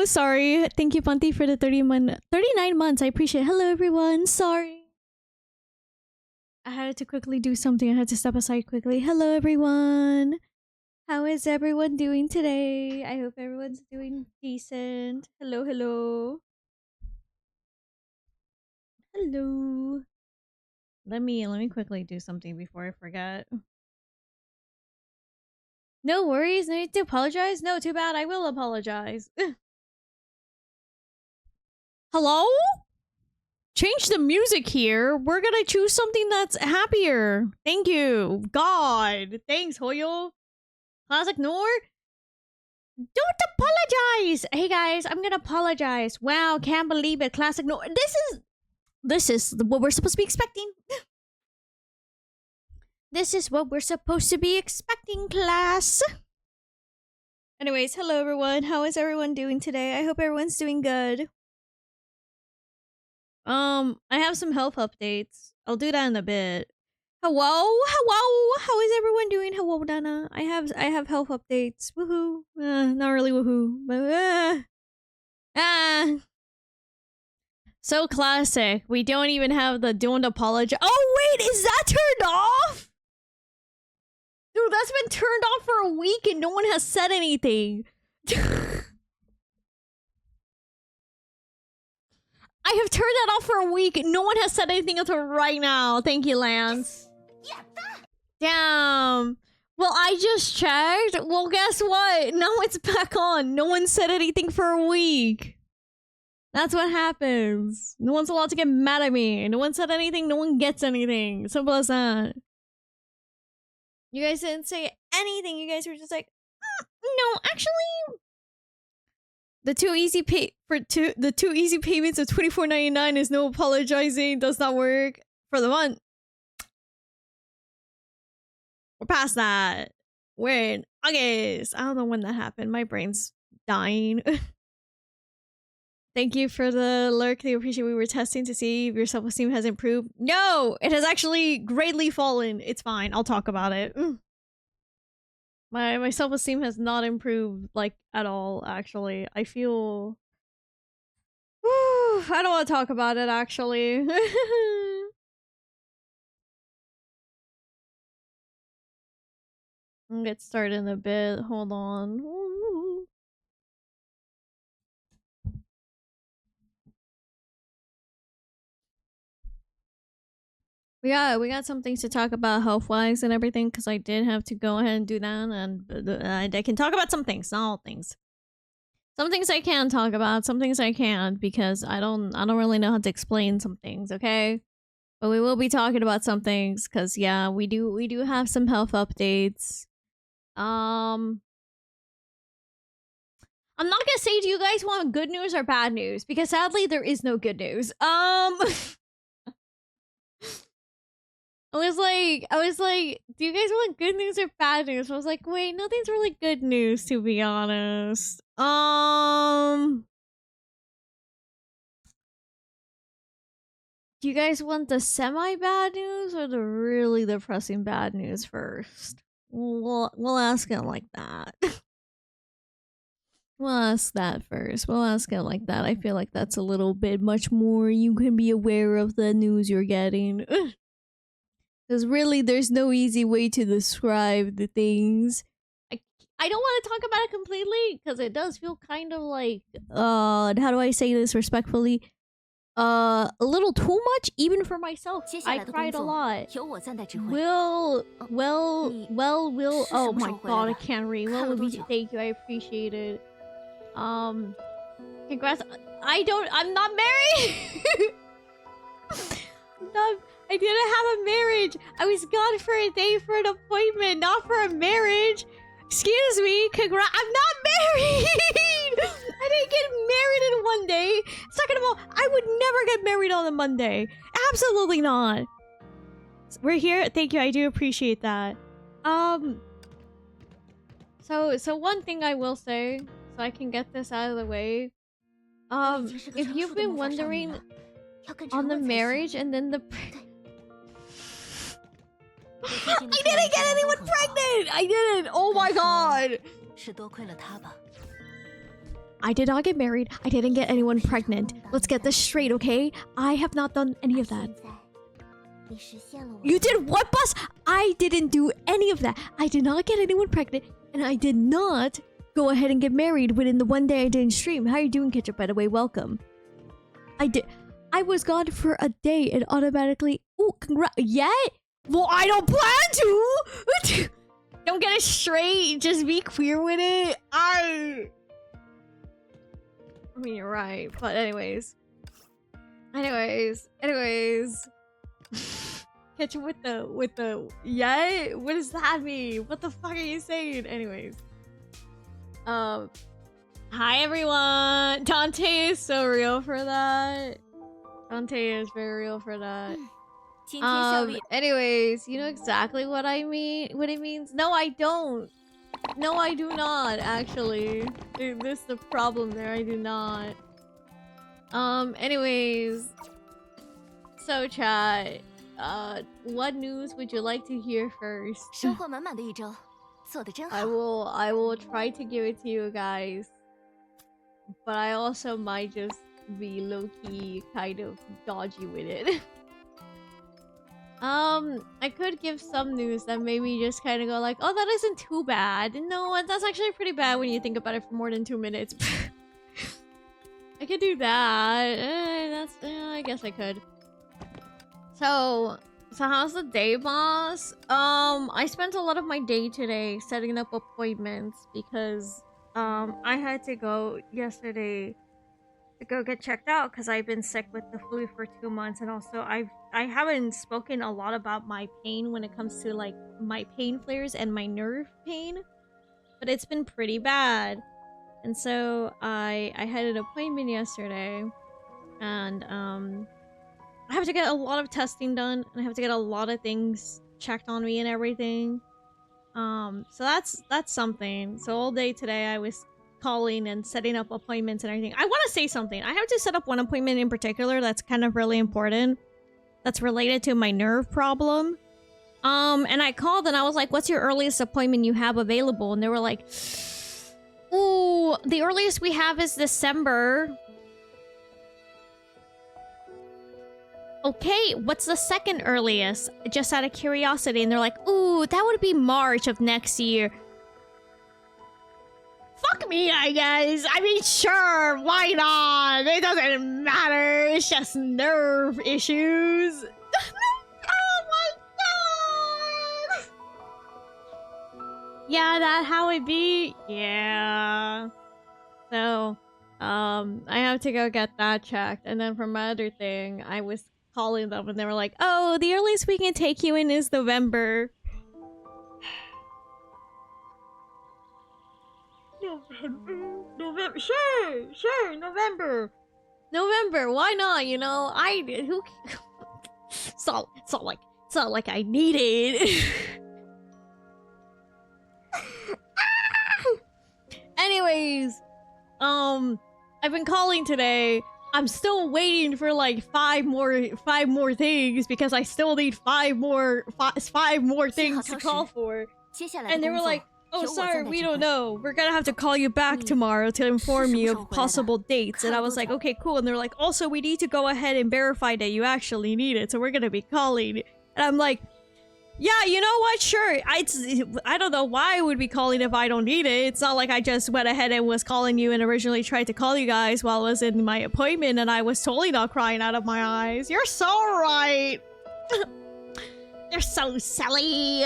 Sorry. Thank you, Ponti, for the 39 months. I appreciate it. Hello, everyone. Sorry. I had to quickly do something. I had to step aside quickly. Hello, everyone. How is everyone doing today? I hope everyone's doing decent. Hello, hello. Hello. Let me quickly do something before I forget. No worries. No need to apologize. No, too bad. I will apologize. Hello? Change the music here. We're gonna choose something that's happier. Thank you. God. Thanks, Hoyo. Classic Noor? Don't apologize! Hey guys, I'm gonna apologize. Wow, can't believe it. Classic Noor. This is what we're supposed to be expecting. This is what we're supposed to be expecting, class. Anyways, hello everyone. How is everyone doing today? I hope everyone's doing good. I have some health updates. I'll do that in a bit. Hello. How is everyone doing? Hello, Dana. I have health updates. Woohoo. Not really woohoo, but so classic. We don't even have the don't apologize. Oh wait, is that turned off? Dude, that's been turned off for a week and no one has said anything. I have turned that off for a week. No one has said anything until right now. Thank you, Lance. Damn. Well, I just checked. Well, guess what? Now it's back on. No one said anything for a week. That's what happens. No one's allowed to get mad at me. No one said anything. No one gets anything. Simple as that. You guys didn't say anything. You guys were just like, no, actually... The two easy payments of $24.99 is no apologizing. Does not work for the month. We're past that. We're in August. I don't know when that happened. My brain's dying. Thank you for the lurk. They appreciate we were testing to see if your self-esteem has improved. No, it has actually greatly fallen. It's fine. I'll talk about it. My self-esteem has not improved, like, at all, actually. I feel... I don't want to talk about it, actually. I'll get started in a bit. Hold on. We got some things to talk about health-wise and everything, because I did have to go ahead and do that, and I can talk about some things, not all things. Some things I can talk about, some things I can't, because I don't really know how to explain some things, okay? But we will be talking about some things, because yeah, we do have some health updates. I'm not gonna say, do you guys want good news or bad news? Because sadly, there is no good news. I was like, do you guys want good news or bad news? I was like, wait, nothing's really good news, to be honest. Do you guys want the semi-bad news or the really depressing bad news first? We'll ask it like that. We'll ask that first. We'll ask it like that. I feel like that's a little bit much more. You can be aware of the news you're getting. Because really, there's no easy way to describe the things. I don't want to talk about it completely, because it does feel kind of like, how do I say this respectfully? A little too much, even for myself. I cried a lot. Will, oh my god, I can't read. Thank you, I appreciate it. Congrats. I'm not married! I didn't have a marriage. I was gone for a day for an appointment, not for a marriage. Excuse me. Congrats. I'm not married. I didn't get married in one day. Second of all, I would never get married on a Monday. Absolutely not. We're here. Thank you. I do appreciate that. So one thing I will say, so I can get this out of the way. If you've been wondering on the marriage and then the... I didn't get anyone pregnant! I didn't! Oh my god! I did not get married. I didn't get anyone pregnant. Let's get this straight, okay? I have not done any of that. You did what, boss? I didn't do any of that. I did not get anyone pregnant, and I did not go ahead and get married within the one day I didn't stream. How are you doing, Ketchup, by the way? Welcome. I was gone for a day and automatically... Ooh, yet? Well, I don't plan to! Don't get it straight. Just be queer with it. I mean, you're right. But anyways. Ketchup with the... Yeah? What does that mean? What the fuck are you saying? Anyways. Hi everyone! Dante is so real for that. Dante is very real for that. Anyways, you know exactly what I mean? What it means? No, I don't. No, I do not, actually. This is the problem there. I do not. Anyways. So, chat. What news would you like to hear first? I will try to give it to you guys. But I also might just be low-key kind of dodgy with it. I could give some news that maybe just kind of go like, oh, that isn't too bad. No, that's actually pretty bad when you think about it for more than 2 minutes. I could do that. I guess I could. So how's the day, boss? I spent a lot of my day today setting up appointments because I had to go yesterday to go get checked out because I've been sick with the flu for 2 months, and also I haven't spoken a lot about my pain when it comes to like my pain flares and my nerve pain, but it's been pretty bad. And so I had an appointment yesterday, and I have to get a lot of testing done, and I have to get a lot of things checked on me and everything. So that's something. So all day today I was calling and setting up appointments and everything. I want to say something. I have to set up one appointment in particular that's kind of really important. That's related to my nerve problem. And I called and I was like, what's your earliest appointment you have available? And they were like, ooh, the earliest we have is December. Okay, what's the second earliest? Just out of curiosity. And they're like, ooh, that would be March of next year. Fuck me, I guess. I mean, sure, why not? It doesn't matter. It's just nerve issues. Oh my god! Yeah, that how it be? Yeah. So, I have to go get that checked. And then for my other thing, I was calling them and they were like, oh, the earliest we can take you in is November. November, sure, November, why not, you know, it's not like I need it. Anyways, I've been calling today. I'm still waiting for like five more things because I still need five more things to call for. And they were like, oh, sorry, we don't know. We're gonna have to call you back tomorrow to inform you of possible dates. And I was like, okay, cool. And they're like, also, we need to go ahead and verify that you actually need it. So we're gonna be calling. And I'm like, yeah, you know what? Sure. I don't know why I would be calling if I don't need it. It's not like I just went ahead and was calling you and originally tried to call you guys while I was in my appointment and I was totally not crying out of my eyes. You're so right. You're so silly.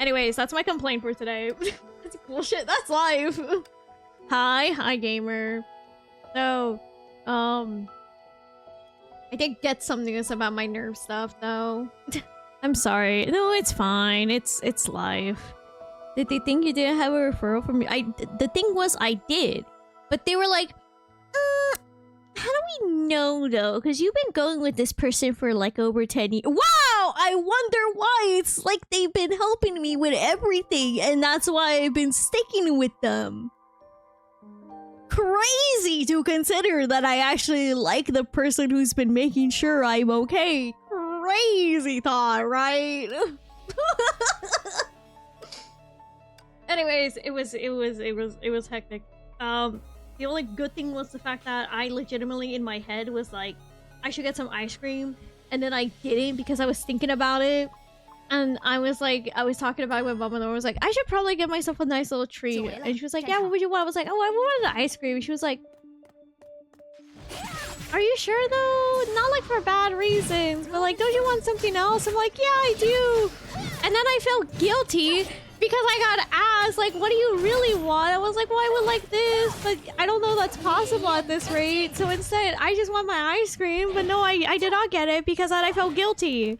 Anyways, that's my complaint for today. That's bullshit. That's life. Hi, gamer. So, I did get some news about my nerve stuff, though. I'm sorry. No, it's fine. It's life. Did they think you didn't have a referral from me? The thing was, I did. But they were like, how do we know, though? Because you've been going with this person for, like, over 10 years. Wow! I wonder why. It's like they've been helping me with everything, and that's why I've been sticking with them. Crazy to consider that I actually like the person who's been making sure I'm okay. Crazy thought, right? Anyways, it was hectic. The only good thing was the fact that I legitimately in my head was like, I should get some ice cream, and then I didn't because I was thinking about it. And I was like, I was talking about it with mom, and I was like, I should probably get myself a nice little treat. And she was like, yeah, what would you want? I was like, oh, I wanted the ice cream. She was like, are you sure though? Not like for bad reasons, but like, don't you want something else? I'm like, yeah, I do. And then I felt guilty because I got asked, like, what do you really want? I was like, well, I would like this, but I don't know that's possible at this rate. So instead, I just want my ice cream. But no, I did not get it because I felt guilty.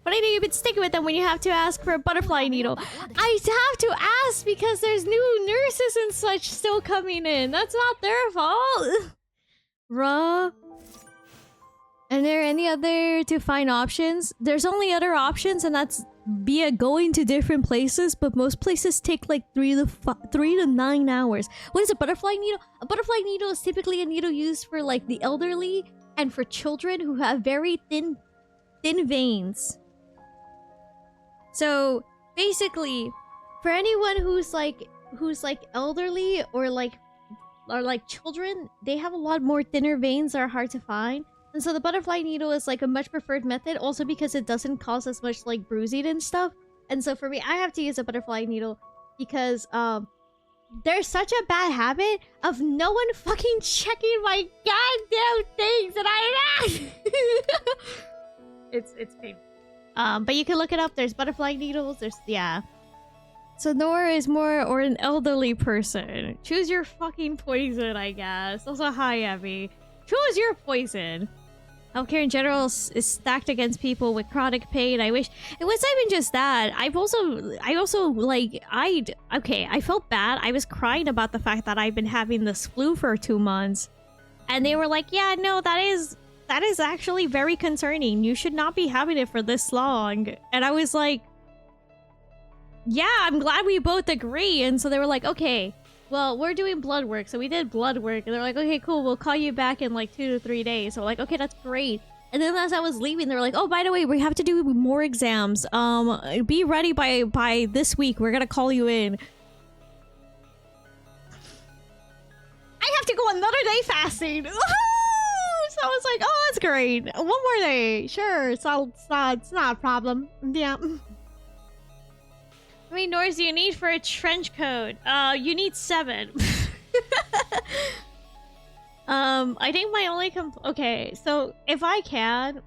But I know you've been sticking with them when you have to ask for a butterfly needle. I have to ask because there's new nurses and such still coming in. That's not their fault. Bruh. Are there any other to find options? There's only other options, and that's via going to different places, but most places take like 3 to 9 hours. What is a butterfly needle? A butterfly needle is typically a needle used for like the elderly and for children who have very thin veins. So basically, for anyone who's like elderly or like children, they have a lot more thinner veins that are hard to find. And so the butterfly needle is like a much preferred method, also because it doesn't cause as much like bruising and stuff. And so for me, I have to use a butterfly needle because there's such a bad habit of no one fucking checking my goddamn things that I asked. It's painful. But you can look it up. There's butterfly needles. Yeah. So Nora is more or an elderly person. Choose your fucking poison, I guess. Also, hi, Abby. Choose your poison. Healthcare in general is stacked against people with chronic pain. I wish it wasn't even just that. I felt bad. I was crying about the fact that I've been having this flu for 2 months, and they were like, "Yeah, no, that is actually very concerning. You should not be having it for this long." And I was like, "Yeah, I'm glad we both agree." And so they were like, "Okay, well, we're doing blood work." So we did blood work, and they're like, "Okay, cool, we'll call you back in like 2 to 3 days." So like, okay, that's great. And then as I was leaving, they were like, "Oh, by the way, we have to do more exams. Be ready by this week. We're gonna call you in." I have to go another day fasting. So I was like, "Oh, that's great. One more day, sure. It's not a problem." Yeah. How many doors do you need for a trench coat? You need 7. I think my only okay, so if I can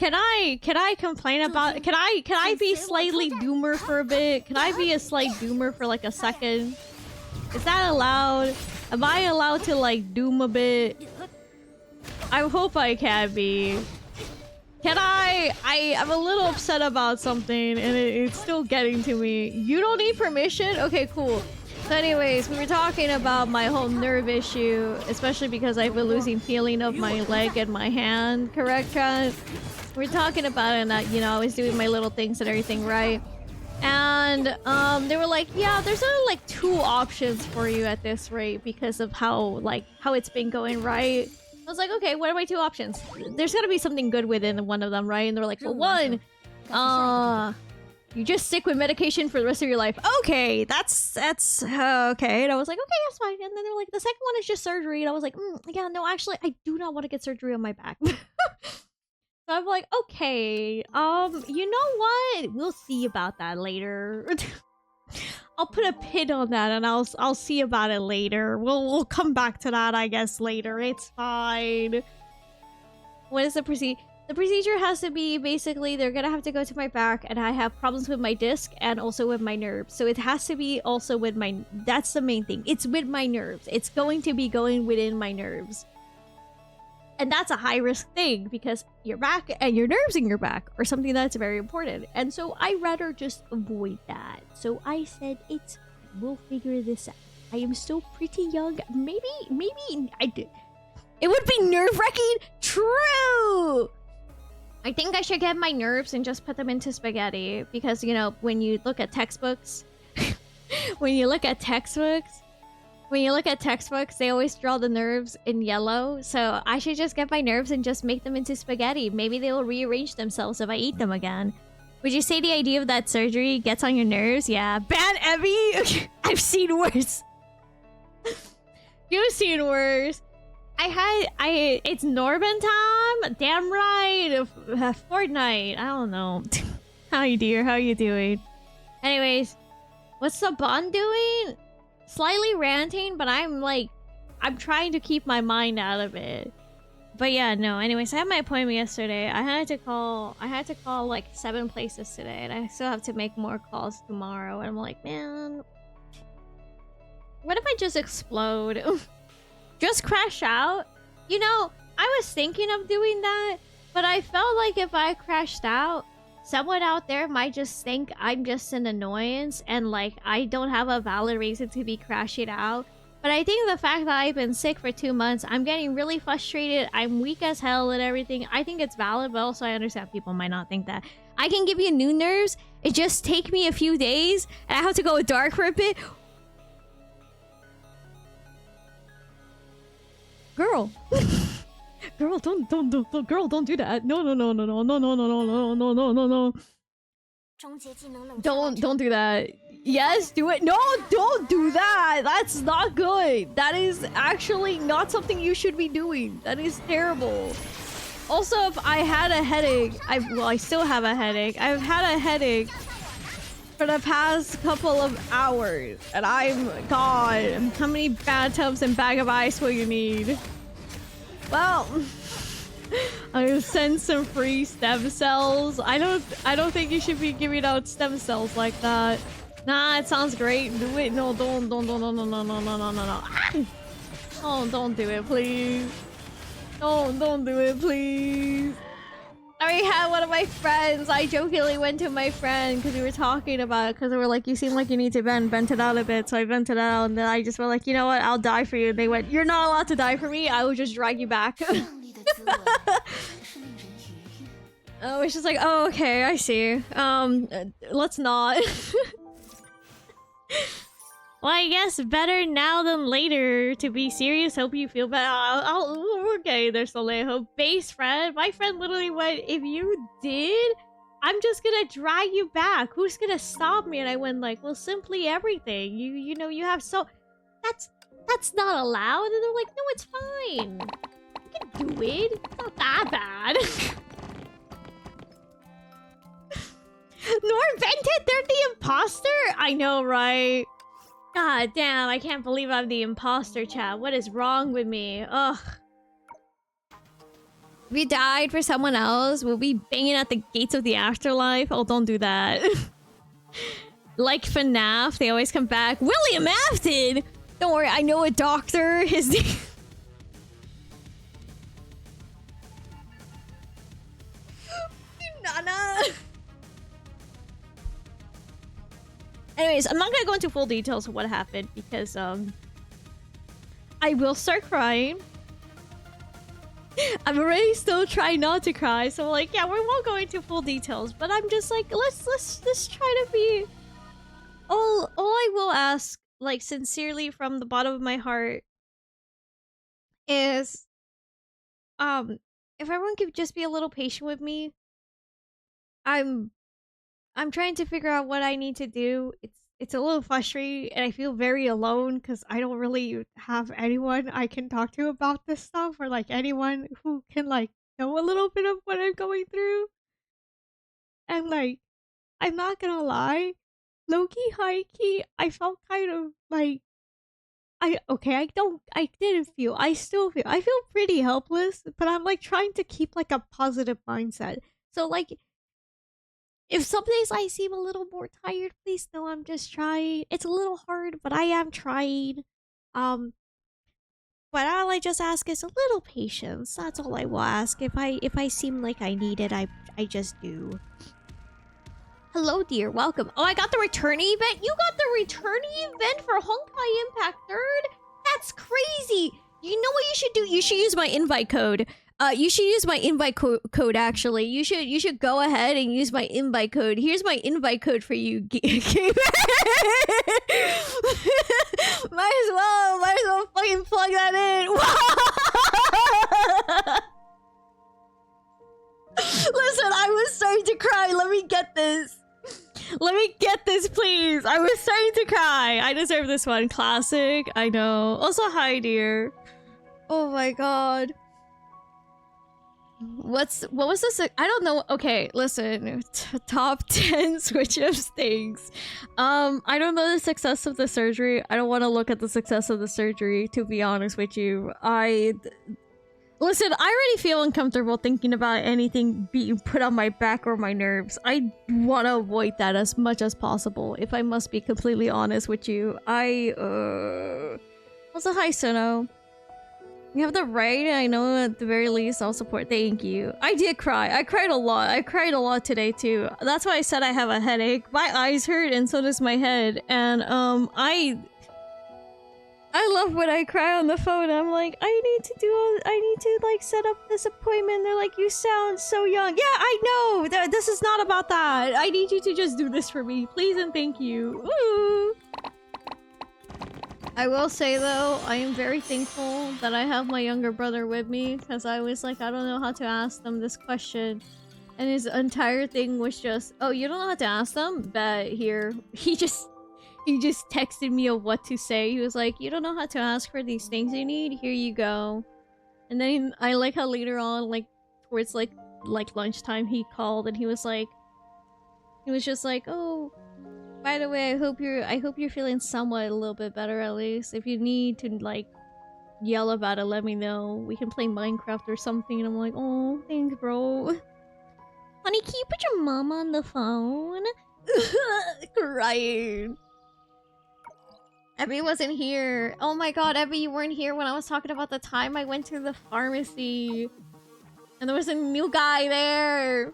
I complain about, can I be slightly doomer for a bit? Can I be a slight doomer for like a second? Is that allowed? Am I allowed to like doom a bit? I hope I can be. Can I'm a little upset about something, and it's still getting to me. You don't need permission? Okay, cool. So anyways, we were talking about my whole nerve issue, especially because I've been losing feeling of my leg and my hand, correct, Trent? We're talking about it, and that, you know, I was doing my little things and everything, right? And they were like, yeah, there's only like 2 options for you at this rate because of how it's been going, right? I was like, okay, what are my 2 options? There's gotta be something good within one of them, right? And they're like, well, one, you just stick with medication for the rest of your life. Okay, that's okay. And I was like, okay, that's fine. And then they're like, the second one is just surgery. And I was like, yeah, no, actually, I do not want to get surgery on my back. So I'm like, okay, you know what? We'll see about that later. I'll put a pin on that, and I'll see about it later. We'll come back to that, I guess, later. It's fine. What is the procedure? The procedure has to be basically they're gonna have to go to my back, and I have problems with my disc and also with my nerves. So it has to be also with my. That's the main thing. It's with my nerves. It's going to be going within my nerves. And that's a high risk thing because your back and your nerves in your back are something that's very important. And so I rather just avoid that. So I said, we'll figure this out. I am still pretty young. Maybe I did. It would be nerve-wracking. True. I think I should get my nerves and just put them into spaghetti because, you know, when you look at textbooks, they always draw the nerves in yellow. So I should just get my nerves and just make them into spaghetti. Maybe they will rearrange themselves if I eat them again. Would you say the idea of that surgery gets on your nerves? Yeah. Ban Evie? I've seen worse. You've seen worse. It's Norman time? Damn right. Fortnite. I don't know. Hi, dear. How you doing? Anyways, what's the bond doing? Slightly ranting, but I'm trying to keep my mind out of it. But yeah, no. Anyways, I had my appointment yesterday. I had to call like 7 places today, and I still have to make more calls tomorrow. And I'm like, man, what if I just explode? Just crash out? You know, I was thinking of doing that, but I felt like if I crashed out, someone out there might just think I'm just an annoyance and like I don't have a valid reason to be crashing out. But I think the fact that I've been sick for 2 months, I'm getting really frustrated, I'm weak as hell and everything. I think it's valid, but also I understand people might not think that. I can give you new nerves. It just take me a few days and I have to go dark for a bit. Girl. Girl, don't girl, don't do that. No. Don't do that. Yes, do it. No, don't do that. That's not good. That is actually not something you should be doing. That is terrible. Also, if I had a headache, I still have a headache. I've had a headache for the past couple of hours, and God, how many bathtubs and bag of ice will you need? Well, I send some free stem cells. I don't think you should be giving out stem cells like that. Nah, it sounds great. Do it. No, don't. Oh, don't do it, please. Don't do it, please. I already had one of my friends. I jokingly went to my friend because we were talking about it, because they were like, you seem like you need to vent it out a bit. So I vented it out, and then I just went like, you know what? I'll die for you. And they went, you're not allowed to die for me. I will just drag you back. Oh, it's just like, oh, okay, I see. Let's not. Well, I guess better now than later. To be serious, hope you feel better. Okay, there's Alejo. Base friend. My friend literally went, if you did, I'm just gonna drag you back. Who's gonna stop me? And I went like, well, simply everything. You know, you have so... That's not allowed. And they're like, no, it's fine. You can do it. It's not that bad. Nor vented, they're the imposter? I know, right? God damn, I can't believe I'm the imposter, chat. What is wrong with me? Ugh. If we died for someone else, we'll be banging at the gates of the afterlife. Oh, don't do that. Like FNAF, they always come back. William Afton! Don't worry, I know a doctor. His name... Nana! Anyways, I'm not gonna go into full details of what happened because, I will start crying. I'm already still trying not to cry, so like, yeah, we won't go into full details, but I'm just like, let's try to be... All I will ask, like, sincerely from the bottom of my heart is, if everyone could just be a little patient with me. I'm trying to figure out what I need to do. It's a little frustrating, and I feel very alone because I don't really have anyone I can talk to about this stuff, or like anyone who can like know a little bit of what I'm going through. And like, I'm not gonna lie, low-key, high-key, I felt kind of like I still feel pretty helpless, but I'm like trying to keep like a positive mindset. So like, if some days I seem a little more tired, please know I'm just trying. It's a little hard, but I am trying. But all I just ask is a little patience. That's all I will ask. If I seem like I need it, I just do. Hello, dear. Welcome. Oh, I got the returnee event? You got the returnee event for Honkai Impact 3rd? That's crazy! You know what you should do? You should use my invite code. You should use my invite code, actually. You should go ahead and use my invite code. Here's my invite code for you, gamer. Might as well fucking plug that in. Listen, I was starting to cry. Let me get this. Let me get this, please. I was starting to cry. I deserve this one. Classic. I know. Also, hi, dear. Oh my god. What was this? I don't know. Okay, listen. Top 10 Switch Ups things. I don't know the success of the surgery. I don't want to look at the success of the surgery, to be honest with you. Listen, I already feel uncomfortable thinking about anything being put on my back or my nerves. I want to avoid that as much as possible, if I must be completely honest with you. Also, hi, Sono. You have the right, I know at the very least I'll support. Thank you. I did cry. I cried a lot. I cried a lot today too. That's why I said I have a headache. My eyes hurt and so does my head. And I love when I cry on the phone. I'm like, I need to like set up this appointment. They're like, you sound so young. Yeah, I know. This is not about that. I need you to just do this for me. Please and thank you. Ooh. I will say though, I am very thankful that I have my younger brother with me, because I was like, I don't know how to ask them this question. And his entire thing was just, oh, you don't know how to ask them? But here, he just texted me of what to say. He was like, you don't know how to ask for these things you need? Here you go. And then I like how later on, like towards like lunchtime, he called and he was just like, oh, by the way, I hope you're feeling somewhat a little bit better at least. If you need to like yell about it, let me know. We can play Minecraft or something. And I'm like, oh, thanks, bro. Honey, can you put your mom on the phone? Crying. Abby wasn't here. Oh my god, Abby, you weren't here when I was talking about the time I went to the pharmacy. And there was a new guy there.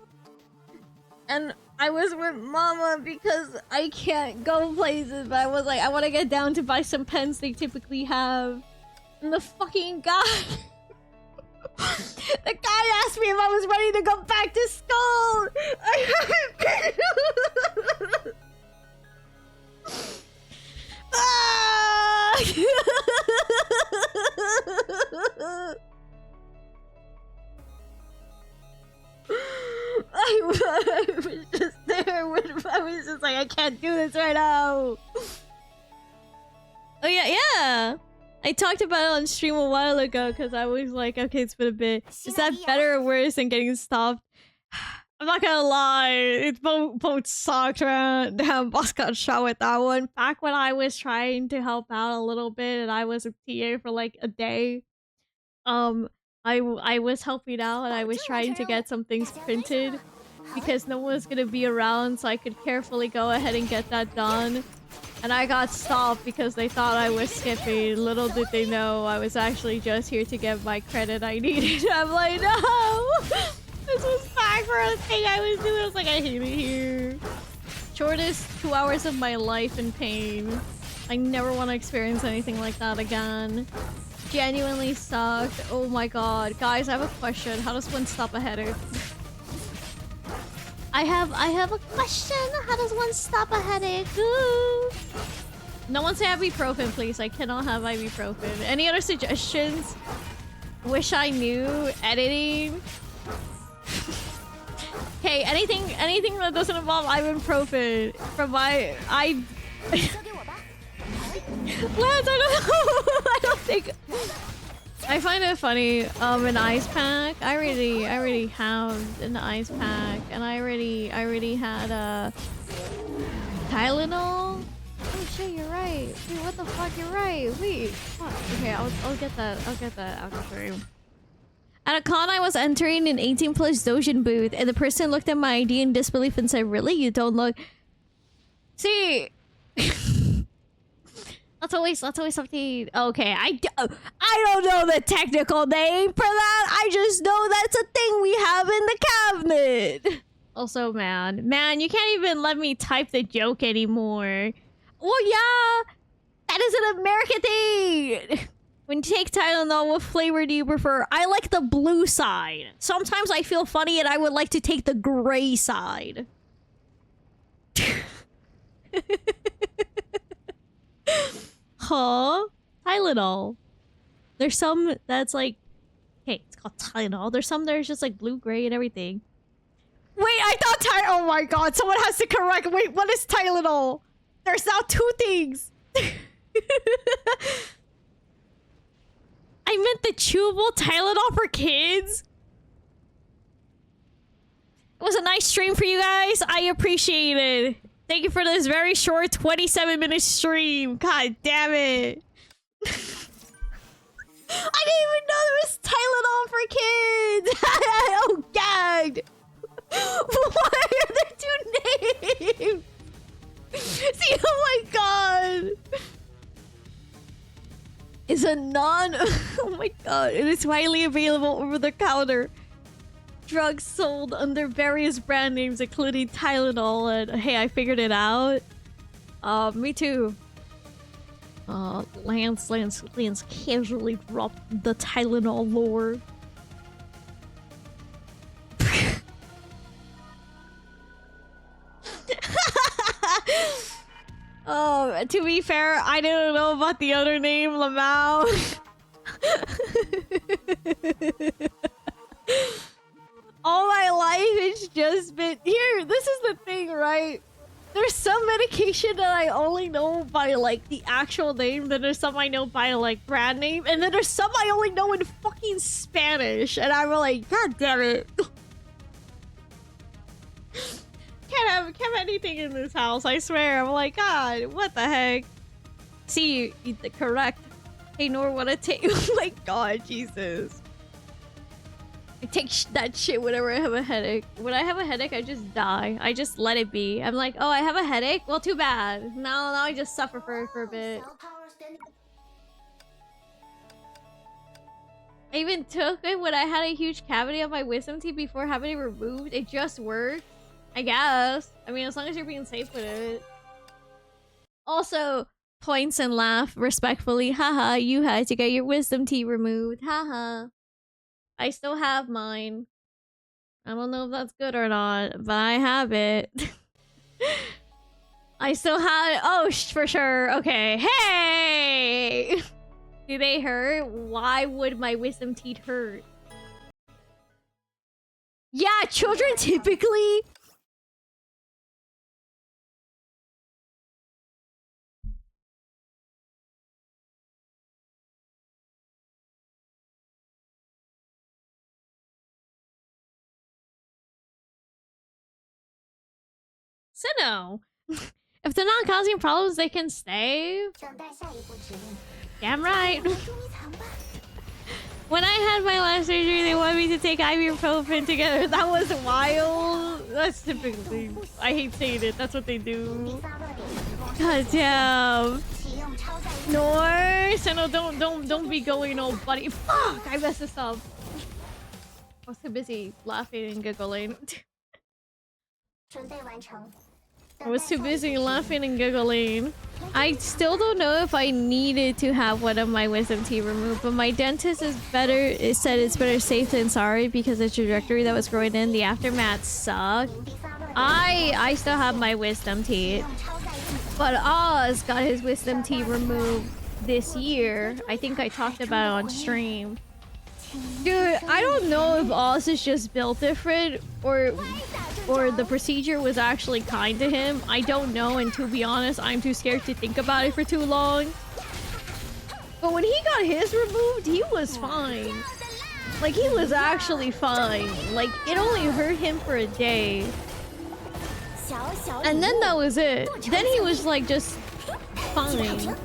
And I was with Mama because I can't go places, but I was like, I want to get down to buy some pens they typically have. And the fucking guy... the guy asked me if I was ready to go back to school! I haven't been... I was just there with, I was just like, I can't do this right now. Oh yeah. I talked about it on stream a while ago because I was like, okay, it's been a bit. Is that better or worse than getting stopped? I'm not gonna lie, it both sucked, man. Damn, boss got shot with that one. Back when I was trying to help out a little bit and I was a TA for like a day, I was helping out and I was trying to get some things printed because no one was gonna be around, so I could carefully go ahead and get that done. And I got stopped because they thought I was skipping. Little did they know I was actually just here to get my credit I needed. I'm like, no! This was back for a thing I was doing. I was like, I hate it here. Shortest 2 hours of my life in pain. I never want to experience anything like that again. Genuinely sucked. Oh my god. Guys, I have a question. How does one stop a headache? I have a question. How does one stop a headache? Ooh. No one say ibuprofen, please. I cannot have ibuprofen. Any other suggestions? Wish I knew. Editing. Hey, anything that doesn't involve ibuprofen from my Lance, I don't know. I don't think. I find it funny. An ice pack. I already have an ice pack, and I already had a Tylenol. Oh shit, you're right. Wait, what the fuck? You're right. Wait, fuck. Okay, I'll get that. I'll get that out for you. At a con, I was entering an 18+ Dojin booth, and the person looked at my ID in disbelief and said, "Really? You don't look." See. That's always something. Okay, I don't know the technical name for that. I just know that's a thing we have in the cabinet. Also, man, you can't even let me type the joke anymore. Well, yeah, that is an American thing. When you take Tylenol, what flavor do you prefer? I like the blue side. Sometimes I feel funny and I would like to take the gray side. Huh? Tylenol. There's some that's like... Hey, it's called Tylenol. There's some that are just like blue, gray, and everything. Wait, I thought Oh my god, someone has to correct. Wait, what is Tylenol? There's now two things. I meant the chewable Tylenol for kids. It was a nice stream for you guys. I appreciate it. Thank you for this very short 27-minute stream. God damn it. I didn't even know there was Tylenol for kids. Oh, gagged. Why are there two names? See, oh my god. It's a non... Oh my god. It is widely available over the counter. Drugs sold under various brand names, including Tylenol. And hey, I figured it out. Me too. Lance casually dropped the Tylenol lore. Oh, to be fair, I didn't know about the other name, Lamau. All my life, it's just been... Here, this is the thing, right? There's some medication that I only know by, like, the actual name. Then there's some I know by, like, brand name. And then there's some I only know in fucking Spanish. And I'm like, god damn it. Can't have anything in this house, I swear. I'm like, god, what the heck? See, correct. Hey, nor what it take. Oh my god, Jesus. I take that shit whenever I have a headache. When I have a headache, I just die. I just let it be. I'm like, oh, I have a headache? Well, too bad. Now I just suffer for a bit. I even took it when I had a huge cavity on my wisdom teeth before having it removed. It just worked. I guess. I mean, as long as you're being safe with it. Also, points and laugh respectfully. Haha, you had to get your wisdom teeth removed. Haha. I still have mine. I don't know if that's good or not, but I have it. I still have it. Oh, for sure. Okay. Hey! Do they hurt? Why would my wisdom teeth hurt? Yeah, children typically... So no. If they're not causing problems, they can stay. Damn right. When I had my last surgery, they wanted me to take ibuprofen together. That was wild. That's typically... I hate saying it. That's what they do. God damn. No, Seno, don't be going all buddy. Fuck! I messed this up. I was too busy laughing and giggling. I was too busy laughing and giggling. I still don't know if I needed to have one of my wisdom teeth removed, but my dentist is better. It said it's better safe than sorry because the trajectory that was growing in the aftermath sucked. I still have my wisdom teeth, but Oz got his wisdom teeth removed this year. I think I talked about it on stream. Dude, I don't know if Oz is just built different or the procedure was actually kind to him. I don't know, and to be honest, I'm too scared to think about it for too long. But when he got his removed, he was fine. Like, he was actually fine. Like, it only hurt him for a day. And then that was it. Then he was like just fine.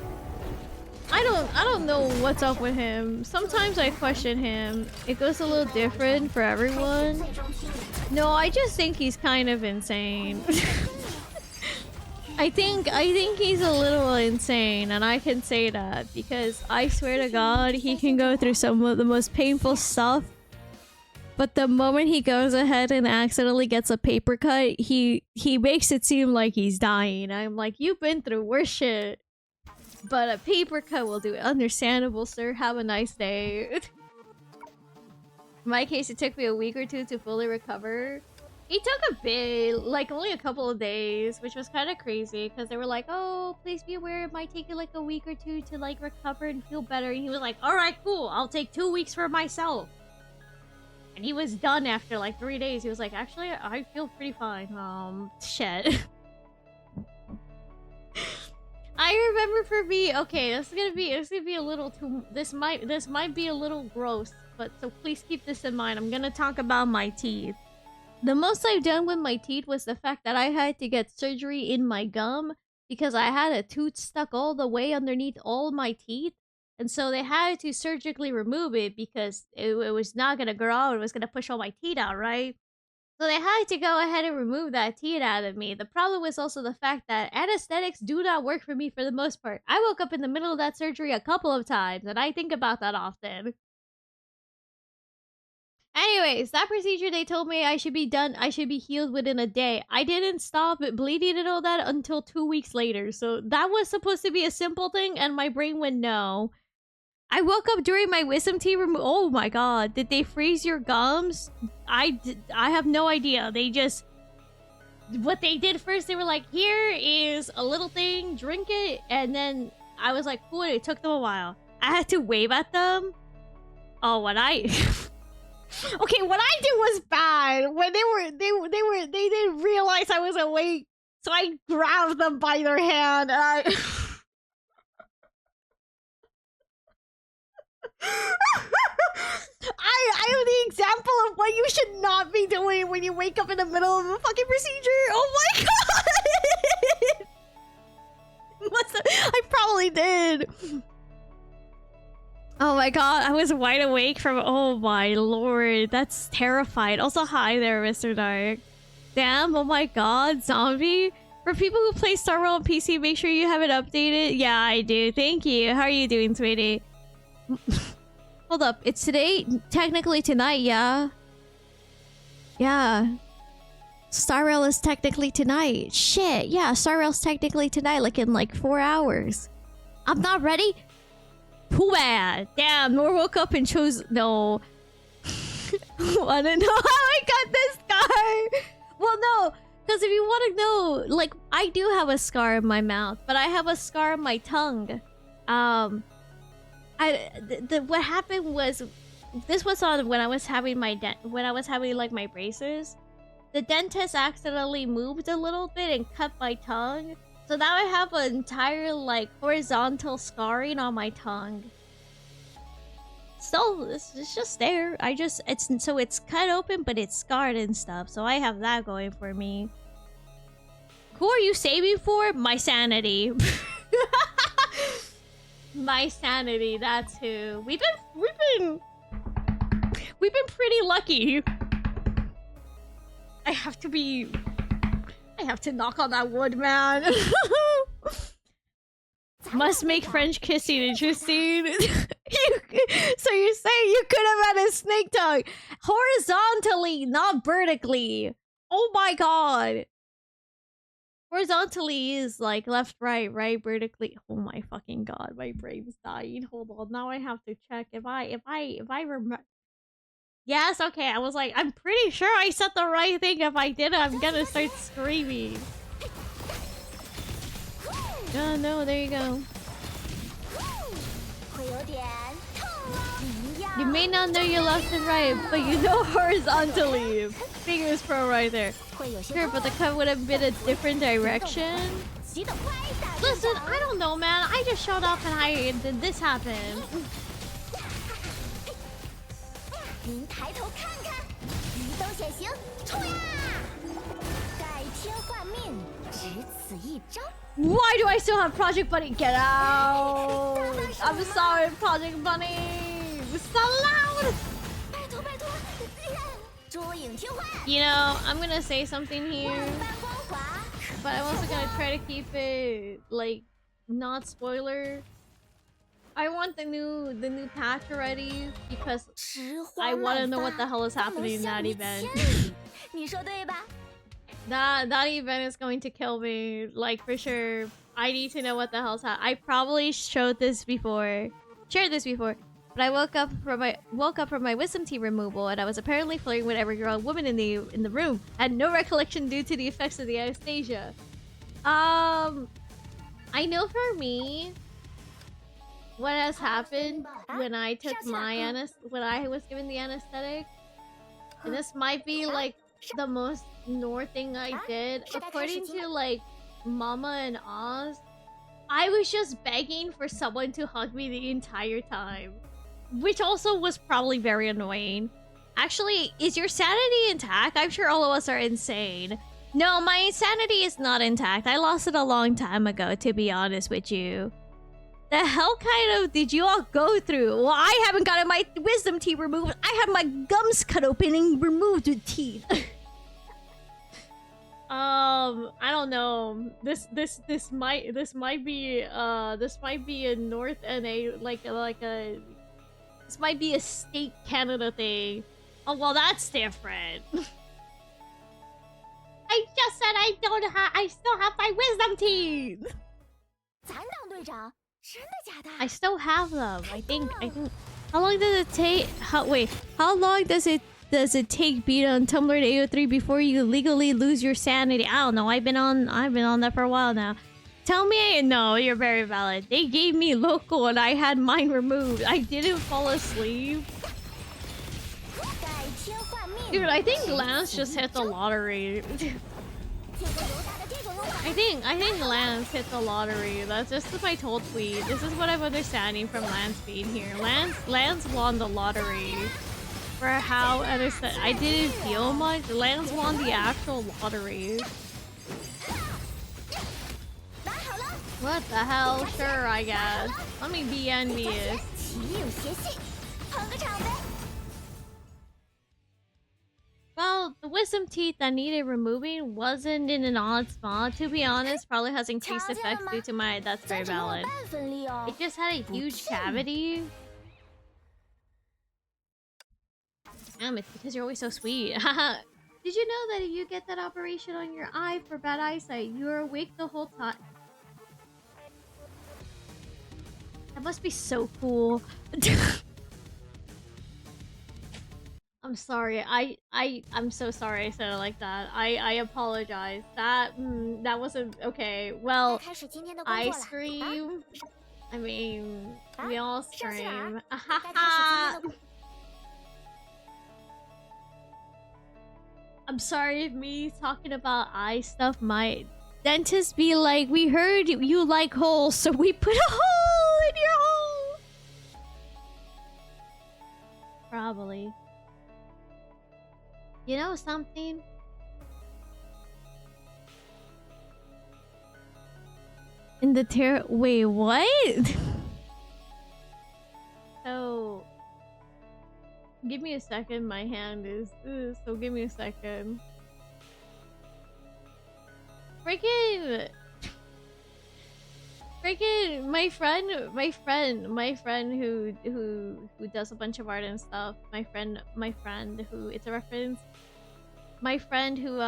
I don't know what's up with him. Sometimes I question him. It goes a little different for everyone. No, I just think he's kind of insane. I think he's a little insane, and I can say that because I swear to God, he can go through some of the most painful stuff. But the moment he goes ahead and accidentally gets a paper cut, he makes it seem like he's dying. I'm like, you've been through worse shit. But a paper cut will do it. Understandable, sir. Have a nice day. In my case, it took me a week or two to fully recover. It took a bit, like only a couple of days, which was kind of crazy because they were like, oh, please be aware it might take you like a week or two to like recover and feel better. And he was like, all right, cool. I'll take 2 weeks for myself. And he was done after like 3 days. He was like, actually, I feel pretty fine. Shit. I remember for me, okay, this is gonna be a little too, this might be a little gross, but so please keep this in mind. I'm gonna talk about my teeth. The most I've done with my teeth was the fact that I had to get surgery in my gum because I had a tooth stuck all the way underneath all my teeth. And so they had to surgically remove it because it was not gonna grow. It was gonna push all my teeth out, right? So they had to go ahead and remove that teeth out of me. The problem was also the fact that anesthetics do not work for me for the most part. I woke up in the middle of that surgery a couple of times, and I think about that often. Anyways, that procedure, they told me I should be done, I should be healed within a day. I didn't stop bleeding and all that until 2 weeks later. So that was supposed to be a simple thing, and my brain went no. I woke up during my wisdom teeth removal. Oh my god, did they freeze your gums? I have no idea. They just... What they did first, they were like, here is a little thing, drink it. And then I was like, cool, it took them a while. I had to wave at them. Oh, what I... Okay, what I did was bad. When they didn't realize I was awake. So I grabbed them by their hand and I... I am the example of what you should not be doing when you wake up in the middle of a fucking procedure. Oh my god! I probably did. Oh my god, I was wide awake from... Oh my lord, that's terrifying. Also, hi there, Mr. Dark. Damn, oh my god, zombie. For people who play Star Rail on PC, make sure you have it updated. Yeah, I do. Thank you. How are you doing, sweetie? Hold up, it's today? Technically tonight, yeah. Yeah. Star Rail is technically tonight. Shit, yeah, Star Rail's technically tonight, like in like 4 hours. I'm not ready? Too bad. Damn, Nor woke up and chose... No. Wanna know how I got this scar? Well, no, because if you want to know, like, I do have a scar in my mouth, but I have a scar in my tongue. What happened was, this was on when I was having my like my braces. The dentist accidentally moved a little bit and cut my tongue, so now I have an entire like horizontal scarring on my tongue. Still, it's just there. It's cut open, but it's scarred and stuff. So I have that going for me. Who are you saving for? My sanity. My sanity, that's who. We've been pretty lucky. I have to knock on that wood, man. Must make French kissing interesting. So you're saying you could have had a snake tongue horizontally, not vertically. Oh my god. Horizontally is like left, right, vertically. Oh my fucking god, my brain's dying. Hold on, now I have to check if I remember. Yes, okay, I was like, I'm pretty sure I said the right thing. If I didn't, I'm gonna start screaming. Oh no, there you go. You may not know your left and right, but you know horizontally. Fingers pro right there. Sure, but the cut would have been a different direction. Listen, I don't know, man. I just showed up and then this happened. Why do I still have Project Bunny? Get out! I'm sorry, Project Bunny! So loud! You know, I'm gonna say something here, but I'm also gonna try to keep it, like, not spoiler. I want the new patch already because I want to know what the hell is happening in that event. That event is going to kill me, like, for sure. I need to know what the hell's happening. I probably shared this before, but I woke up from my wisdom teeth removal, and I was apparently flirting with every girl and woman in the room. I had no recollection due to the effects of the anesthesia. I know for me, what has happened when I took when I was given the anesthetic And this might be like the most North thing I did. According to like Mama and Oz, I was just begging for someone to hug me the entire time. Which also was probably very annoying. Actually, is your sanity intact? I'm sure all of us are insane. No, my sanity is not intact. I lost it a long time ago, to be honest with you. The hell kind of did you all go through? Well, I haven't gotten my wisdom teeth removed. I have my gums cut open and removed with teeth. I don't know. This might be a North NA like a this might be a state Canada thing. Oh well, that's different. I just said I still have my wisdom teeth. I still have them. I think. How long does it take? How long does it take beat on Tumblr to AO3 before you legally lose your sanity? I don't know. I've been on that for a while now. Tell me. No, you're very valid. They gave me local and I had mine removed. I didn't fall asleep. Dude, I think Lance just hit the lottery. I think Lance hit the lottery. That's just my told tweet. This is what I'm understanding from Lance being here. Lance won the lottery. For how I didn't feel much. Lance won the actual lottery. What the hell? Sure, I guess. Let me be envious. Well, the wisdom teeth that needed removing wasn't in an odd spot. To be honest, probably has increased effects due to my... That's very valid. It just had a huge cavity. Damn, it's because you're always so sweet. Haha. Did you know that if you get that operation on your eye for bad eyesight, you're awake the whole time? That must be so cool. I'm sorry. I'm so sorry I said it like that. I apologize. That wasn't okay. Well, I scream. I mean, we all scream. I'm sorry if me talking about eye stuff might dentist be like, we heard you like holes, so we put a hole in your hole. Probably. You know something? In the wait, what? So give me a second. My hand is so give me a second. Freaking my friend who does a bunch of art and stuff. My friend who it's a reference. My friend who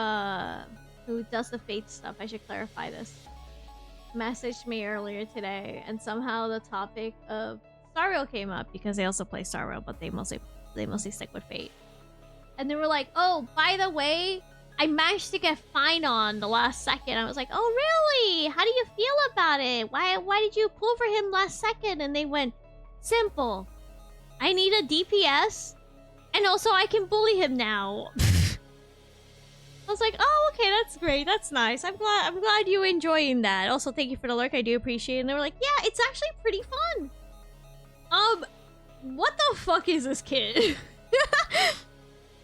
does the Fate stuff. I should clarify this. Messaged me earlier today, and somehow the topic of Star Rail came up because they also play Star Rail, but they mostly stick with Fate. And they were like, "Oh, by the way, I managed to get Fine on the last second." I was like, "Oh, really? How do you feel about it? Why did you pull for him last second?" And they went, "Simple. I need a DPS, and also I can bully him now." I was like, "Oh, okay, that's great. That's nice. I'm glad you're enjoying that. Also, thank you for the lurk. I do appreciate it." And they were like, "Yeah, it's actually pretty fun." What the fuck is this kid?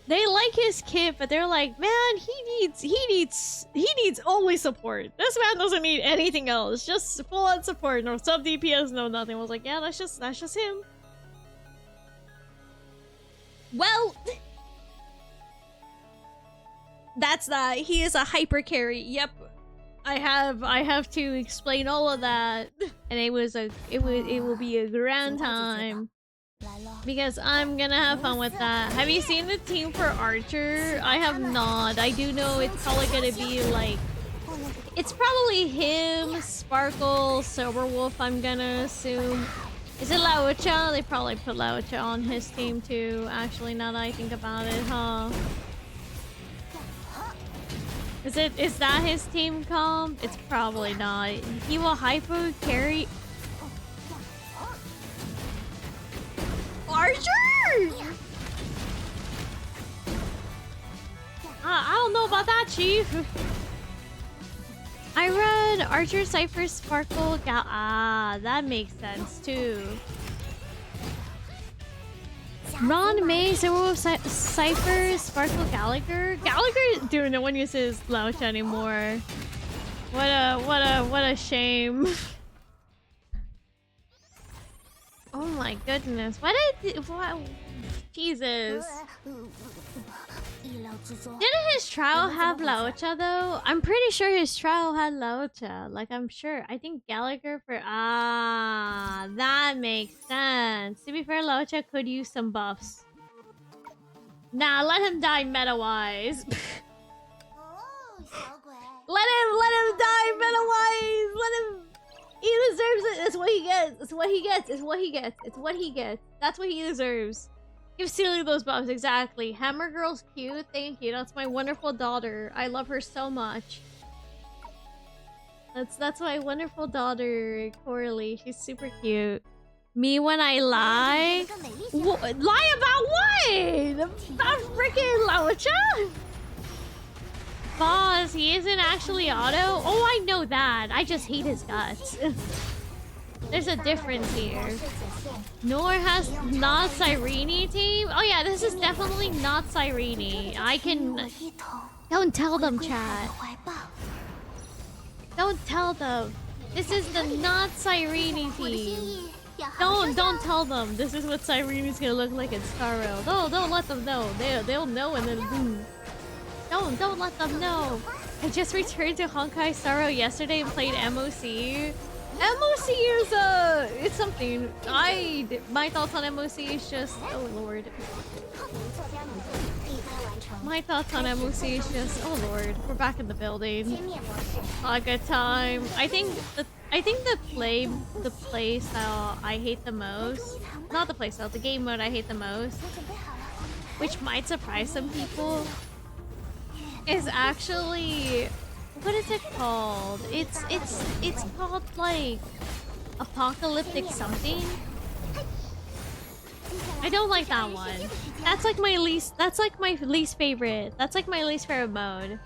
They like his kit, but they're like, "Man, he needs only support. This man doesn't need anything else. Just full on support. No sub DPS, no nothing." I was like, "Yeah, that's just him." Well, that's that. He is a hyper carry. Yep. I have to explain all of that. And it will be a grand time. Because I'm gonna have fun with that. Have you seen the team for Archer? I have not. I do know it's probably gonna be like... It's probably him, Sparkle, Silverwolf, I'm gonna assume. Is it Laucha? They probably put Laucha on his team too. Actually, now that I think about it, huh? Is that his team comp? It's probably not. He will hyper carry... Archer! I don't know about that, Chief. I run Archer, Cypher, Sparkle, that makes sense too. Ron, May, Zero, Cypher, Sparkle, Gallagher. Gallagher, dude, no one uses Laucha anymore. What a shame. Oh my goodness! What? Jesus. Didn't his trial have Laucha though? I'm pretty sure his trial had Laucha. Like, I'm sure. I think Gallagher for... that makes sense. To be fair, Laucha could use some buffs. Nah, let him die meta-wise. Let him die meta-wise! Let him... He deserves it! It's what he gets! It's what he gets! It's what he gets! It's what he gets! That's what he deserves. Give Sealy those buffs, exactly. Hammer Girl's cute, thank you. That's my wonderful daughter. I love her so much. That's my wonderful daughter, Coralie. She's super cute. Me when I lie? Lie about what? About freaking Laucha? Boss, he isn't actually auto? Oh, I know that. I just hate his guts. There's a difference here. Nor has not Cyrene team? Oh yeah, this is definitely not Cyrene. I can... Don't tell them, chat. Don't tell them. This is the not Cyrene team. Don't tell them. This is what Cyrene's gonna look like in Star Rail. Don't let them know. They'll know and then boom. Don't let them know. I just returned to Honkai Star Rail yesterday and played MOC. MOC is it's something. My thoughts on MOC is just, oh lord. My thoughts on MOC is just, oh lord, we're back in the building. A good time. I think the play style I hate the most. Not the play style, the game mode I hate the most, which might surprise some people, is actually, what is it called? It's called like apocalyptic something. I don't like that one. That's like my least favorite. That's like my least favorite mode.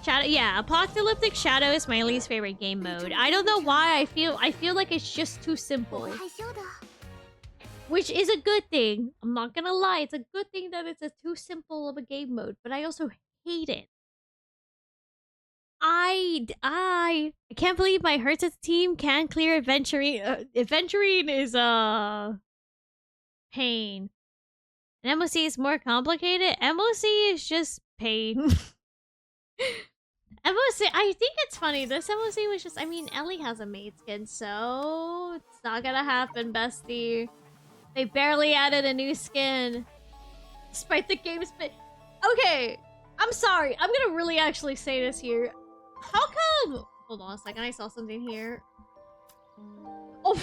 Shadow, yeah, apocalyptic shadow is my least favorite game mode. I don't know why. I feel like it's just too simple. Which is a good thing. I'm not gonna lie, it's a good thing that it's a too simple of a game mode, but I also hate it. I can't believe my Hertz team can't clear Adventurine. Adventurine is pain. And MOC is more complicated. MOC is just pain. MOC, I think it's funny. This MOC was just, I mean, Ellie has a maid skin, so it's not gonna happen, bestie. They barely added a new skin. Despite the game's been... Okay, I'm sorry. I'm gonna really actually say this here. How come... Hold on a second, I saw something here. Oh...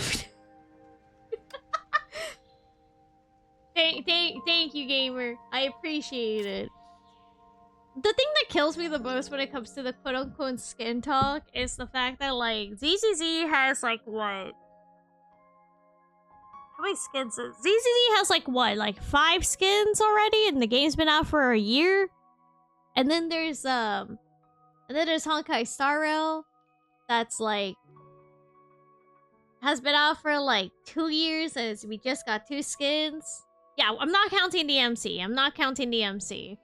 Thank you, gamer. I appreciate it. The thing that kills me the most when it comes to the quote-unquote skin talk is the fact that, like, ZZZ has, like, what? How many skins? ZZZ has, like, what? Like, 5 skins already, and the game's been out for a year? And then there's Honkai Star Rail, that's, like, has been out for, like, 2 years, as we just got 2 skins. Yeah, I'm not counting the MC. I'm not counting the MC.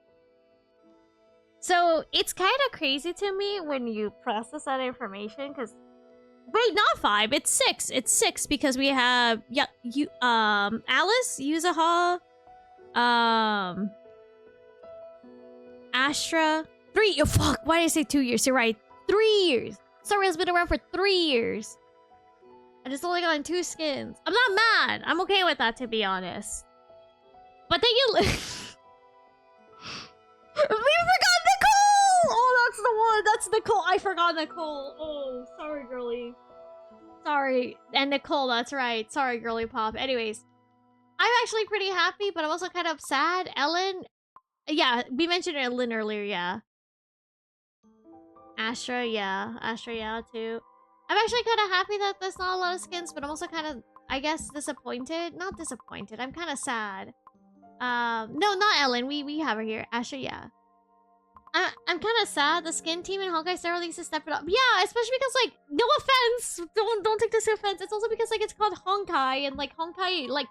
So, it's kind of crazy to me when you process that information, because... Wait, not 5, it's 6. It's 6, because we have... Yeah, Alice, Yuzuha, Astra... 3... Oh, fuck, why did I say 2 years? You're right. 3 years! Star Rail's been around for 3 years. And it's only gotten 2 skins. I'm not mad! I'm okay with that, to be honest. But then you... We forgot Nicole! Oh, that's the one! That's Nicole! I forgot Nicole! Oh, sorry, girly. Sorry. And Nicole, that's right. Sorry, girly pop. Anyways. I'm actually pretty happy, but I'm also kind of sad. Ellen... Yeah, we mentioned Ellen earlier, yeah. Astra, yeah. Astra, yeah, too. I'm actually kind of happy that there's not a lot of skins, but I'm also kind of, I guess, disappointed. Not disappointed. I'm kind of sad. No, not Ellen. We have her here. Astra, yeah. I'm kind of sad the skin team in Honkai Star Rail to step it up. Yeah, especially because like, no offense, don't take this offense. It's also because like it's called Honkai and like Honkai like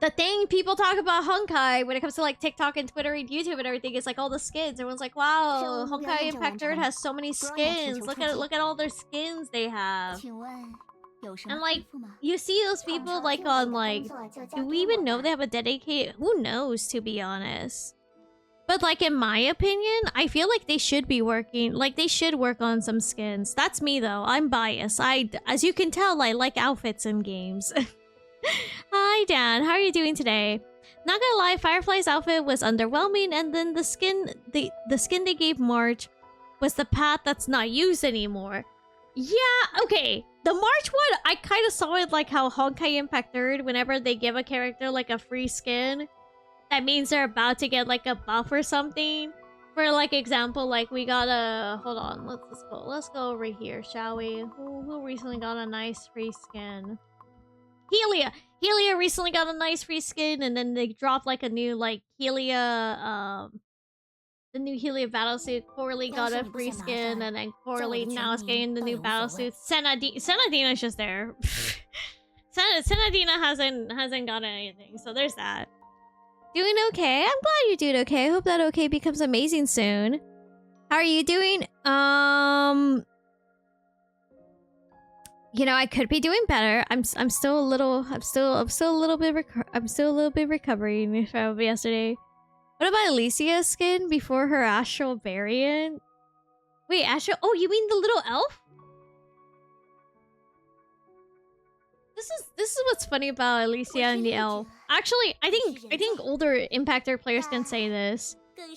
the thing people talk about Honkai when it comes to like TikTok and Twitter and YouTube and everything is like all the skins. Everyone's like, wow, Honkai Impact Third has so many skins. Look at all their skins they have. And like, you see those people like on like, do we even know they have a dedicated? Who knows, to be honest. But like, in my opinion, I feel like they should be working, like they should work on some skins. That's me though, I'm biased. As you can tell, I like outfits in games. Hi Dan, how are you doing today? Not gonna lie, Firefly's outfit was underwhelming, and then the skin they gave March was the path that's not used anymore. Yeah, okay. The March one, I kind of saw it like how Honkai Impact Third, whenever they give a character like a free skin, that means they're about to get like a buff or something. For like example, like we got a hold on, let's go over here, shall we? Who recently got a nice free skin? Helia recently got a nice free skin, and then they dropped like a new like Helia the new Helia battlesuit. Coralie got a free skin, and then Coralie now is getting the new battlesuit. Senadina's just there. Senadina hasn't got anything, so there's that. Doing okay? I'm glad you're doing okay. I hope that okay becomes amazing soon. How are you doing? You know, I could be doing better. I'm still a little bit recovering from yesterday. What about Alicia's skin before her astral variant? Wait, astral? Oh, you mean the little elf? This is what's funny about Alicia and the elf. Actually, I think older Impactor players can say this. I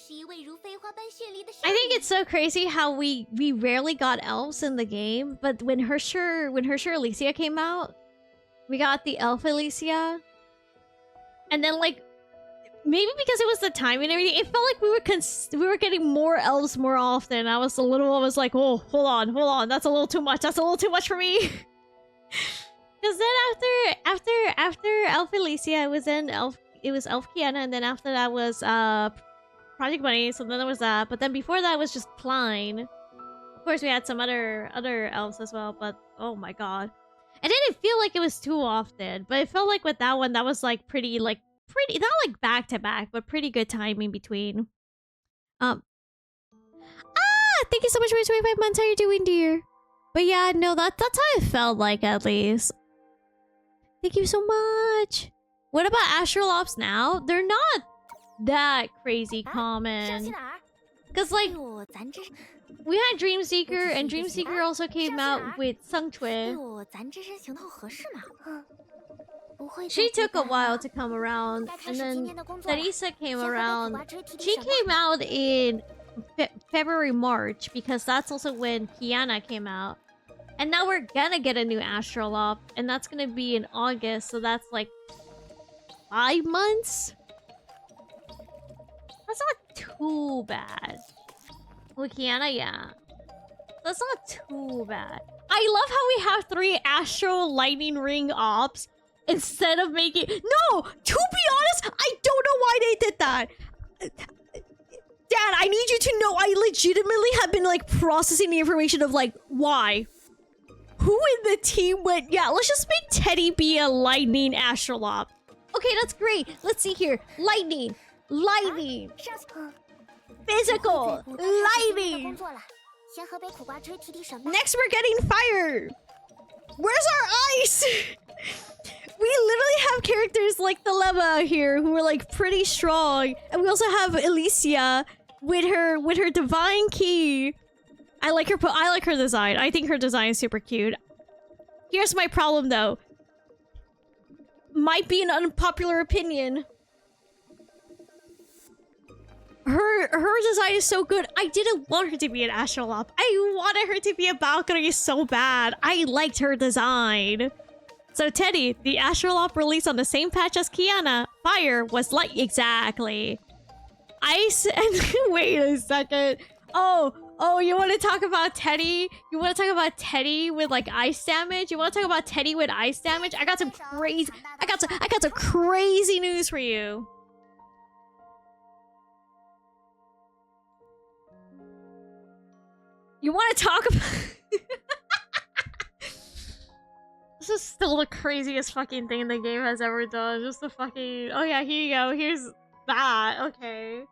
think it's so crazy how we rarely got elves in the game, but when Herrscher Alicia came out, we got the elf Alicia. And then like maybe because it was the time and everything, it felt like we were getting more elves more often. I was like, oh, hold on, that's a little too much. That's a little too much for me. Because then after Elf Alicia, it was Elf Kiana, and then after that was Project Bunny. So then there was that, but then before that was just Klein. Of course, we had some other elves as well, but oh my god, it didn't feel like it was too often. But it felt like with that one, that was like pretty not like back to back, but pretty good timing between. Thank you so much for 25 months. How are you doing, dear? But yeah, no, that's how it felt like, at least. Thank you so much. What about Astral Ops now? They're not that crazy common. Because, like, we had Dreamseeker, and Dreamseeker also came out with Sungchui. She took a while to come around, and then Teresa came around. She came out in February, March, because that's also when Kiana came out. And now we're gonna get a new Astral Op, and that's gonna be in August, so that's like 5 months? That's not too bad. With Kiana, yeah. That's not too bad. I love how we have 3 Astral Lightning Ring Ops instead of making... No! To be honest, I don't know why they did that! Dad, I need you to know I legitimately have been, like, processing the information of, like, why? Who in the team went, yeah, let's just make Teddy be a Lightning Astral Op. Okay, that's great. Let's see here. Lightning. Lightning. Physical. Lightning. Next, we're getting fire. Where's our ice? We literally have characters like Thelema here who are, like, pretty strong. And we also have Alicia with her divine key. I like her design. I think her design is super cute. Here's my problem though. Might be an unpopular opinion. Her design is so good. I didn't want her to be an Astral Op. I wanted her to be a Valkyrie so bad. I liked her design. So Teddy, the Astral Op released on the same patch as Kiana. Fire was like exactly. Ice and wait a second. Oh, you want to talk about Teddy? You want to talk about Teddy with like ice damage? You want to talk about Teddy with ice damage? I got some crazy news for you. You want to talk about... This is still the craziest fucking thing the game has ever done. Just the fucking... Oh yeah, here you go. Here's that. Okay.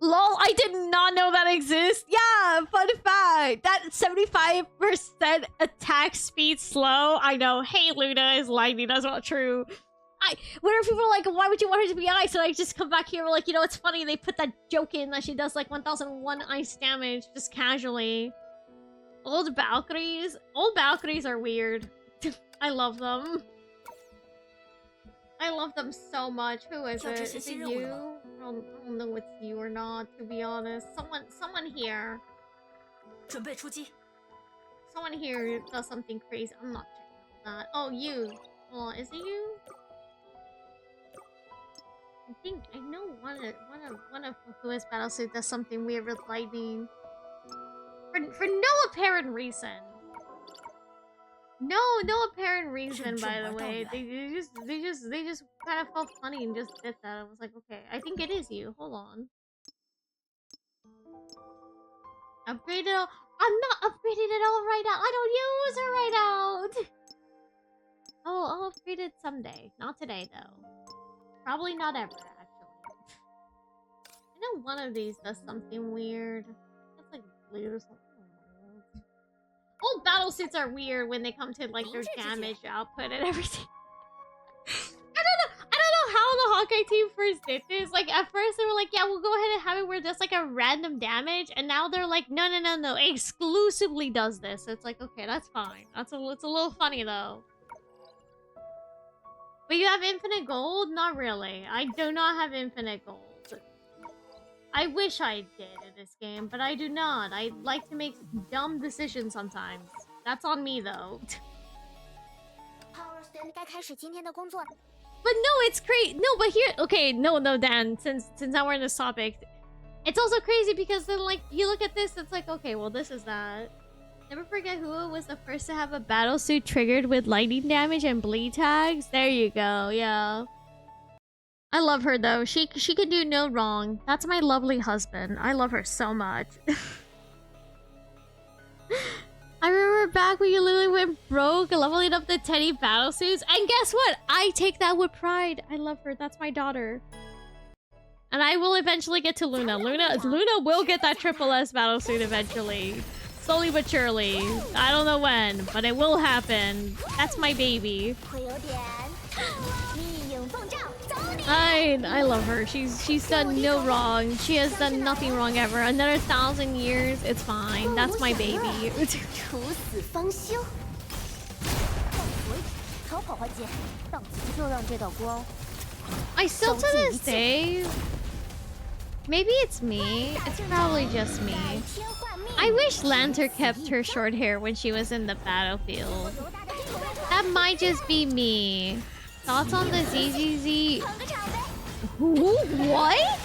LOL, I did not know that exists. Yeah, fun fact. That 75% attack speed slow. I know. Hey, Luna is lightning. That's not true. Whenever people are like, why would you want her to be ice? And I just come back here like, you know, it's funny. They put that joke in that she does like 1001 ice damage just casually. Old Valkyries. Old Valkyries are weird. I love them. I love them so much. Who is it? Is it you? I don't know if it's you or not, to be honest. Someone here. Someone here does something crazy. I'm not checking that. Oh, you. Oh, is it you? I think I know one of Fukua's battlesuit does something weird with lightning. For no apparent reason. No apparent reason, by the way. They just kind of felt funny and just did that. I was like, okay, I think it is you. Hold on. Upgrade it all. I'm not upgrading it all right now. I don't use her right now. Oh, I'll upgrade it someday. Not today, though. Probably not ever, actually. I know one of these does something weird. It's like blue or something. Old battlesuits are weird when they come to like their damage output and everything. I don't know how the Hawkeye team first did this. Like at first they were like, yeah, we'll go ahead and have it where just like a random damage, and now they're like, no, it exclusively does this. So it's like, okay, that's fine. It's a little funny though. But you have infinite gold? Not really. I do not have infinite gold. I wish I did in this game, but I do not. I like to make dumb decisions sometimes. That's on me, though. But no, it's great. No, but here... Okay, no, Dan. Since now we're in this topic. It's also crazy because then, like, you look at this, it's like, okay, well, this is that. Never forget who was the first to have a battlesuit triggered with lightning damage and bleed tags. There you go, yeah. I love her though. She can do no wrong. That's my lovely husband. I love her so much. I remember back when you literally went broke leveling up the Teddy battlesuits. And guess what? I take that with pride. I love her. That's my daughter. And I will eventually get to Luna. Luna will get that Triple S battlesuit eventually. Slowly but surely. I don't know when, but it will happen. That's my baby. I love her. She's done no wrong. She has done nothing wrong ever. Another 1,000 years, it's fine. That's my baby. I still to this day... Maybe it's me. It's probably just me. I wish Lantur kept her short hair when she was in the battlefield. That might just be me. Thoughts on the ZZZ? Who? What?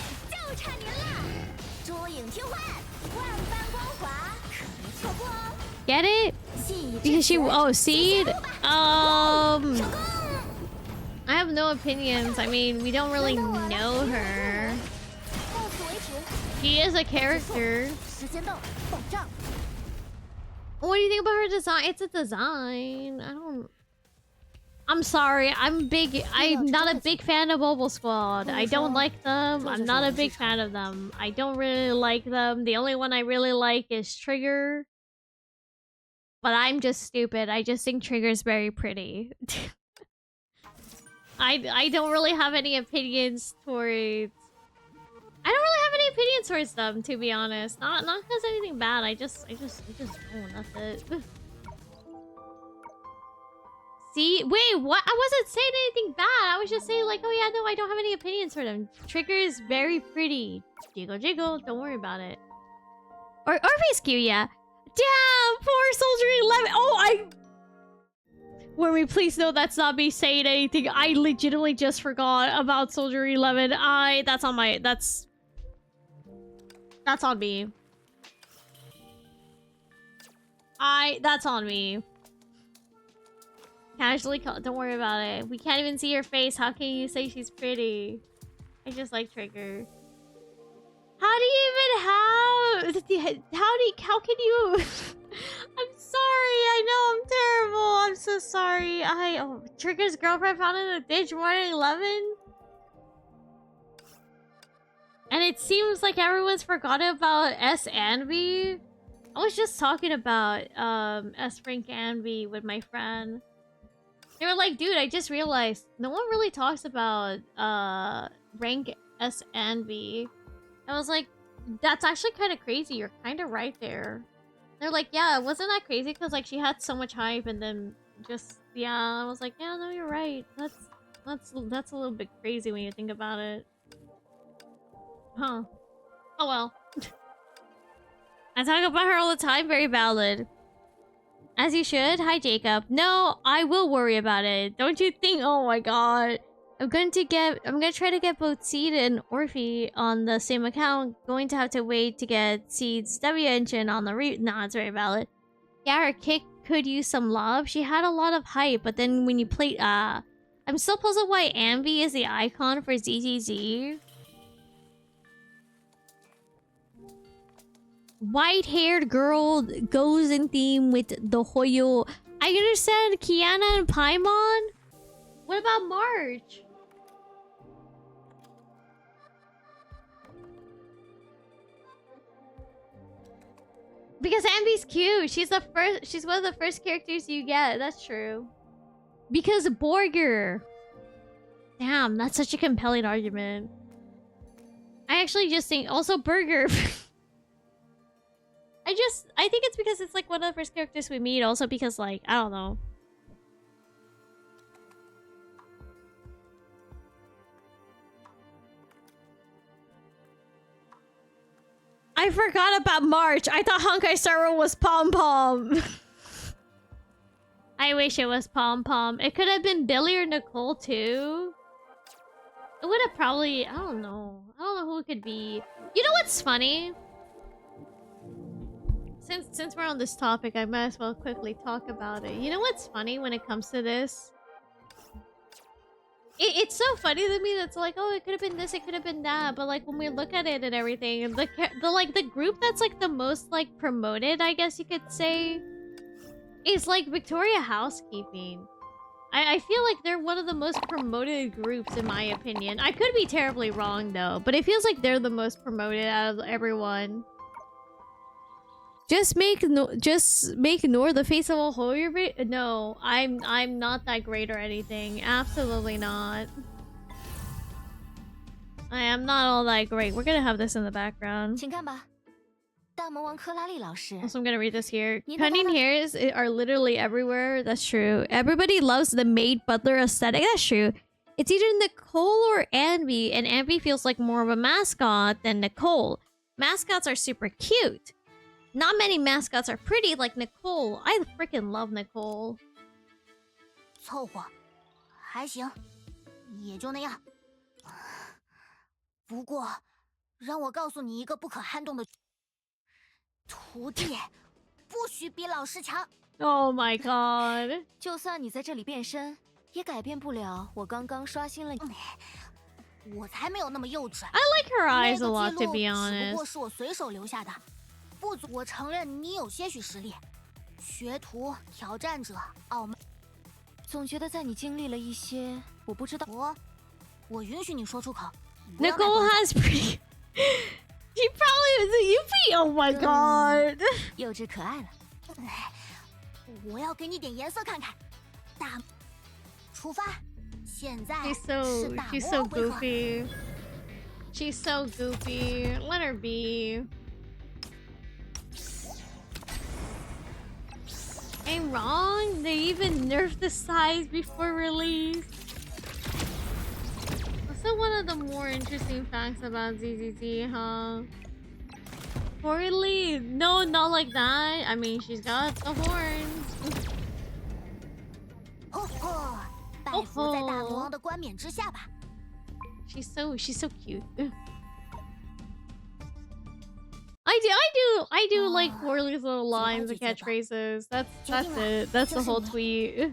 Get it? Because she... Oh, Seed? I have no opinions. I mean, we don't really know her. She is a character. What do you think about her design? It's a design. I'm sorry. I'm not a big fan of Mobile Squad. I don't like them. I'm not a big fan of them. I don't really like them. The only one I really like is Trigger. But I'm just stupid. I just think Trigger's very pretty. I don't really have any opinions towards... I don't really have any opinions towards them, to be honest. Not because anything bad. I just don't. That's it. See? Wait, what? I wasn't saying anything bad. I was just saying like, oh yeah, no, I don't have any opinions for them. Trigger is very pretty. Jiggle, jiggle. Don't worry about it. Or Rescue, yeah. Damn, poor Soldier 11. Oh, Wormy, please know that's not me saying anything. I legitimately just forgot about Soldier 11. That's on my... That's on me. That's on me. Casually call. Don't worry about it. We can't even see her face. How can you say she's pretty? I just like Trigger. How do you even have how can you? I'm sorry. I know I'm terrible. I'm so sorry. Trigger's girlfriend found in a ditch morning 11. And it seems like everyone's forgotten about S. Anby. I was just talking about S. Frank Anby with my friend. They were like, dude, I just realized no one really talks about rank S. Anby. I was like, that's actually kind of crazy. You're kind of right there. They're like, yeah, wasn't that crazy? Because like she had so much hype and then just I was like, yeah, no, you're right. That's a little bit crazy when you think about it. Huh. Oh well. I talk about her all the time. Very valid. As you should. Hi, Jacob. No, I will worry about it. Don't you think? Oh my god. I'm gonna try to get both Seed and Orphe on the same account. Going to have to wait to get Seed's W engine on the Nah, it's very valid. Yeah, her kick could use some love. She had a lot of hype, but then when you play, I'm still puzzled why Anby is the icon for ZZZ. White-haired girl goes in theme with the Hoyo. I understand Kiana and Paimon. What about March? Because Anby's cute. She's one of the first characters you get. That's true. Because Borger. Damn, that's such a compelling argument. I actually just think also Burger. I think it's because it's like one of the first characters we meet. Also because like, I don't know. I forgot about March. I thought Honkai Star Rail was Pom Pom. I wish it was Pom Pom. It could have been Billy or Nicole too. It would have probably... I don't know. I don't know who it could be. You know what's funny? Since we're on this topic, I might as well quickly talk about it. You know what's funny when it comes to this? It's so funny to me that's like, oh, it could have been this, it could have been that, but like when we look at it and everything, the group that's like the most like promoted, I guess you could say, is like Victoria Housekeeping. I feel like they're one of the most promoted groups in my opinion. I could be terribly wrong though, but it feels like they're the most promoted out of everyone. Just make Nor the face of a Hoyo. No, I'm not that great or anything. Absolutely not. I am not all that great. We're gonna have this in the background. Also, I'm gonna read this here. Cunning hairs are literally everywhere. That's true. Everybody loves the maid butler aesthetic. That's true. It's either Nicole or Anby, and Anby feels like more of a mascot than Nicole. Mascots are super cute. Not many mascots are pretty like Nicole. I freaking love Nicole. 凑合，还行，也就那样。不过，让我告诉你一个不可撼动的：徒弟不许比老师强。Oh my god！ 就算你在这里变身，也改变不了我刚刚刷新了你。我才没有那么幼稚。I like her eyes a lot, to be honest. 只不过是我随手留下的。 不足，我承认你有些许实力，学徒、挑战者、傲慢。总觉得在你经历了一些我不知道。我允许你说出口。Nicole has pretty. She probably is a UP. Oh my god. 幼稚可爱了。我要给你点颜色看看。大，出发。现在是大魔王回合。She's so goofy. Let her be. Ain't wrong. They even nerfed the size before release. Also, one of the more interesting facts about ZZZ, huh? Really? No, not like that. I mean, she's got the horns. She's so cute. I do like Horley's little lines and catchphrases. That's it. That's the whole tweet.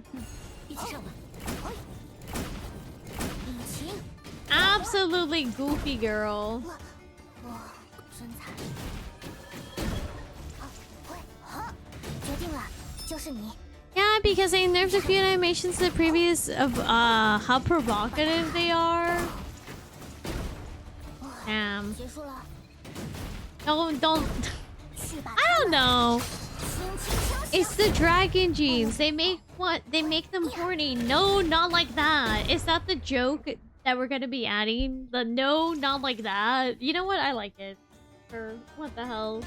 Absolutely goofy girl. 就是你。 Yeah, because they nerfed a few animations to the previous of how provocative they are. Damn. 结束了， Don't 去吧。 I don't know. 轻轻清醒。 It's the dragon genes. They make them horny. No, not like that. Is that the joke that we're gonna be adding? The no, not like that. You know what? I like it. Or what the hell?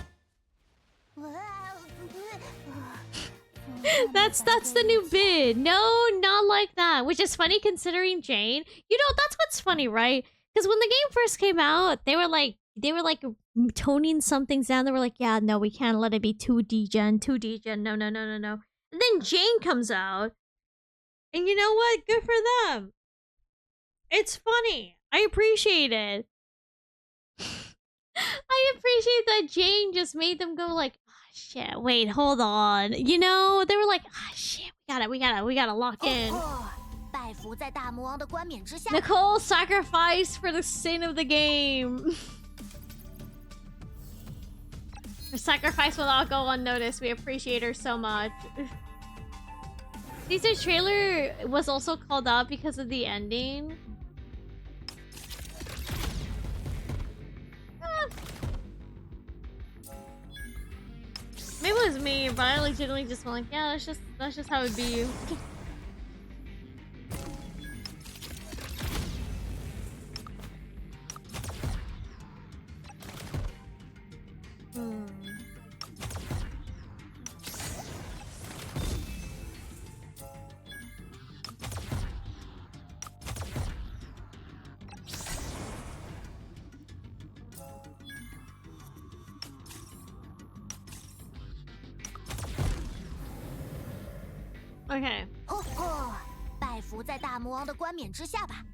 That's the new bid. No, not like that. Which is funny considering Jane. You know, that's what's funny, right? Because when the game first came out, they were like toning some things down. They were like, yeah, no, we can't let it be 2D gen. No. And then Jane comes out. And you know what? Good for them. It's funny. I appreciate it. I appreciate that Jane just made them go like, oh, shit, wait, hold on. You know, they were like, ah, oh, shit, we gotta lock in. 拜服在大魔王的冠冕之下。 Nicole sacrificed for the sin of the game. Her sacrifice will not go unnoticed. We appreciate her so much. Caesar's trailer was also called out because of the ending. Maybe it was me, but I legitimately just went like, yeah, that's just how it'd be. Okay. 拜服在大魔王的冠冕之下吧。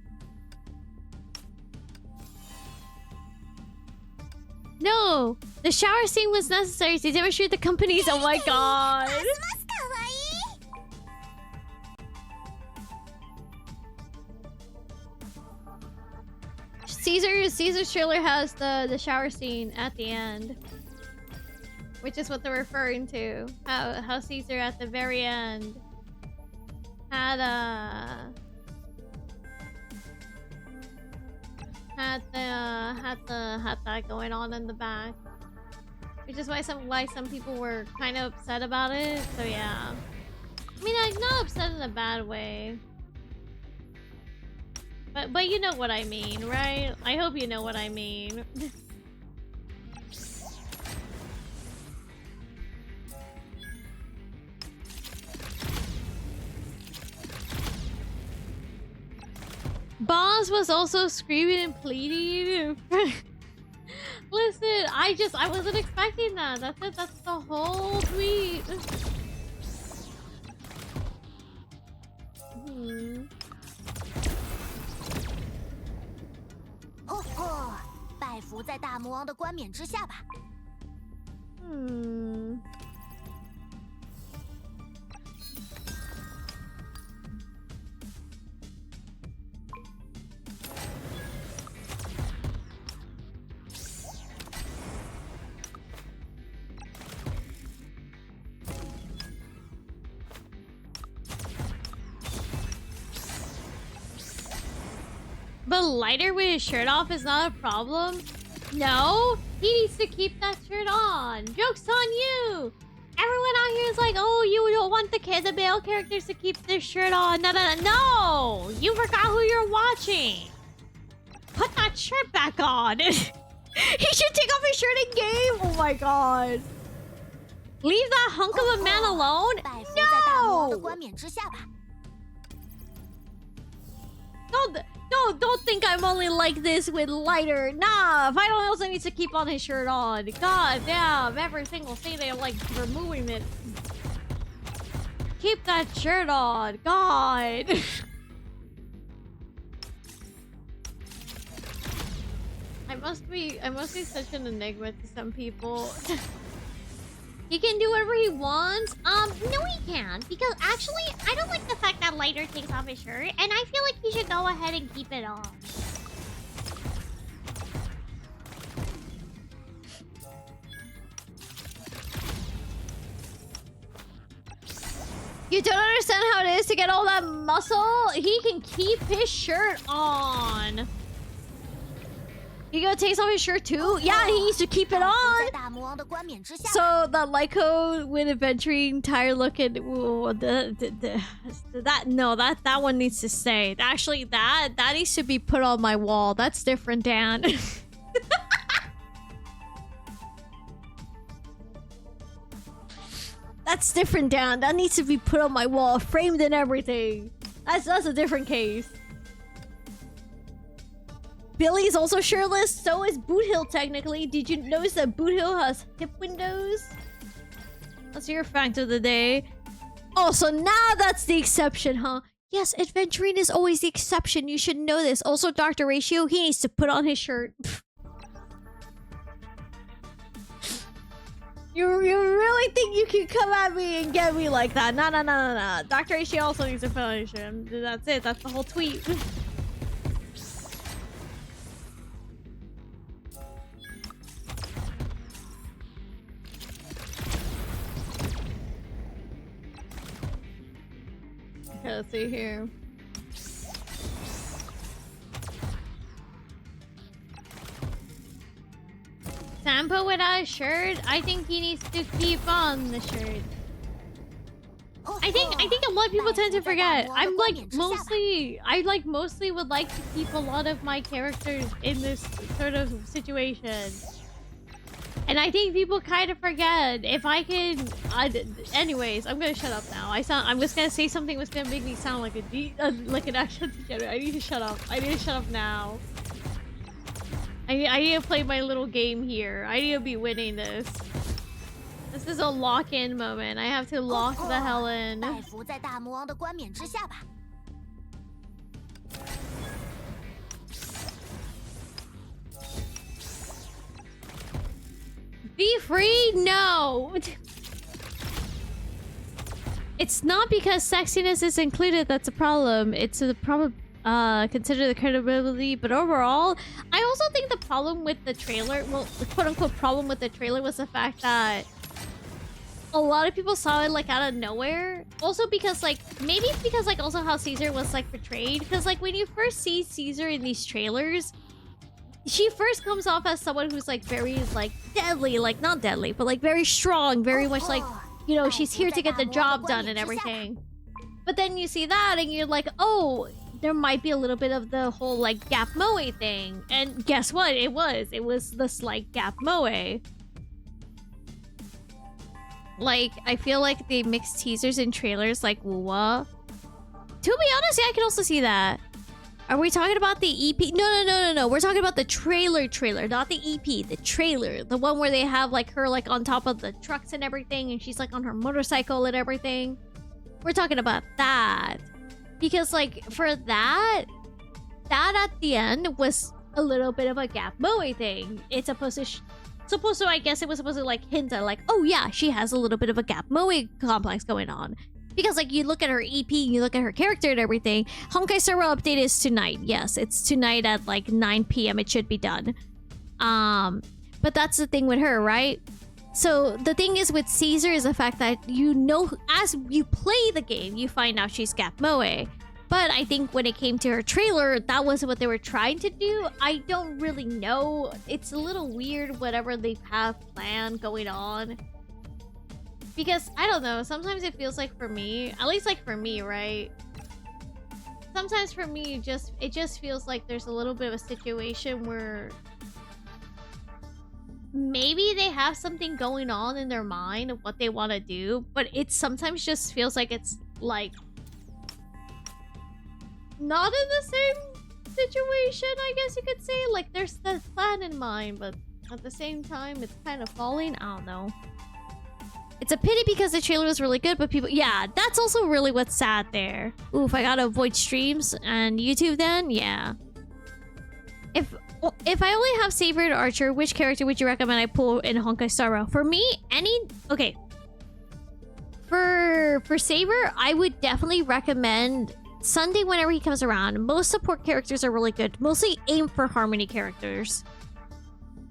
No, the shower scene was necessary to demonstrate the company's. Oh my god. Caesar's trailer has the shower scene at the end, which is what they're referring to. How Caesar at the very end had that going on in the back, which is why some people were kind of upset about it. So yeah, I mean, like, not upset in a bad way, but you know what I mean, right? I hope you know what I mean. Boz was also screaming and pleading. Listen, I wasn't expecting that. That's it. That's the whole tweet.拜服在大魔王的冠冕之下吧。 But lighter with his shirt off is not a problem? No, he needs to keep that shirt on. Joke's on you. Everyone out here is like, oh, you don't want the male characters to keep their shirt on. No, you forgot who you're watching. Put that shirt back on. He should take off his shirt in game. Oh my god. Leave that hunk of a man alone. No. Don't think I'm only like this with lighter. Nah, Vital also needs to keep on his shirt on. God damn, every single thing they're like removing it. Keep that shirt on. God. I must be such an enigma to some people. He can do whatever he wants. No he can't. Because actually, I don't like the fact that Lighter takes off his shirt. And I feel like he should go ahead and keep it on. You don't understand how it is to get all that muscle? He can keep his shirt on. You gonna take off his shirt too? Yeah, he needs to keep it on. So the Lyco with adventuring tire looking, that one needs to stay. Actually, that needs to be put on my wall. That's different, Dan. That's different, Dan. That needs to be put on my wall, framed and everything. That's a different case. Billy's also shirtless. So is Boot Hill, technically. Did you notice that Boot Hill has hip windows? That's your fact of the day. Oh, so now that's the exception, huh? Yes, adventuring is always the exception. You should know this. Also, Dr. Ratio, he needs to put on his shirt. You really think you can come at me and get me like that? No. Dr. Ratio also needs to put on his shirt. That's it. That's the whole tweet. Okay, let's see here. Sampo without a shirt? I think he needs to keep on the shirt. I think a lot of people tend to forget. I mostly would like to keep a lot of my characters in this sort of situation. And I think people kind of forget. If I can... anyways, I'm gonna shut up now. I'm just gonna say something that's gonna make me sound like an actual degenerate. I need to shut up. I need to shut up now. I need to play my little game here. I need to be winning this. This is a lock-in moment. I have to lock the hell in. Be free? No! It's not because sexiness is included that's a problem. It's a problem. Consider the credibility, but overall, I also think the problem with the trailer, well, the quote-unquote problem with the trailer was the fact that a lot of people saw it, like, out of nowhere. Also because, like, maybe it's because, like, also how Caesar was, like, portrayed. Because, like, when you first see Caesar in these trailers, she first comes off as someone who's, like, very, like, deadly. Like, not deadly, but, like, very strong. Very much, like, you know, she's here to get the job done and everything. But then you see that and you're like, oh... there might be a little bit of the whole, like, Gap Moe thing. And guess what? It was the slight Gap Moe. Like, I feel like they mixed teasers and trailers like Wuwa. To be honest, yeah, I can also see that. Are we talking about the EP? No. We're talking about the trailer, not the EP. The trailer. The one where they have, like, her, like, on top of the trucks and everything. And she's, like, on her motorcycle and everything. We're talking about that. Because, like, for that at the end was a little bit of a Gap Moe thing. It's supposed to, I guess it was supposed to, like, hint at, like, oh, yeah, she has a little bit of a Gap Moe complex going on. Because, like, you look at her EP, you look at her character and everything. Honkai Star Rail update is tonight. Yes, it's tonight at, like, 9 p.m. It should be done. But that's the thing with her, right? So the thing is with Caesar is the fact that, you know, as you play the game, you find out she's Gap Moe. But I think when it came to her trailer, that wasn't what they were trying to do. I don't really know. It's a little weird whatever they have planned going on. Because, I don't know, sometimes it feels like for me, at least like for me, right? Sometimes for me, it just feels like there's a little bit of a situation where... maybe they have something going on in their mind of what they want to do, but it sometimes just feels like it's, like, not in the same situation, I guess you could say. Like, there's the plan in mind, but at the same time, it's kind of falling. I don't know. It's a pity because the trailer was really good, but people... yeah, that's also really what's sad there. Oof, I gotta avoid streams and YouTube then? Yeah. If I only have Saber and Archer, which character would you recommend I pull in Honkai Star Rail? For me, okay. For Saber, I would definitely recommend Sunday whenever he comes around. Most support characters are really good. Mostly aim for Harmony characters.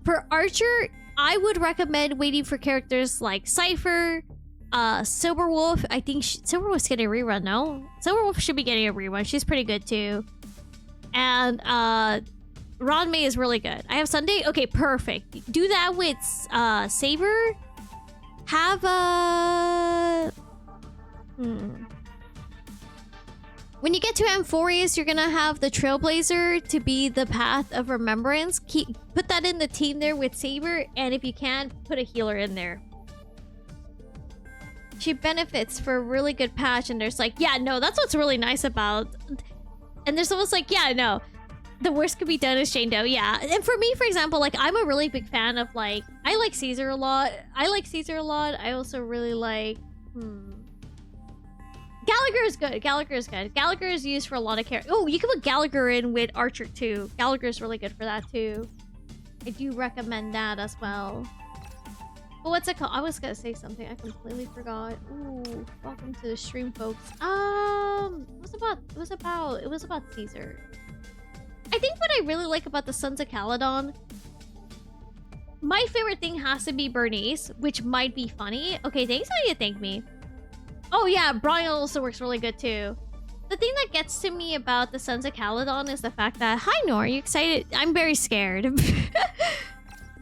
For Archer, I would recommend waiting for characters like Cypher, Silverwolf, I think Silverwolf's getting a rerun, no? Silverwolf should be getting a rerun. She's pretty good too. And Ranmei is really good. I have Sunday. Okay, perfect. Do that with Saber. Have a When you get to Amphorius, you're gonna have the Trailblazer to be the Path of Remembrance. Put that in the team there with Saber, and if you can, put a healer in there. She benefits for a really good patch, and there's like, yeah, no, that's what's really nice about. And there's almost like, yeah, no, the worst could be done is Jane Doe, yeah. And for me, for example, like, I'm a really big fan of, like, I like Caesar a lot. I also really like, Gallagher is good. Gallagher is used for a lot of characters. Oh, you can put Gallagher in with Archer too. Gallagher is really good for that too. I do recommend that as well. But what's it called? I was gonna say something. I completely forgot. Ooh, welcome to the stream, folks. It was about Caesar. I think what I really like about the Sons of Caledon, my favorite thing has to be Bernice, which might be funny. Okay, thanks how you thank me. Oh yeah, Brian also works really good too. The thing that gets to me about the Sons of Caledon is the fact that, hi Nor, are you excited? I'm very scared.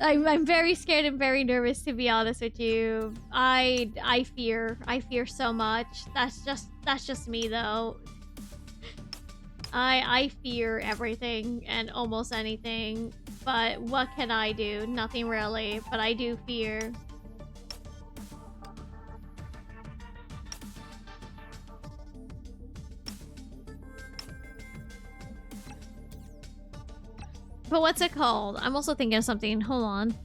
I'm very scared and very nervous, to be honest with you. I fear so much. That's just me though. I fear everything and almost anything, but what can I do? Nothing really, but I do fear. But what's it called? I'm also thinking of something. Hold on.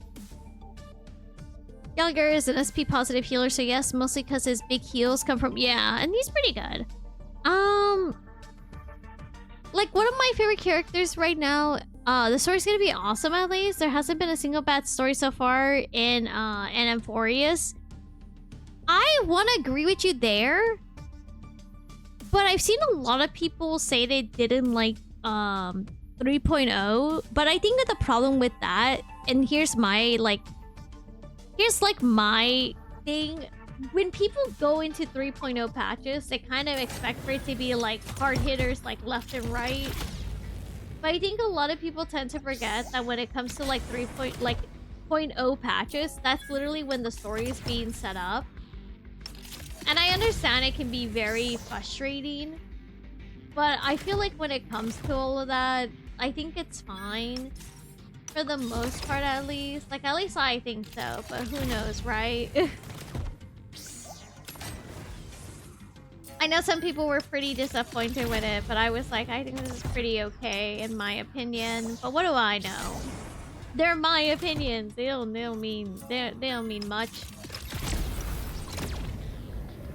Gallagher is an SP positive healer, so yes, mostly because his big heals come from... Yeah, and he's pretty good. Like, one of my favorite characters right now... the story's gonna be awesome, at least. There hasn't been a single bad story so far in Amphorius. I want to agree with you there. But I've seen a lot of people say they didn't like... 3.0, but I think that the problem with that, and here's my my thing, when people go into 3.0 patches, they kind of expect for it to be like hard hitters like left and right, but I think a lot of people tend to forget that when it comes to like 3.0 patches, that's literally when the story is being set up. And I understand it can be very frustrating, but I feel like when it comes to all of that, I think it's fine. For the most part, at least. Like, at least I think so, but who knows, right? I know some people were pretty disappointed with it, but I was like, I think this is pretty okay, in my opinion. But what do I know? They're my opinions. They don't mean much.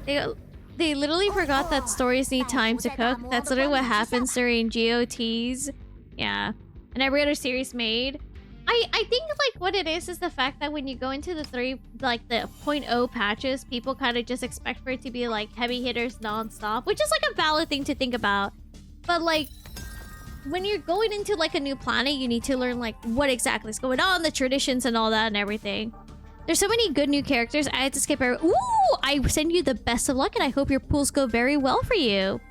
They literally forgot that stories need time to cook. That's literally what happens during GOTs. Yeah. And every other series made. I think like what it is the fact that when you go into the 0.0 patches, people kind of just expect for it to be like heavy hitters non-stop, which is like a valid thing to think about. But like when you're going into like a new planet, you need to learn like what exactly is going on, the traditions and all that and everything. There's so many good new characters. I had to skip every... Ooh! I send you the best of luck and I hope your pools go very well for you.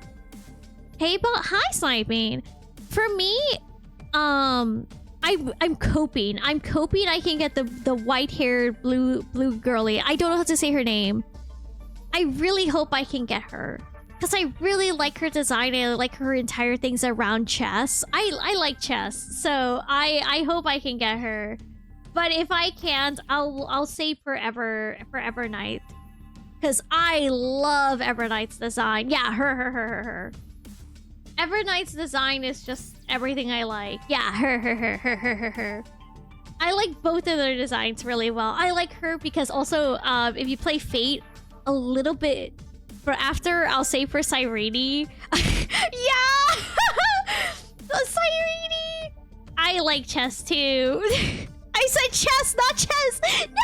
Hey, but hi, Sniping. For me, I'm coping. I can get the white-haired blue girly. I don't know how to say her name. I really hope I can get her. Because I really like her design. I like her entire things around chess. I like chess. So I hope I can get her. But if I can't, I'll save for Evernight. Because I love Evernight's design. Yeah, her. Evernight's design is just everything I like. Yeah, her. I like both of their designs really well. I like her because also, if you play Fate a little bit, for after, I'll save for Cyrene. Yeah! Cyrene! I like chess too. I said chess, not chess! No!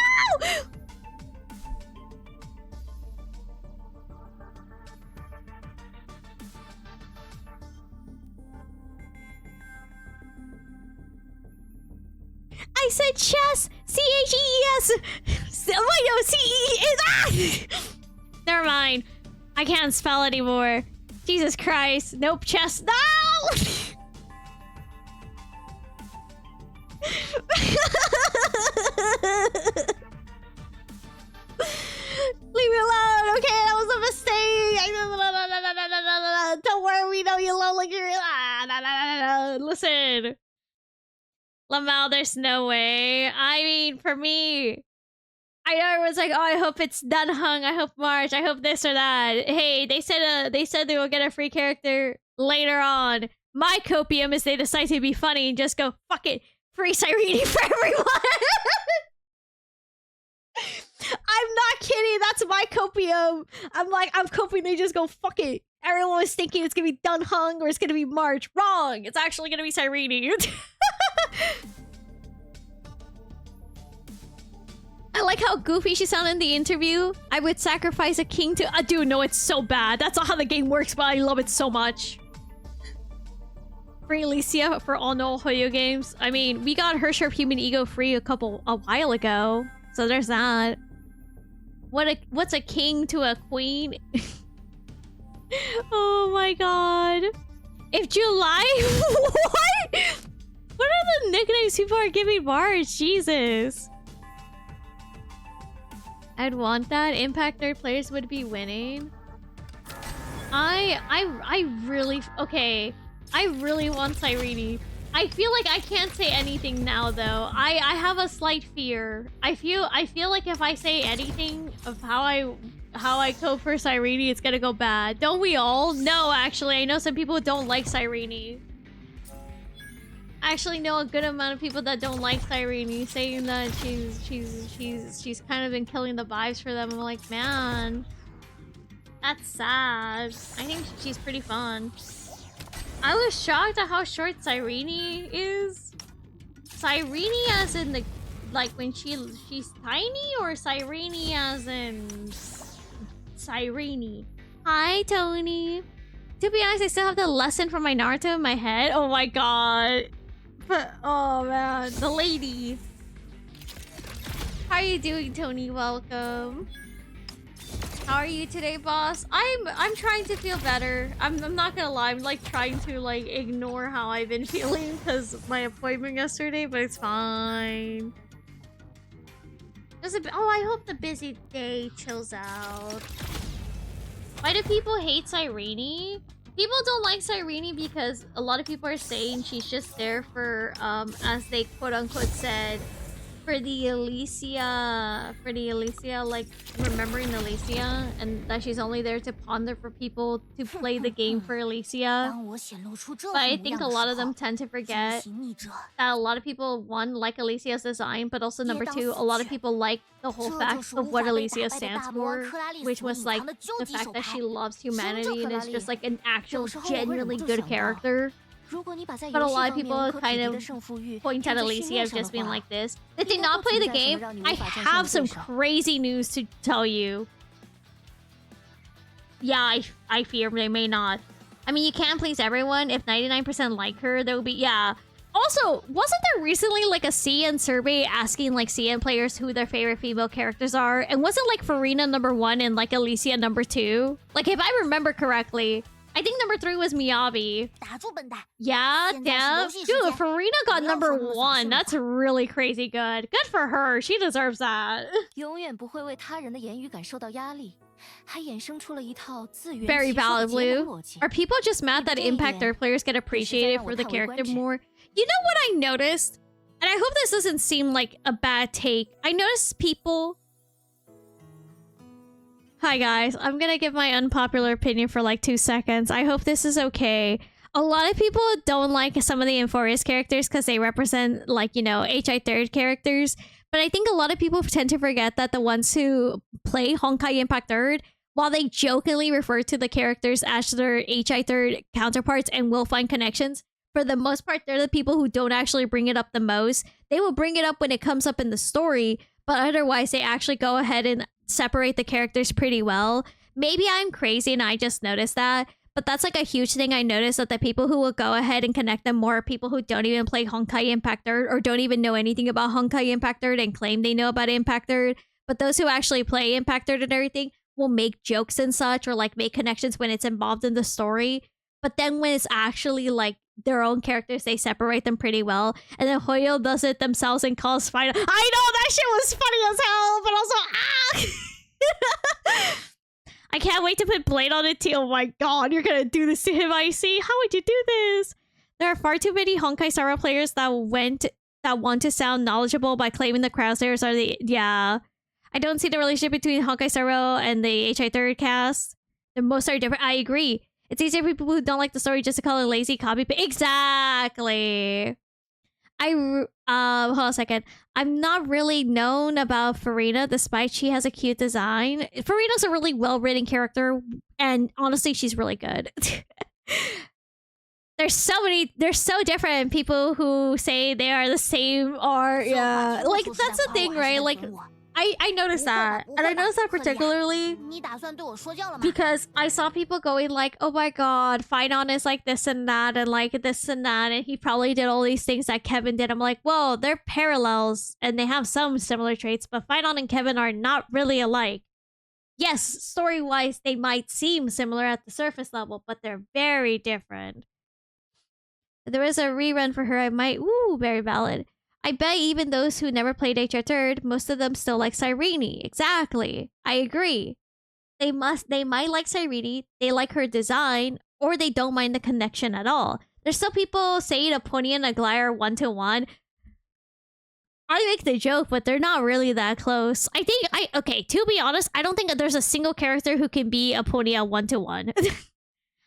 I said chess! C-H-E-S! Wait, no, C-E-S! Ah! Never mind. I can't spell anymore. Jesus Christ. Nope, chest. No! Leave me alone. Okay, that was a mistake. Don't worry, we know you love like you're. Listen. Lamau, there's no way. I mean, for me, I know everyone's like, oh, I hope it's Dunhung, I hope March, I hope this or that. Hey, they said they will get a free character later on. My copium is they decide to be funny and just go, fuck it, free Cyrene for everyone. I'm not kidding, that's my copium. I'm coping, they just go, fuck it. Everyone was thinking it's gonna be Dunhung or it's gonna be March. Wrong, it's actually gonna be Cyrene. I like how goofy she sounded in the interview. I would sacrifice a king to... dude, no, it's so bad. That's not how the game works, but I love it so much. Free Alicia for all no Hoyo games. I mean, we got Her Sharp Human Ego free a while ago. So there's that. What's a king to a queen? Oh my god. If July... What? What are the nicknames people are giving March? Jesus. I'd want that. Impact third players would be winning. I really... Okay. I really want Cyrene. I feel like I can't say anything now, though. I have a slight fear. I feel like if I say anything of how I cope for Cyrene, it's gonna go bad. Don't we all? No, actually. I know some people don't like Cyrene. I actually know a good amount of people that don't like Cyrene, saying that she's kind of been killing the vibes for them. I'm like, man, that's sad. I think she's pretty fun. I was shocked at how short Cyrene is. Cyrene as in the, like when she's tiny, or Cyrene as in Cyrene? Hi, Tony. To be honest, I still have the lesson from my Naruto in my head. Oh my god. But, oh man, the lady. How are you doing, Tony? Welcome. How are you today, boss? I'm trying to feel better. I'm not gonna lie. I'm like trying to like ignore how I've been feeling because of my appointment yesterday, but it's fine. Oh, I hope the busy day chills out. Why do people hate Cyrene? People don't like Cyrene because a lot of people are saying she's just there for, as they quote-unquote said, for the Alicia, like, remembering Alicia, and that she's only there to ponder for people to play the game for Alicia. But I think a lot of them tend to forget that a lot of people, one, like Alicia's design, but also number two, a lot of people like the whole fact of what Alicia stands for, which was like the fact that she loves humanity and is just like an actual genuinely good character. But a lot of people kind of point at Alicia as just being like this. They did not play the game. I have some crazy news to tell you. Yeah, I fear they may not. I mean, you can't please everyone. If 99% like her, there will be... Yeah. Also, wasn't there recently like a CN survey asking like CN players who their favorite female characters are? And wasn't like Farina #1 and like Alicia #2? Like, if I remember correctly... I think #3 was Miyabi. Yeah, damn. Dude, Farina got #1. That's really crazy good. Good for her. She deserves that. Very valid, Blue. Are people just mad that Impact third players get appreciated for the character more? You know what I noticed? And I hope this doesn't seem like a bad take. I noticed people... Hi guys, I'm gonna give my unpopular opinion for like 2 seconds. I hope this is okay. A lot of people don't like some of the Euphorious characters because they represent, like, you know, HI third characters. But I think a lot of people tend to forget that the ones who play Honkai Impact third, while they jokingly refer to the characters as their HI third counterparts and will find connections, for the most part, they're the people who don't actually bring it up the most. They will bring it up when it comes up in the story, but otherwise they actually go ahead and separate the characters pretty well. Maybe I'm crazy and I just noticed that, but that's like a huge thing I noticed, that the people who will go ahead and connect them more are people who don't even play Honkai Impact third or don't even know anything about Honkai Impact third and claim they know about Impact third. But those who actually play Impact third and everything will make jokes and such or like make connections when it's involved in the story. But then when it's actually like their own characters, they separate them pretty well. And then Hoyo does it themselves and calls Final. I know that shit was funny as hell, but also I can't wait to put Blade on it too. Oh my god, you're gonna do this to him, I see. How would you do this? There are far too many Honkai Star Rail players that want to sound knowledgeable by claiming the Crowslayers are the... Yeah. I don't see the relationship between Honkai Star Rail and the HI Third cast. The most are different. I agree. It's easier for people who don't like the story just to call it lazy copy. Exactly. Hold on a second. I'm not really known about Farina, despite she has a cute design. Farina's a really well-written character, and honestly, she's really good. There's so different people who say they are the same or yeah. Like that's the thing, right? Like I noticed that. And I noticed that particularly because I saw people going like, oh my god, Finon is like this and that and like this and that, and he probably did all these things that Kevin did. I'm like, whoa, they're parallels and they have some similar traits, but Finon and Kevin are not really alike. Yes, story-wise, they might seem similar at the surface level, but they're very different. If there is a rerun for her, I might... Ooh, very valid. I bet even those who never played HR Third, most of them still like Cyrene. Exactly. I agree. They might like Cyrene, they like her design, or they don't mind the connection at all. There's still people saying Epona and Aglaia are 1-to-1. I make the joke, but they're not really that close. Okay, to be honest, I don't think that there's a single character who can be Epona 1-to-1.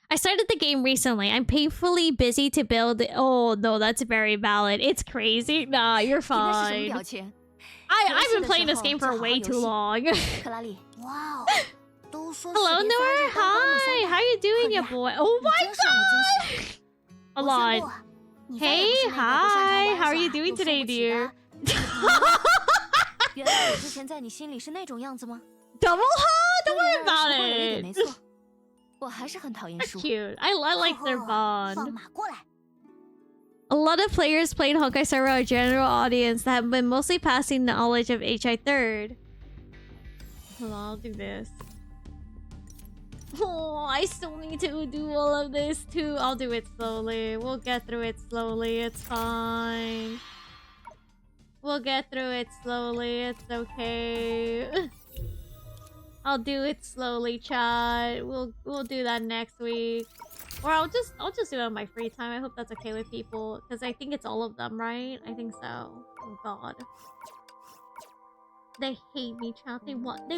I started the game recently. I'm painfully busy to build... Oh, no, that's very valid. It's crazy. Nah, you're fine. I've been playing this game for way too long. Hello, Noor. Hi. How you doing, ya boy? Oh my god! Hold on. Hey, hi. How are you doing today, dear? Double hug? Don't worry about it. That's cute. I like their bond. A lot of players played Honkai Star Rail, a general audience that have been mostly passing knowledge of HI Third. Hold on, I'll do this. Oh, I still need to do all of this too. I'll do it slowly. We'll get through it slowly. It's fine. We'll get through it slowly. It's okay. I'll do it slowly, chat. We'll do that next week. Or I'll just do it on my free time. I hope that's okay with people. Because I think it's all of them, right? I think so. Oh god. They hate me, chat. They want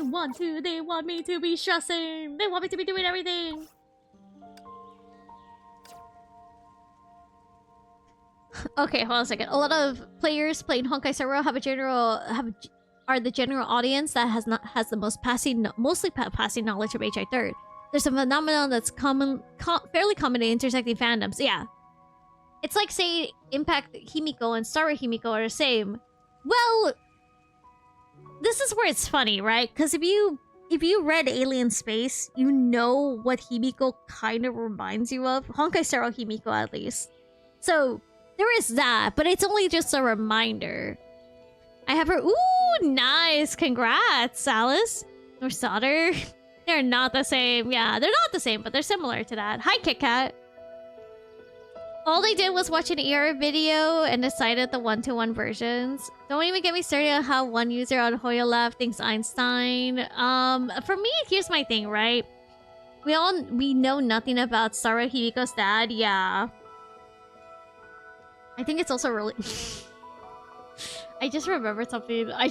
me to be stressing. They want me to be doing everything. Okay, hold on a second. A lot of players playing Honkai Star Rail are the general audience that has the mostly passing knowledge of HI Third. There's a phenomenon that's fairly common in intersecting fandoms. Yeah, it's like saying Impact Himiko and Star Rail Himiko are the same. Well, this is where it's funny, right? Because if you read Alien Space, you know what Himiko kind of reminds you of. Honkai Star Rail Himiko, at least. So there is that, but it's only just a reminder. I have her. Ooh, nice. Congrats, Alice. Or Sauter. They're not the same. Yeah, they're not the same, but they're similar to that. Hi, Kit Kat. All they did was watch an ER video and decided the 1-to-1 versions. Don't even get me started on how one user on Hoyo Lab thinks Einstein. For me, here's my thing, right? We know nothing about Star Rail Himiko's dad. Yeah. I think it's also really... I just remembered something I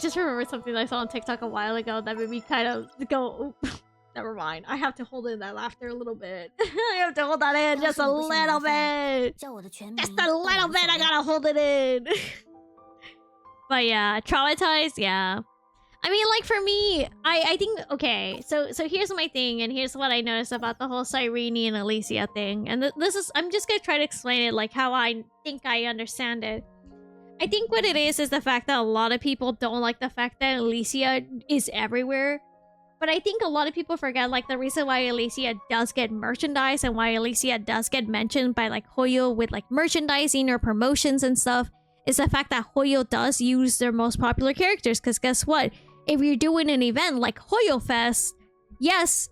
saw on TikTok a while ago that made me kind of go... Never mind. I have to hold in that laughter a little bit. I have to hold that in just a little bit. Just a little bit. I gotta hold it in. But yeah, traumatized. Yeah. I mean, like for me, I think okay. So here's my thing, and here's what I noticed about the whole Cyrene and Alicia thing. And this is I'm just gonna try to explain it like how I think I understand it. I think what it is the fact that a lot of people don't like the fact that Alicia is everywhere. But I think a lot of people forget, like, the reason why Alicia does get merchandise and why Alicia does get mentioned by, like, Hoyo with, like, merchandising or promotions and stuff is the fact that Hoyo does use their most popular characters. Because guess what? If you're doing an event like Hoyo Fest, yes,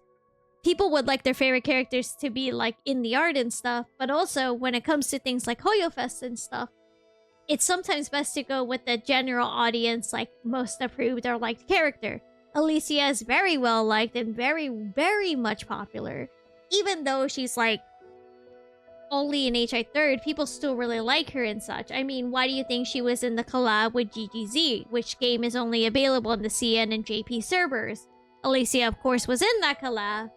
people would like their favorite characters to be like in the art and stuff, but also when it comes to things like HoYoFest and stuff, it's sometimes best to go with the general audience, like most approved or liked character. Alicia is very well liked and very, very much popular. Even though she's like only in HI 3rd, people still really like her and such. I mean, why do you think she was in the collab with GGZ, which game is only available in the CN and JP servers? Alicia, of course, was in that collab.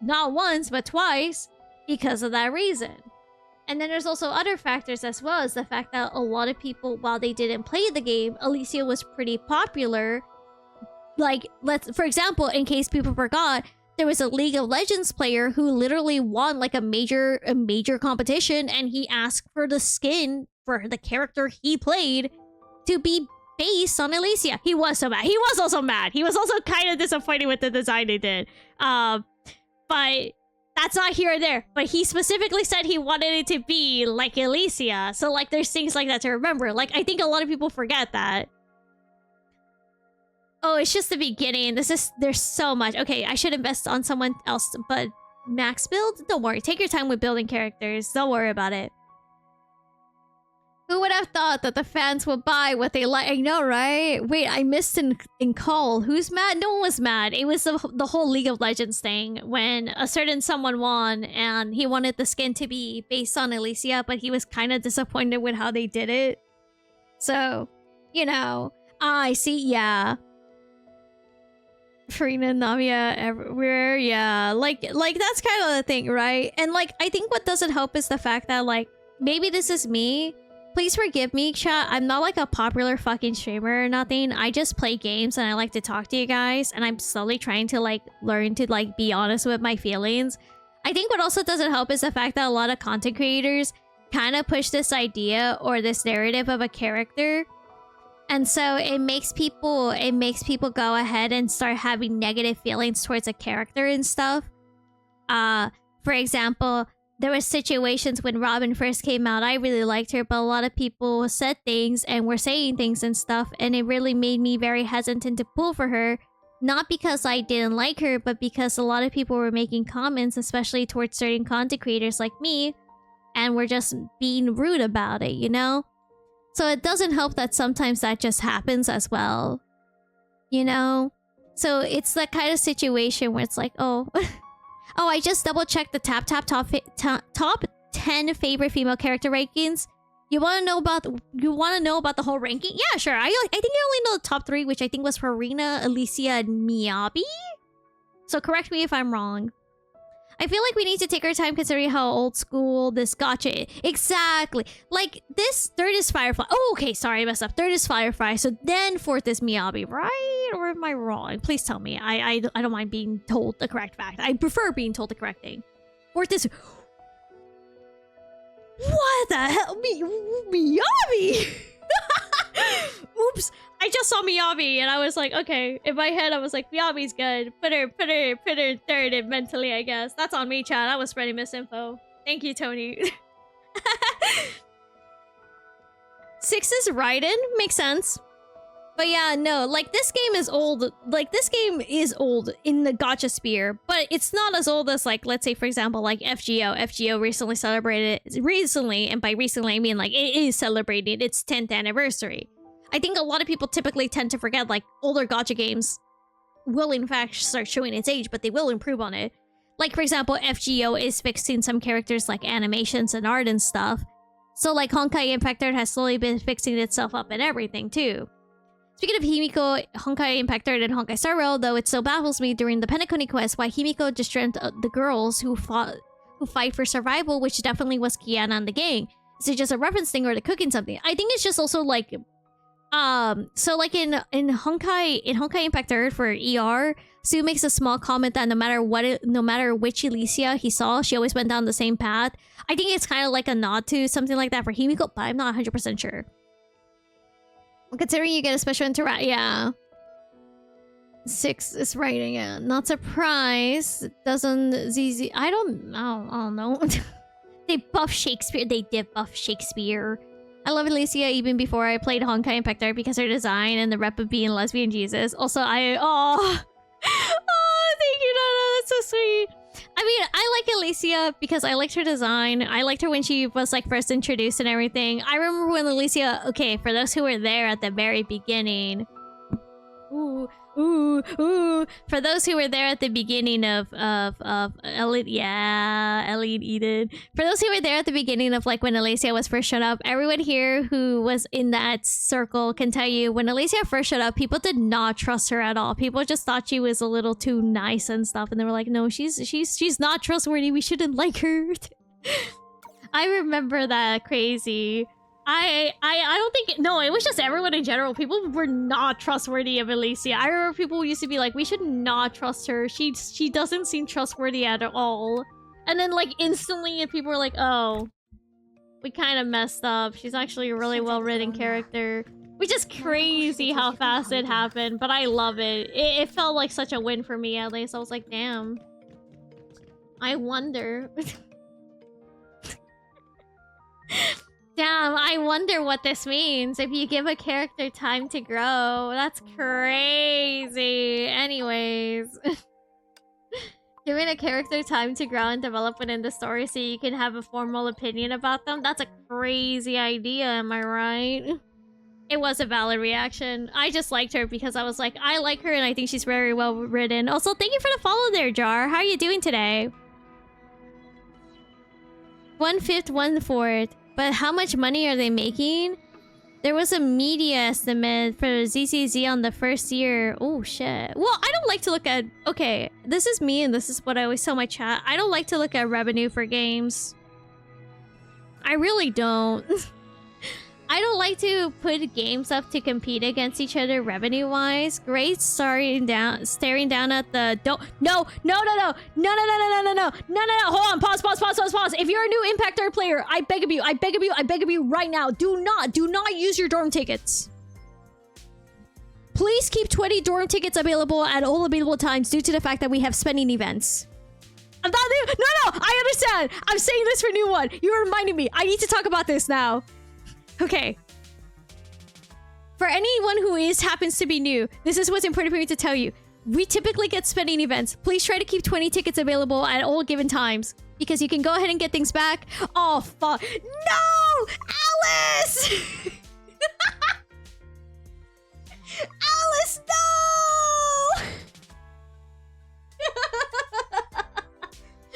Not once, but twice, because of that reason. And then there's also other factors as well, as the fact that a lot of people, while they didn't play the game, Alicia was pretty popular. Like, for example, in case people forgot, there was a League of Legends player who literally won like a major competition, and he asked for the skin for the character he played to be based on Alicia. He was so mad. He was also mad. He was also kind of disappointed with the design they did. But that's not here or there. But he specifically said he wanted it to be like Alicia. So like there's things like that to remember. Like I think a lot of people forget that. Oh, it's just the beginning. There's so much. Okay, I should invest on someone else, but max build? Don't worry. Take your time with building characters. Don't worry about it. Who would have thought that the fans would buy what they like? I know, right? Wait, I missed in call. Who's mad? No one was mad. It was the whole League of Legends thing when a certain someone won and he wanted the skin to be based on Alicia, but he was kind of disappointed with how they did it. So, you know, I see, yeah. Farina and Navia everywhere, yeah. Like that's kind of the thing, right? And like, I think what doesn't help is the fact that like, maybe this is me. Please forgive me, chat. I'm not like a popular fucking streamer or nothing. I just play games and I like to talk to you guys. And I'm slowly trying to like learn to like be honest with my feelings. I think what also doesn't help is the fact that a lot of content creators kind of push this idea or this narrative of a character. And so it makes people go ahead and start having negative feelings towards a character and stuff. For example, there were situations when Robin first came out, I really liked her, but a lot of people said things and were saying things and stuff, and it really made me very hesitant to pull for her. Not because I didn't like her, but because a lot of people were making comments, especially towards certain content creators like me, and were just being rude about it, you know? So it doesn't help that sometimes that just happens as well, you know? So it's that kind of situation where it's like, oh... oh, I just double-checked the top 10 favorite female character rankings. You want to know about the whole ranking? Yeah, sure. I think I only know the top 3, which I think was Farina, Alicia, and Miyabi. So correct me if I'm wrong. I feel like we need to take our time considering how old school this gacha is. Exactly. Like, this 3rd is Firefly. Oh, okay, sorry, I messed up. 3rd is Firefly, so then 4th is Miyabi, right? Or am I wrong? Please tell me. I don't mind being told the correct fact. I prefer being told the correct thing. 4th is... What the hell? Miyabi! Oops. I just saw Miyabi and I was like, okay. In my head, I was like, Miyabi's good. Put her 3rd in mentally, I guess. That's on me, chat. I was spreading misinfo. Thank you, Tony. 6 is Raiden. Makes sense. But yeah, no, like this game is old. Like this game is old in the gacha sphere, but it's not as old as like, let's say for example, like FGO. FGO recently celebrated, and by recently I mean like it is celebrating its 10th anniversary. I think a lot of people typically tend to forget like older gacha games will in fact start showing its age, but they will improve on it. Like for example, FGO is fixing some characters like animations and art and stuff. So like Honkai Impact Third has slowly been fixing itself up and everything too. Speaking of Himiko, Honkai Impact Third and Honkai Star Rail, though it still baffles me during the Penacony quest why Himiko just dreamt the girls who fight for survival, which definitely was Kiana and the gang. Is it just a reference thing or they're cooking something? I think it's just also like, so like in Honkai Impact Third for ER, Sue makes a small comment that no matter which Alicia he saw, she always went down the same path. I think it's kind of like a nod to something like that for Himiko, but I'm not 100% sure. Considering you get a special interaction, yeah. 6 is writing it. Not surprised. Doesn't ZZ... I don't know. They buff Shakespeare. They did buff Shakespeare. I love Alicia even before I played Honkai Impact Third because her design and the rep of being lesbian Jesus. Also, oh, thank you, sweet. I mean, I like Alicia because I liked her design. I liked her when she was like first introduced and everything. I remember when Alicia, okay, for those who were there at the very beginning. Ooh, ooh, ooh. For those who were there at the beginning of Elite, yeah, Elite Eden. For those who were there at the beginning of like when Alicia was first showed up, everyone here who was in that circle can tell you when Alicia first showed up, people did not trust her at all. People just thought she was a little too nice and stuff, and they were like, "No, she's not trustworthy. We shouldn't like her." I remember that crazy. I don't think no, it was just everyone in general. People were not trustworthy of Alicia. I remember people used to be like, we should not trust her. She doesn't seem trustworthy at all. And then like instantly people were like, oh, we kind of messed up. She's actually a really well-written character. Which is crazy how fast it happened, but I love it. It felt like such a win for me at least. I was like, damn. I wonder. Damn, I wonder what this means. If you give a character time to grow. That's crazy. Anyways. Giving a character time to grow and develop within the story so you can have a formal opinion about them. That's a crazy idea, am I right? It was a valid reaction. I just liked her because I was like, I like her and I think she's very well written. Also, thank you for the follow there, Jar. How are you doing today? 1/5, 1/4. But how much money are they making? There was a media estimate for ZZZ on the first year. Oh, shit. Well, I don't like to look at... Okay, this is me and this is what I always tell my chat. I don't like to look at revenue for games. I really don't. I don't like to put games up to compete against each other revenue-wise. Great staring down at the... No. Hold on. Pause. If you're a new Impactor player, I beg of you right now. Do not use your dorm tickets. Please keep 20 dorm tickets available at all available times due to the fact that we have spending events. I'm not new. No, I understand. I'm saying this for new one. You reminded me. I need to talk about this now. Okay. For anyone who happens to be new, this is what's important for me to tell you. We typically get spending events. Please try to keep 20 tickets available at all given times. Because you can go ahead and get things back. Oh, fuck. No! Alice! Alice, no!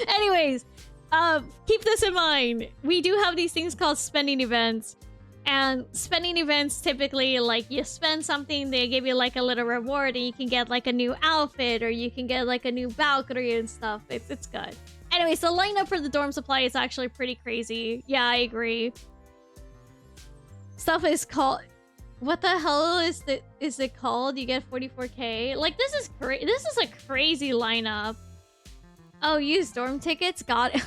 Anyways, keep this in mind. We do have these things called spending events. And spending events typically, like, you spend something, they give you like a little reward and you can get like a new outfit or you can get like a new balcony and stuff. It's good. Anyways, the lineup for the dorm supply is actually pretty crazy. Yeah, I agree. Stuff is called... What the hell is it called? You get 44k? Like, this is a crazy lineup. Oh, use dorm tickets? Got it.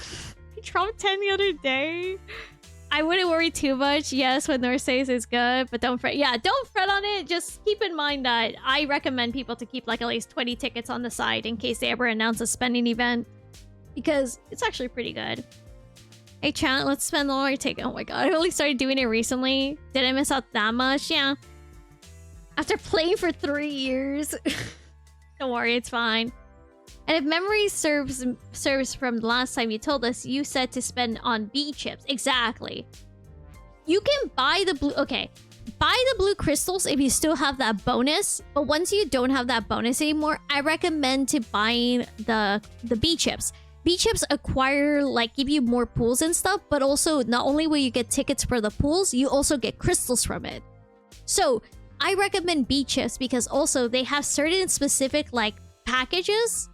I dropped 10 the other day. I wouldn't worry too much. Yes, what North says is good, but don't fret. Yeah, don't fret on it. Just keep in mind that I recommend people to keep like at least 20 tickets on the side in case they ever announce a spending event. Because it's actually pretty good. Hey, chat, let's spend all our tickets. Oh my god, I only started doing it recently. Did I miss out that much? Yeah. After playing for 3 years. Don't worry, it's fine. And if memory serves from the last time you told us, you said to spend on B chips. Exactly. You can buy the blue... Okay. Buy the blue crystals if you still have that bonus. But once you don't have that bonus anymore, I recommend to buying the B chips. B chips acquire, like, give you more pools and stuff. But also, not only will you get tickets for the pools, you also get crystals from it. So, I recommend B chips because also they have certain specific, like, packages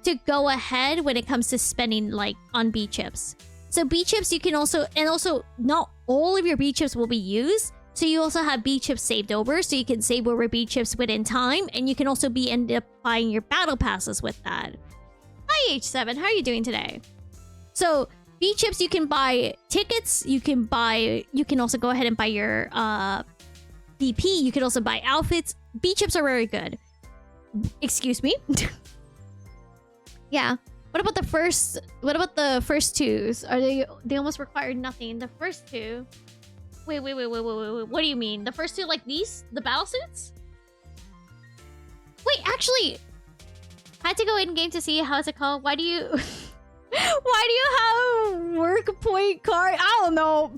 to go ahead when it comes to spending like on B chips. So B chips you can also, and also not all of your B chips will be used. So you also have B chips saved over, so you can save over B chips within time, and you can also end up buying your battle passes with that. Hi H7, how are you doing today? So B chips you can buy tickets, you can also go ahead and buy your DP, you can also buy outfits. B chips are very good. Excuse me. Yeah. What about the first twos? Are they almost require nothing? The first two. Wait. What do you mean? The first two like these? The battle suits? Wait, actually. Had to go in game to see how's it called. Why do you why do you have work point card? I don't know.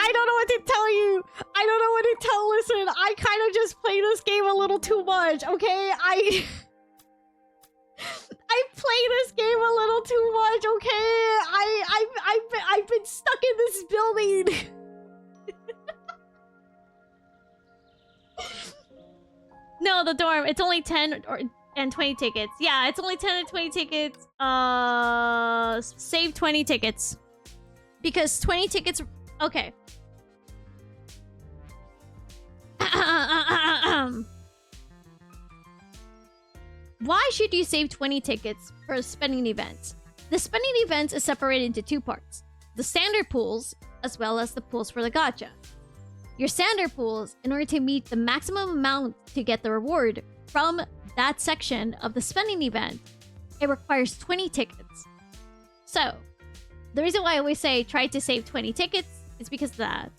I don't know what to tell you. I don't know what to tell. Listen, I kind of just play this game a little too much, okay? I play this game a little too much, okay? I've been stuck in this building. No, the dorm. It's only 10 and 20 tickets. Yeah, it's only 10 and 20 tickets. Save 20 tickets. Because 20 tickets... Okay. Why should you save 20 tickets for spending events? The spending events is separated into two parts. The standard pools, as well as the pools for the gacha. Your standard pools, in order to meet the maximum amount to get the reward from that section of the spending event, it requires 20 tickets. So, the reason why I always say try to save 20 tickets is because of that.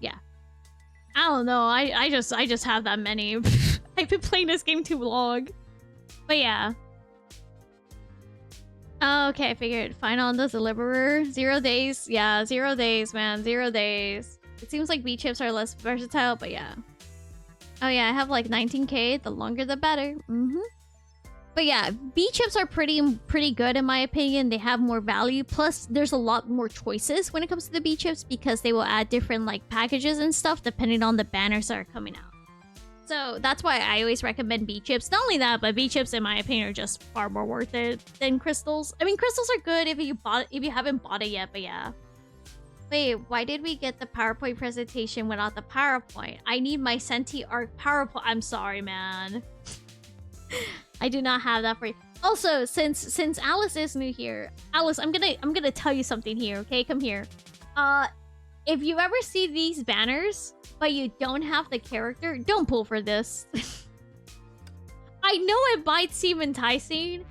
Yeah. I don't know. I just have that many. I've been playing this game too long. But yeah. Oh, okay, I figured. Final on the Deliverer. 0 days. Yeah, 0 days, man. 0 days. It seems like B-chips are less versatile, but yeah. Oh yeah, I have like 19k. The longer the better. But yeah, B-chips are pretty good in my opinion. They have more value. Plus, there's a lot more choices when it comes to the B-chips because they will add different like packages and stuff depending on the banners that are coming out. So that's why I always recommend B-chips. Not only that, but B-chips in my opinion are just far more worth it than crystals. I mean, crystals are good if you haven't bought it yet, but yeah. Wait, why did we get the PowerPoint presentation without the PowerPoint? I need my Senti Arc PowerPoint. I'm sorry, man. I do not have that for you. Also, since Alice is new here, Alice, I'm gonna tell you something here, okay? Come here. If you ever see these banners, but you don't have the character, don't pull for this. I know it might seem enticing,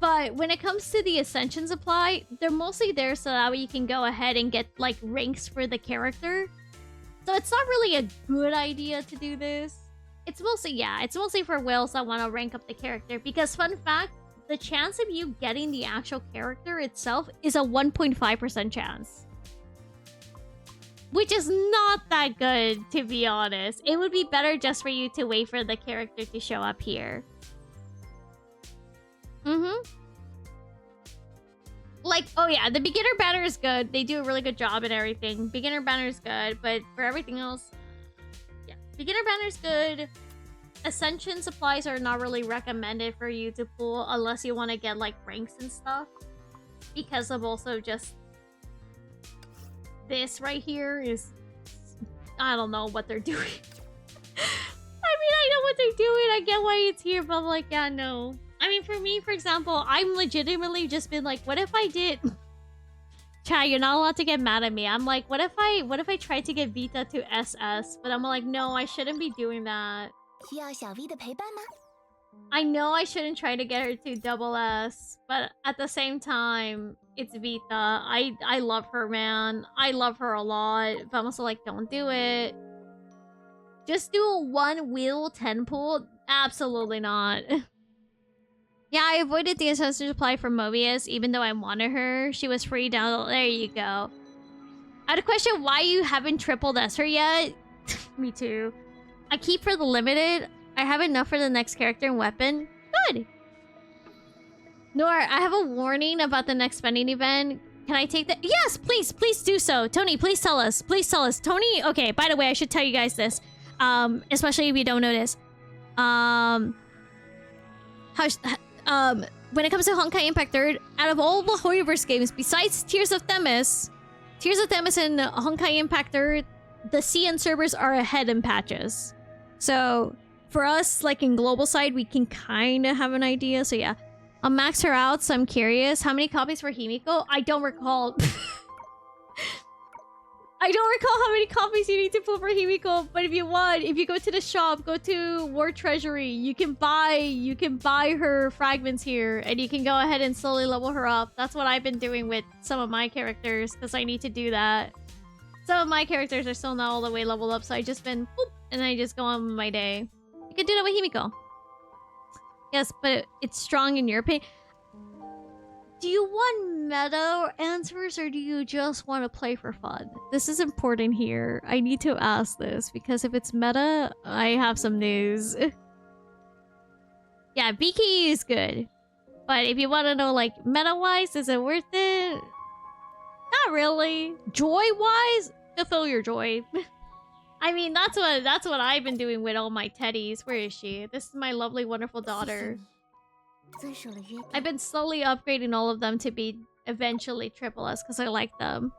but when it comes to the Ascension supply, they're mostly there so that way you can go ahead and get like ranks for the character. So it's not really a good idea to do this. It's mostly for whales that want to rank up the character. Because fun fact, the chance of you getting the actual character itself is a 1.5% chance. Which is not that good, to be honest. It would be better just for you to wait for the character to show up here. Like, oh yeah, the beginner banner is good. They do a really good job and everything. Beginner banner is good, but for everything else... Yeah, beginner banner is good. Ascension supplies are not really recommended for you to pull unless you want to get, like, ranks and stuff. Because of also just... This right here is... I don't know what they're doing. I mean, I know what they're doing. I get why it's here, but I'm like, yeah, no. I mean, for me, for example, I'm legitimately just been like, what if I did... Chat, you're not allowed to get mad at me. I'm like, what if I tried to get Vita to SS? But I'm like, no, I shouldn't be doing that. I know I shouldn't try to get her to double S, but at the same time, it's Vita. I love her, man. I love her a lot. But I'm also like, don't do it. Just do a 1 wheel 10 pull? Absolutely not. Yeah, I avoided the Ascension supply for Mobius, even though I wanted her. She was free down. There you go. I had a question why you haven't tripled S her yet. Me too. I keep for the limited. I have enough for the next character and weapon. Good. Nor, I have a warning about the next spending event. Can I take that? Yes, please do so. Tony, please tell us. Please tell us. Tony, okay, by the way, I should tell you guys this. Especially if you don't know this. When it comes to Honkai Impact 3rd, out of all the Hoyoverse games, besides Tears of Themis and Honkai Impact 3rd, the CN servers are ahead in patches. So, for us, like in global side, we can kind of have an idea. So yeah, I'll max her out, so I'm curious. How many copies for Himiko? I don't recall. I don't recall how many copies you need to pull for Himiko, but if you want, if you go to the shop, go to War Treasury, you can buy her fragments here, and you can go ahead and slowly level her up. That's what I've been doing with some of my characters, because I need to do that. Some of my characters are still not all the way leveled up, so I just been boop, and I just go on my day. could do that with Himiko. Yes, but it's strong in your opinion. Do you want meta answers or do you just want to play for fun? This is important here. I need to ask this because if it's meta, I have some news. Yeah, BK is good. But if you want to know, like, meta-wise, is it worth it? Not really. Joy-wise, fulfill your joy. I mean, that's what I've been doing with all my teddies. Where is she? This is my lovely, wonderful daughter. I've been slowly upgrading all of them to be eventually triple S because I like them.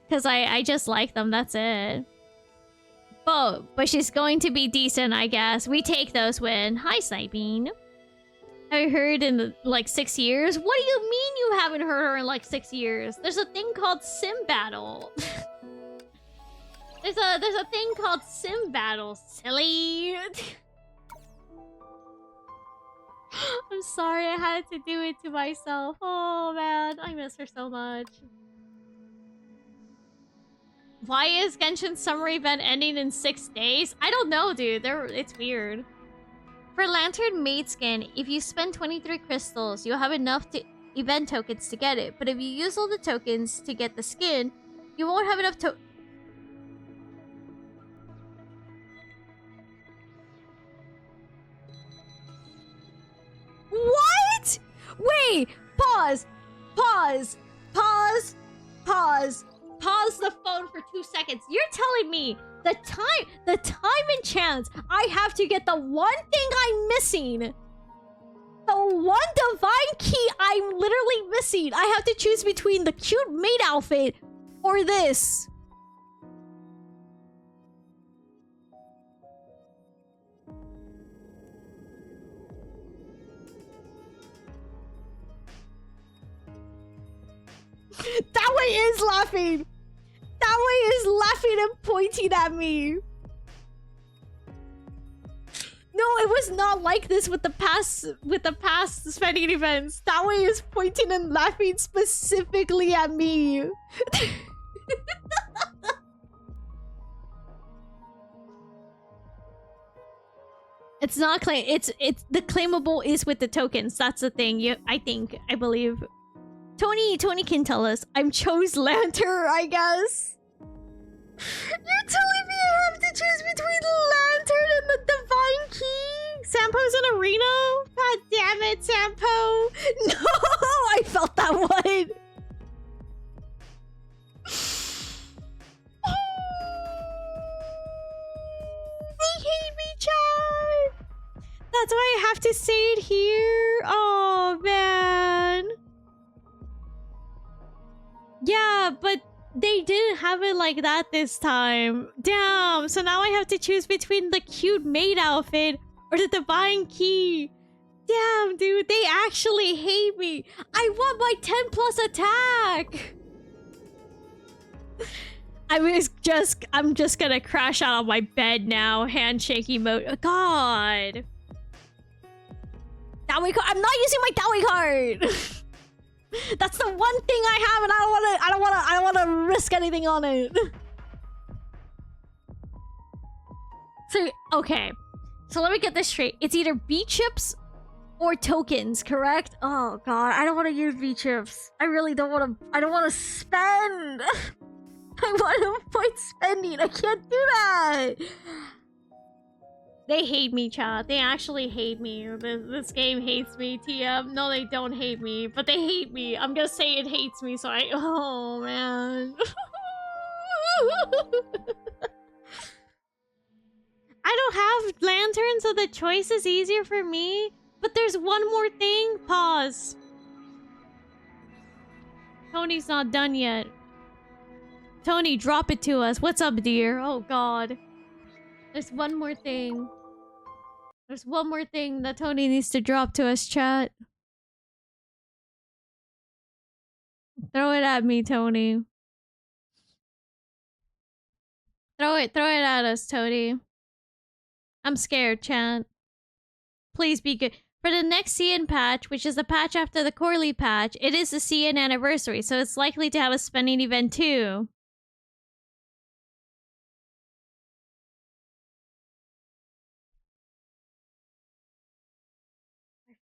Because I just like them, that's it. But she's going to be decent, I guess. We take those win. Hi, Sniping. I heard in like 6 years? What do you mean you haven't heard her in like 6 years? There's a thing called Sim Battle. There's a thing called Sim Battle, silly. I'm sorry I had to do it to myself. Oh man, I miss her so much. Why is Genshin's summer event ending in 6 days? I don't know, dude. It's weird. For Lantern Maid Skin, if you spend 23 crystals, you'll have enough event tokens to get it. But if you use all the tokens to get the skin, you won't have enough to... What? Wait! Pause! Pause! Pause! Pause! Pause the phone for 2 seconds. You're telling me the time and chance I have to get the one thing I'm missing, the one divine key I'm literally missing. I have to choose between the cute maid outfit or this. That way is laughing. That way is laughing and pointing at me. No, it was not like this with the past spending events. That way is pointing and laughing specifically at me. It's not claim. It's the claimable is with the tokens. That's the thing. I believe. Tony can tell us. I'm chose Lantern, I guess. You're telling me I have to choose between the Lantern and the Divine Key? Sampo's an arena? God damn it, Sampo. No, I felt that one. They hate me, Chad. That's why I have to say it here. Oh, man. Yeah, but they didn't have it like that this time. Damn, so now I have to choose between the cute maid outfit or the divine key. Damn, dude, they actually hate me. I want my 10+ attack. I'm just gonna crash out on my bed now. Handshake emote. God. Dowry card. I'm not using my dowry card. That's the one thing I have, and I don't wanna risk anything on it. So okay, so let me get this straight. It's either B-chips or tokens, correct? Oh god, I don't want to use B-chips. I really don't want to. I don't want to spend. I want to avoid spending. I can't do that. They hate me, chat. They actually hate me. This game hates me, TM. No, they don't hate me, but they hate me. I'm gonna say it hates me, so I... Oh, man. I don't have lanterns, so the choice is easier for me. But there's one more thing. Pause. Tony's not done yet. Tony, drop it to us. What's up, dear? Oh, God. There's one more thing. There's one more thing that Tony needs to drop to us, chat. Throw it at me, Tony. Throw it at us, Tony. I'm scared, chat. Please be good. For the next CN patch, which is the patch after the Corley patch, it is the CN anniversary, so it's likely to have a spending event too.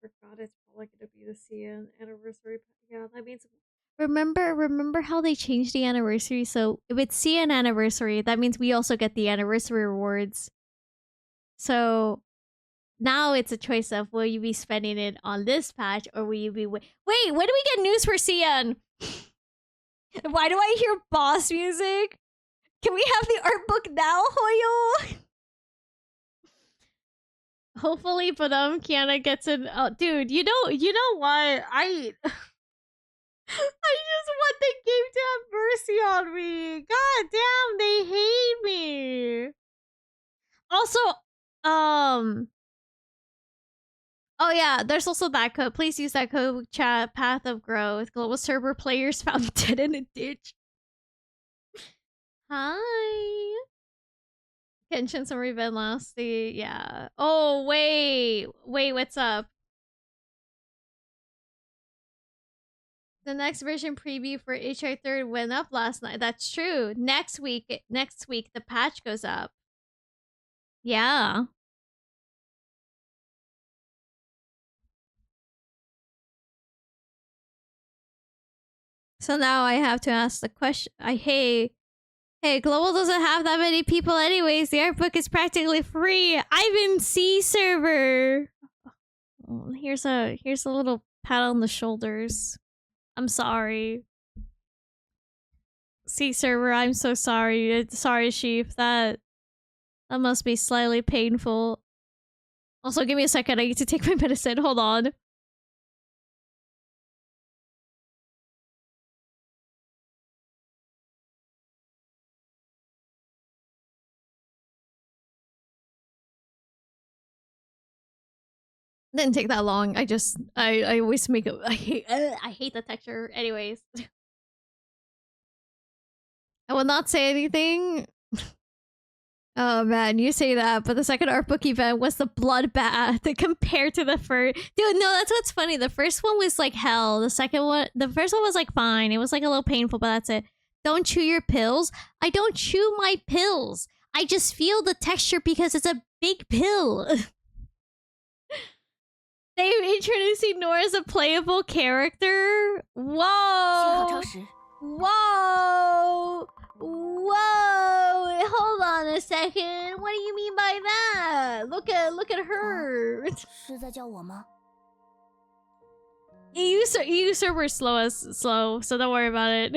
forgot it's probably gonna be the CN anniversary. Yeah, that means remember how they changed the anniversary? So if it's CN anniversary, that means we also get the anniversary rewards. So now it's a choice of will you be spending it on this patch or will you be wait, when do we get news for CN? Why do I hear boss music? Can we have the art book now, Hoyo? Hopefully, Kiana gets an. Oh, dude, you know why I I just want the game to have mercy on me. God damn, they hate me. Also, oh yeah, there's also that code. Please use that code chat. Path of Growth. Global server players found dead in a ditch. Hi. Kenshin Summary Velocity. Yeah. Oh wait, what's up? The next version preview for HI 3rd went up last night. That's true. Next week the patch goes up. Yeah. So now I have to ask the question. Hey, Global doesn't have that many people anyways. The art book is practically free. I'm in C server. Oh, here's a little pat on the shoulders. I'm sorry. C server, I'm so sorry. Sorry, Sheep. That must be slightly painful. Also, give me a second. I need to take my medicine. Hold on. Didn't take that long. I always make it. I hate the texture. Anyways, I will not say anything. Oh man, you say that, but the second art book event was the bloodbath compared to the first. Dude, no, that's what's funny. The first one was like hell. The first one was like fine. It was like a little painful, but that's it. Don't chew your pills. I don't chew my pills. I just feel the texture because it's a big pill. They're introducing Nora as a playable character. Whoa! Whoa! Whoa! Hold on a second. What do you mean by that? Look at her. EU server slow, so don't worry about it.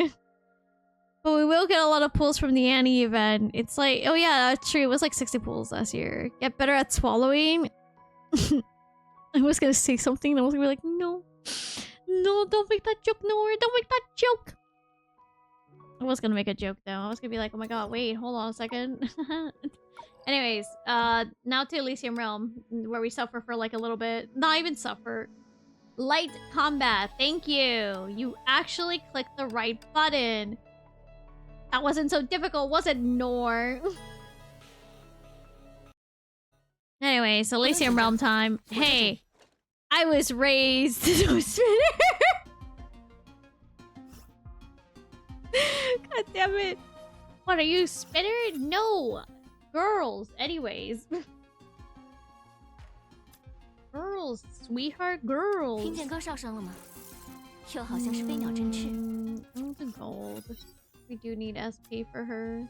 But we will get a lot of pulls from the Annie event. It's like, oh yeah, that's true. It was like 60 pulls last year. Get better at swallowing. I was gonna say something and I was gonna be like, no, don't make that joke, Nora. Don't make that joke. I was gonna make a joke though. I was gonna be like, oh my god, wait, hold on a second. Anyways, now to Elysium Realm, where we suffer for like a little bit. Not even suffer. Light combat, thank you. You actually clicked the right button. That wasn't so difficult, was it, Nor? Anyways, Elysium Realm time. Hey, I was raised to spinner. God damn it. What, are you spinner? No. Girls, anyways. Girls, sweetheart girls. The gold. We do need SP for her.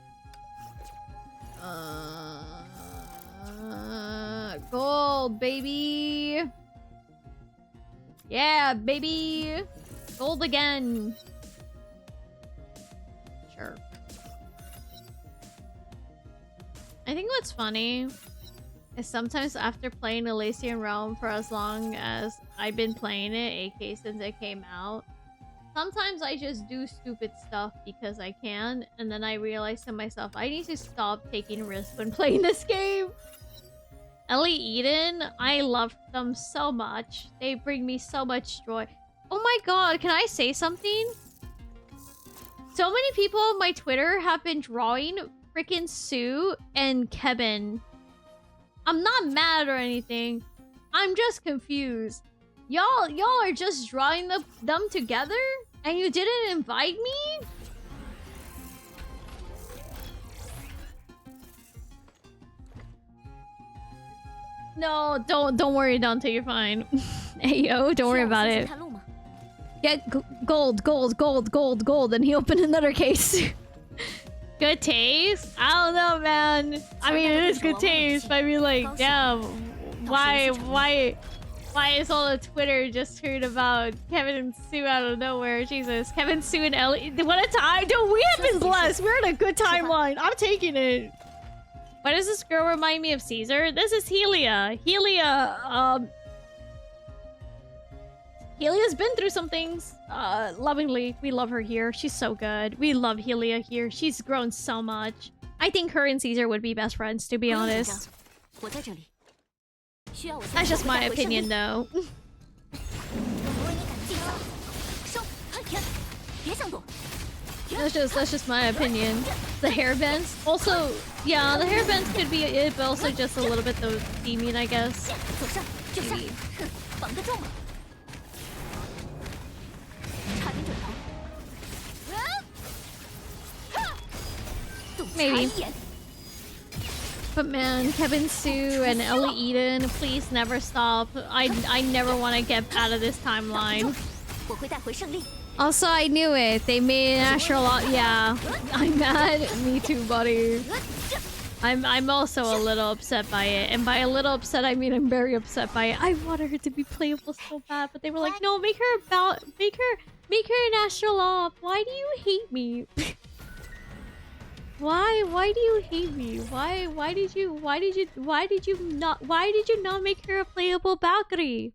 Gold, baby. Yeah, baby. Gold again. Sure. I think what's funny is sometimes after playing Elysian Realm for as long as I've been playing it, AK since it came out, sometimes I just do stupid stuff because I can, and then I realize to myself, I need to stop taking risks when playing this game. Ellie Eden, I love them so much. They bring me so much joy. Oh my god, can I say something? So many people on my Twitter have been drawing freaking Sue and Kevin. I'm not mad or anything. I'm just confused. Y'all are just drawing them together? And you didn't invite me? No, don't worry, Dante, you're fine. Hey yo, don't worry about it. Get gold, and he opened another case. Good taste? I don't know, man. I mean, it is good taste, but I mean, like, damn, why is all the Twitter just heard about Kevin and Sue out of nowhere? Jesus, Kevin, Sue, and Ellie. What a time, dude. We have been blessed. We're in a good timeline. I'm taking it. Why does this girl remind me of Caesar? This is Helia. Helia's been through some things. Lovingly, we love her here. She's so good. We love Helia here. She's grown so much. I think her and Caesar would be best friends, to be honest. That's just my opinion, though. That's just my opinion. The hairbands. Also, yeah, the hairbands could be it, but also just a little bit the theming, I guess. Maybe. But man, Kevin, Sue, and Ellie Eden, please never stop. I never want to get out of this timeline. Also, I knew it. They made an astral. Yeah, I'm mad. Me too, buddy. I'm also a little upset by it, and by a little upset, I mean I'm very upset by it. I wanted her to be playable so bad, but they were like, no, make her an astral op. Why do you hate me? Why do you hate me? Why did you not make her a playable Valkyrie?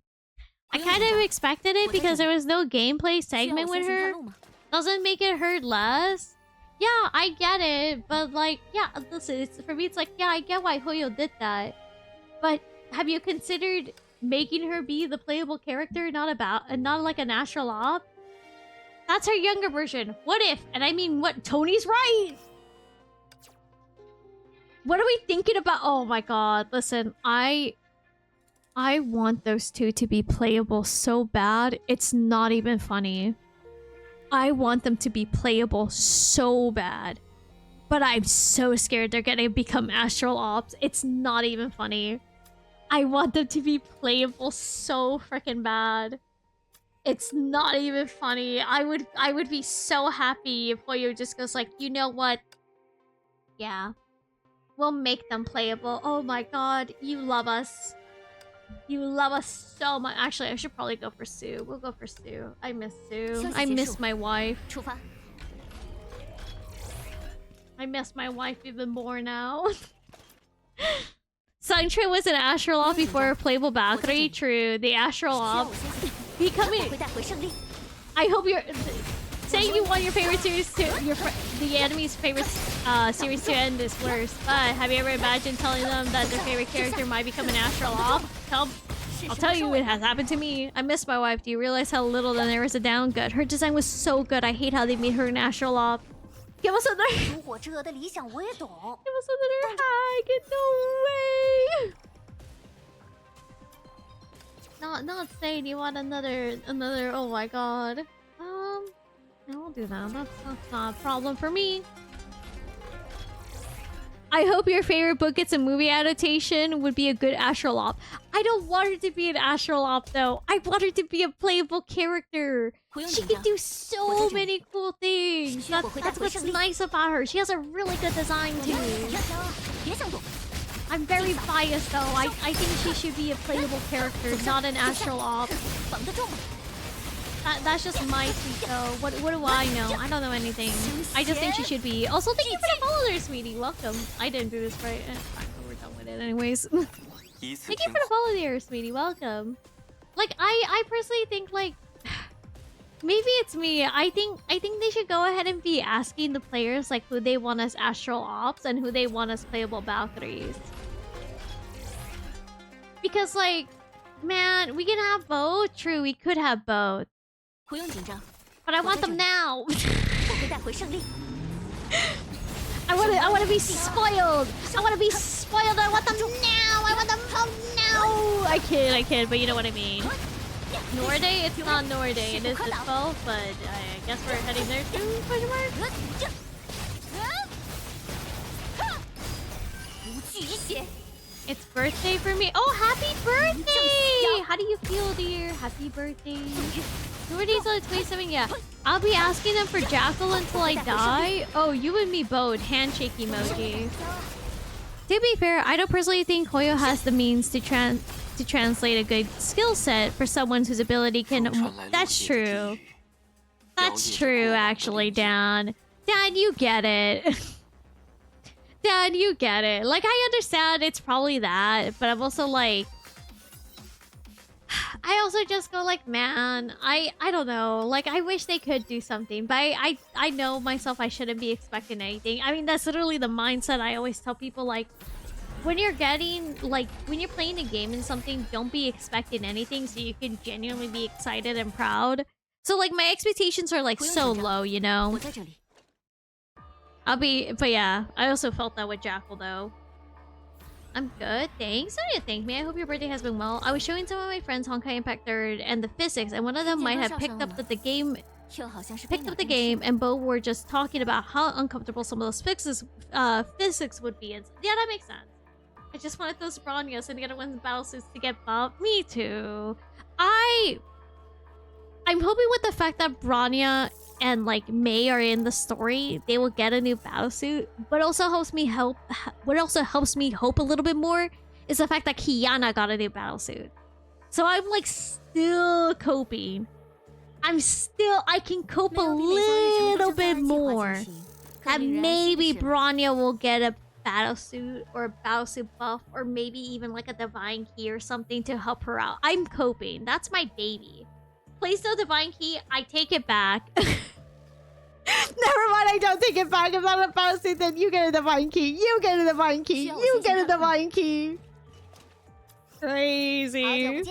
I kind of expected it because there was no gameplay segment with her. Doesn't make it hurt less. Yeah, I get it, but like, yeah, listen, for me it's like, yeah, I get why Hoyo did that. But have you considered making her be the playable character, not like an astral op? That's her younger version. What if? And I mean, what? Tony's right. What are we thinking about? Oh my god, listen, I want those two to be playable so bad, it's not even funny. I want them to be playable so bad. But I'm so scared they're gonna become astral ops. It's not even funny. I want them to be playable so freaking bad. It's not even funny. I would be so happy if Hoyo just goes like, you know what? Yeah. We'll make them playable. Oh my god, you love us. You love us so much. Actually, I should probably go for Sue. We'll go for Sue. I miss Sue. I miss my wife. I miss my wife even more now. Suntrain was an astral op before a playable Valkyrie. True. The astral op. Becoming... I hope you're... Saying you want your favorite series to... the enemy's favorite series to end is worse. But have you ever imagined telling them that their favorite character might become an astral op? I'll tell you, it has happened to me. I miss my wife. Do you realize how little there was a down good? Her design was so good. I hate how they made her an astral op. Give us another... Give us another hack. No way. Not saying you want another... Oh my god. I won't do that. That's not a problem for me. I hope your favorite book gets a movie adaptation. Would be a good astral op. I don't want her to be an astral op though. I want her to be a playable character. She can do so many cool things. That's what's nice about her. She has a really good design too. I'm very biased though. I think she should be a playable character, not an astral op. That's just my tweet though. What do I know? I don't know anything. I just think she should be. Also, thank you for the follow there, sweetie. Welcome. I didn't do this right. We're done with it anyways. Thank you for the follow there, sweetie. Welcome. Like, I personally think like... Maybe it's me. I think they should go ahead and be asking the players like who they want as astral ops and who they want as playable Valkyries. Because like, man, we can have both. True, we could have both. But I want them now. I want to be spoiled. I want to be spoiled. I want them now. I want them now. I kid, but you know what I mean. Norde? It's not Norde. It is Dispo, but I guess we're heading there too. Question mark? It's birthday for me. Oh, happy birthday! How do you feel, dear? Happy birthday. Your birthday's on the 27th, yeah. I'll be asking them for Jackal until I die. Oh, you and me both. Handshake emoji. To be fair, I don't personally think Hoyo has the means to translate a good skill set for someone whose ability can... That's true. That's true, actually, Dan. Dan, you get it. Dad, you get it. Like, I understand it's probably that, but I'm also like... I also just go like, man, I don't know. Like, I wish they could do something, but I know myself I shouldn't be expecting anything. I mean, that's literally the mindset I always tell people, like, when you're getting, like, when you're playing a game and something, don't be expecting anything so you can genuinely be excited and proud. So, like, my expectations are, like, so low, you know? But yeah, I also felt that with Jackal, though. I'm good, thanks. Sorry to thank me. I hope your birthday has been well. I was showing some of my friends Honkai Impact 3rd and the physics, and one of them might have picked up the game, and both were just talking about how uncomfortable some of those physics would be. And yeah, that makes sense. I just wanted those Bronyas and the other one's battlesuits to get buffed. Me too. I'm hoping with the fact that Bronya and like Mei are in the story, they will get a new battlesuit. But also what also helps me hope a little bit more is the fact that Kiana got a new battlesuit. So I'm like still coping. I can cope a little bit more. And maybe Bronya will get a battlesuit or a battlesuit buff, or maybe even like a divine key or something to help her out. I'm coping. That's my baby. Please no divine key. I take it back. Never mind, I don't take it back. If not a battlesuit, then you get a divine key. You get a divine key. You get a divine key. Crazy.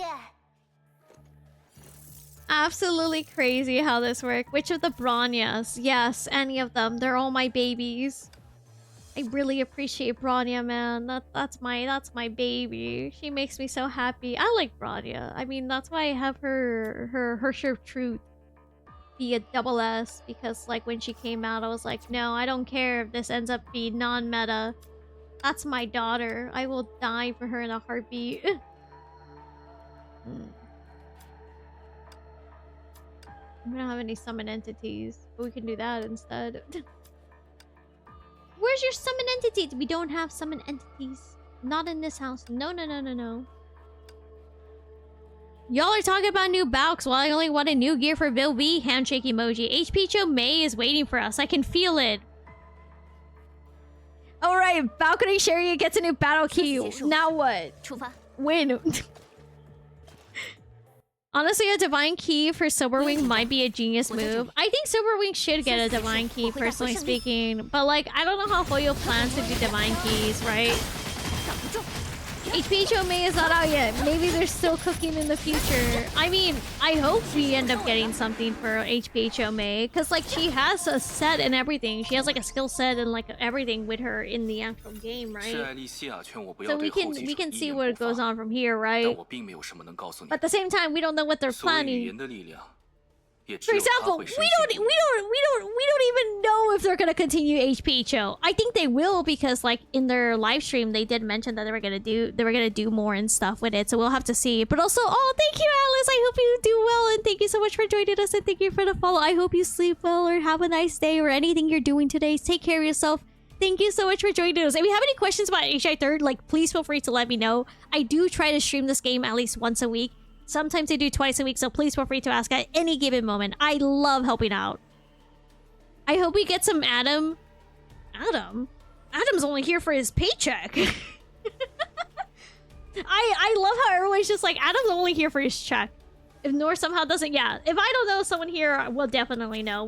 Absolutely crazy how this works. Which of the Bronyas? Yes, any of them. They're all my babies. I really appreciate Bronya, man. That's my baby. She makes me so happy. I like Bronya. I mean, that's why I have her Herrscher of Truth be a double S, because like when she came out, I was like, no, I don't care if this ends up being non-meta. That's my daughter. I will die for her in a heartbeat. We don't have any summon entities, but we can do that instead. Where's your summon entity? We don't have summon entities. Not in this house. No. Y'all are talking about new Balks while I only want a new gear for Bill B. Handshake emoji. HP Cho Mei is waiting for us. I can feel it. Alright, Balcony Chariot gets a new battle key. Now what? Win. Honestly, a divine key for Silverwing might be a genius move. I think Silverwing should get a divine key, personally speaking. But like, I don't know how Hoyo plans to do divine keys, right? HP Cho Mei is not out yet. Maybe they're still cooking in the future. I mean, I hope we end up getting something for HP Cho Mei, because like she has a set and everything. She has like a skill set and like everything with her in the actual game, right? So we can see what goes on from here, right? But at the same time, we don't know what they're planning. For example, we don't even know if they're gonna continue HP Cho. I think they will, because like in their live stream they did mention that they were gonna do more and stuff with it. So we'll have to see. But also, oh, thank you, Alice. I hope you do well, and thank you so much for joining us, and thank you for the follow. I hope you sleep well or have a nice day or anything you're doing today. Take care of yourself. Thank you so much for joining us. If you have any questions about HI 3rd, like please feel free to let me know. I do try to stream this game at least once a week. Sometimes I do twice a week, so please feel free to ask at any given moment. I love helping out. I hope we get some Adam. Adam's only here for his paycheck. I love how everyone's just like, Adam's only here for his check. If Nor somehow doesn't, yeah. If I don't know someone here, we'll definitely know.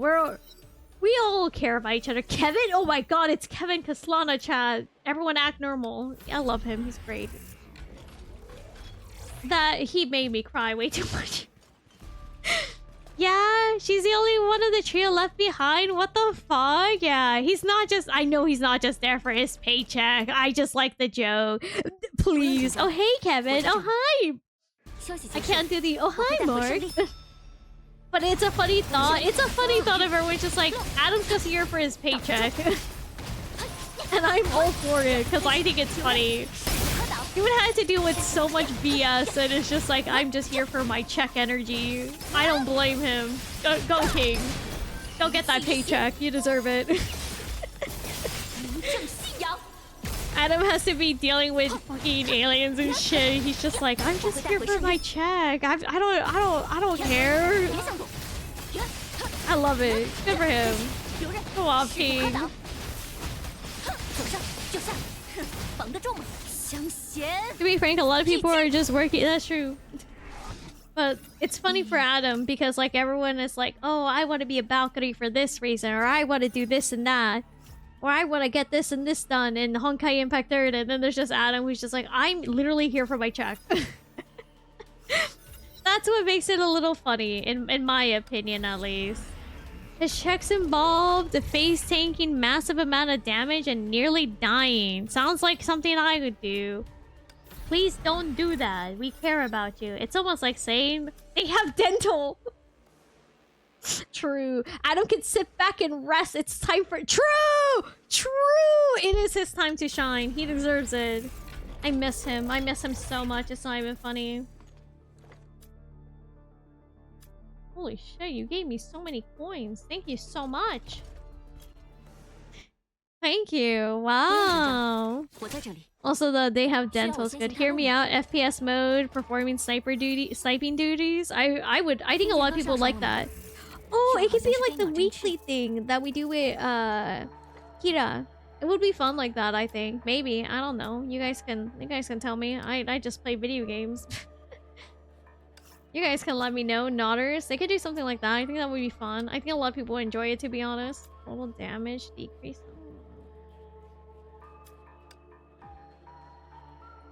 We all care about each other. Kevin? Oh my god, it's Kevin Kaslana, chat. Everyone act normal. I love him. He's great. That he made me cry way too much. Yeah, she's the only one of the trio left behind. What the fuck? Yeah, he's not just... I know he's not just there for his paycheck. I just like the joke. Please. Oh, hey, Kevin. Oh, hi. I can't do the... Oh, hi, Mark. But it's a funny thought. It's a funny thought of everyone's just like, Adam's just here for his paycheck. And I'm all for it, because I think it's funny. He would have to deal with so much BS, and it's just like, I'm just here for my check energy. I don't blame him. Go King. Go get that paycheck. You deserve it. Adam has to be dealing with fucking aliens and shit. He's just like, I'm just here for my check. I don't care. I love it. Good for him. Go off, King. To be frank, a lot of people are just working. That's true. But it's funny for Adam because like everyone is like, oh, I want to be a balcony for this reason, or I want to do this and that, or I want to get this and this done in Honkai Impact 3rd, and then there's just Adam who's just like, I'm literally here for my check. That's what makes it a little funny, in my opinion at least. His checks involved the face tanking massive amount of damage and nearly dying. Sounds like something I would do. Please don't do that. We care about you. It's almost like saying they have dental. True. Adam can sit back and rest. It's time for... True! True! It is his time to shine. He deserves it. I miss him. I miss him so much. It's not even funny. Holy shit, you gave me so many coins. Thank you so much. Thank you. Wow. Also, they have dental is good. Hear me out. FPS mode, performing sniping duties. I think a lot of people like that. Oh, it could be like the weekly thing that we do with Kira. It would be fun like that, I think. Maybe. I don't know. You guys can tell me. I just play video games. You guys can let me know. Nodders. They could do something like that. I think that would be fun. I think a lot of people enjoy it, to be honest. Total damage decrease.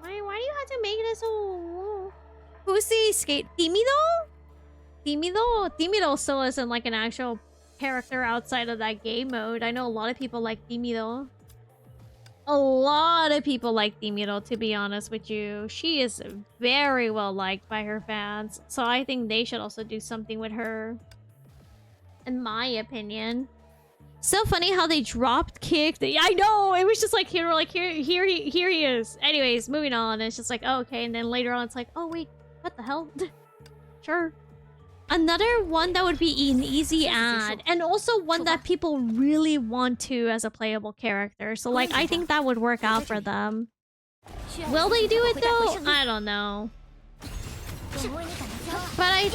Why do you have to make it so... Who's the skate? Timido? Timido still isn't like an actual character outside of that game mode. I know a lot of people like Timido. A lot of people like Timido, to be honest with you. She is very well liked by her fans. So I think they should also do something with her. In my opinion. So funny how they dropped kicked. I know! It was just like, here he is. Anyways, moving on. It's just like, oh, okay. And then later on, it's like, oh, wait. What the hell? Sure. Another one that would be an easy add, and also one that people really want to as a playable character. So like, I think that would work out for them. Will they do it though? I don't know. But I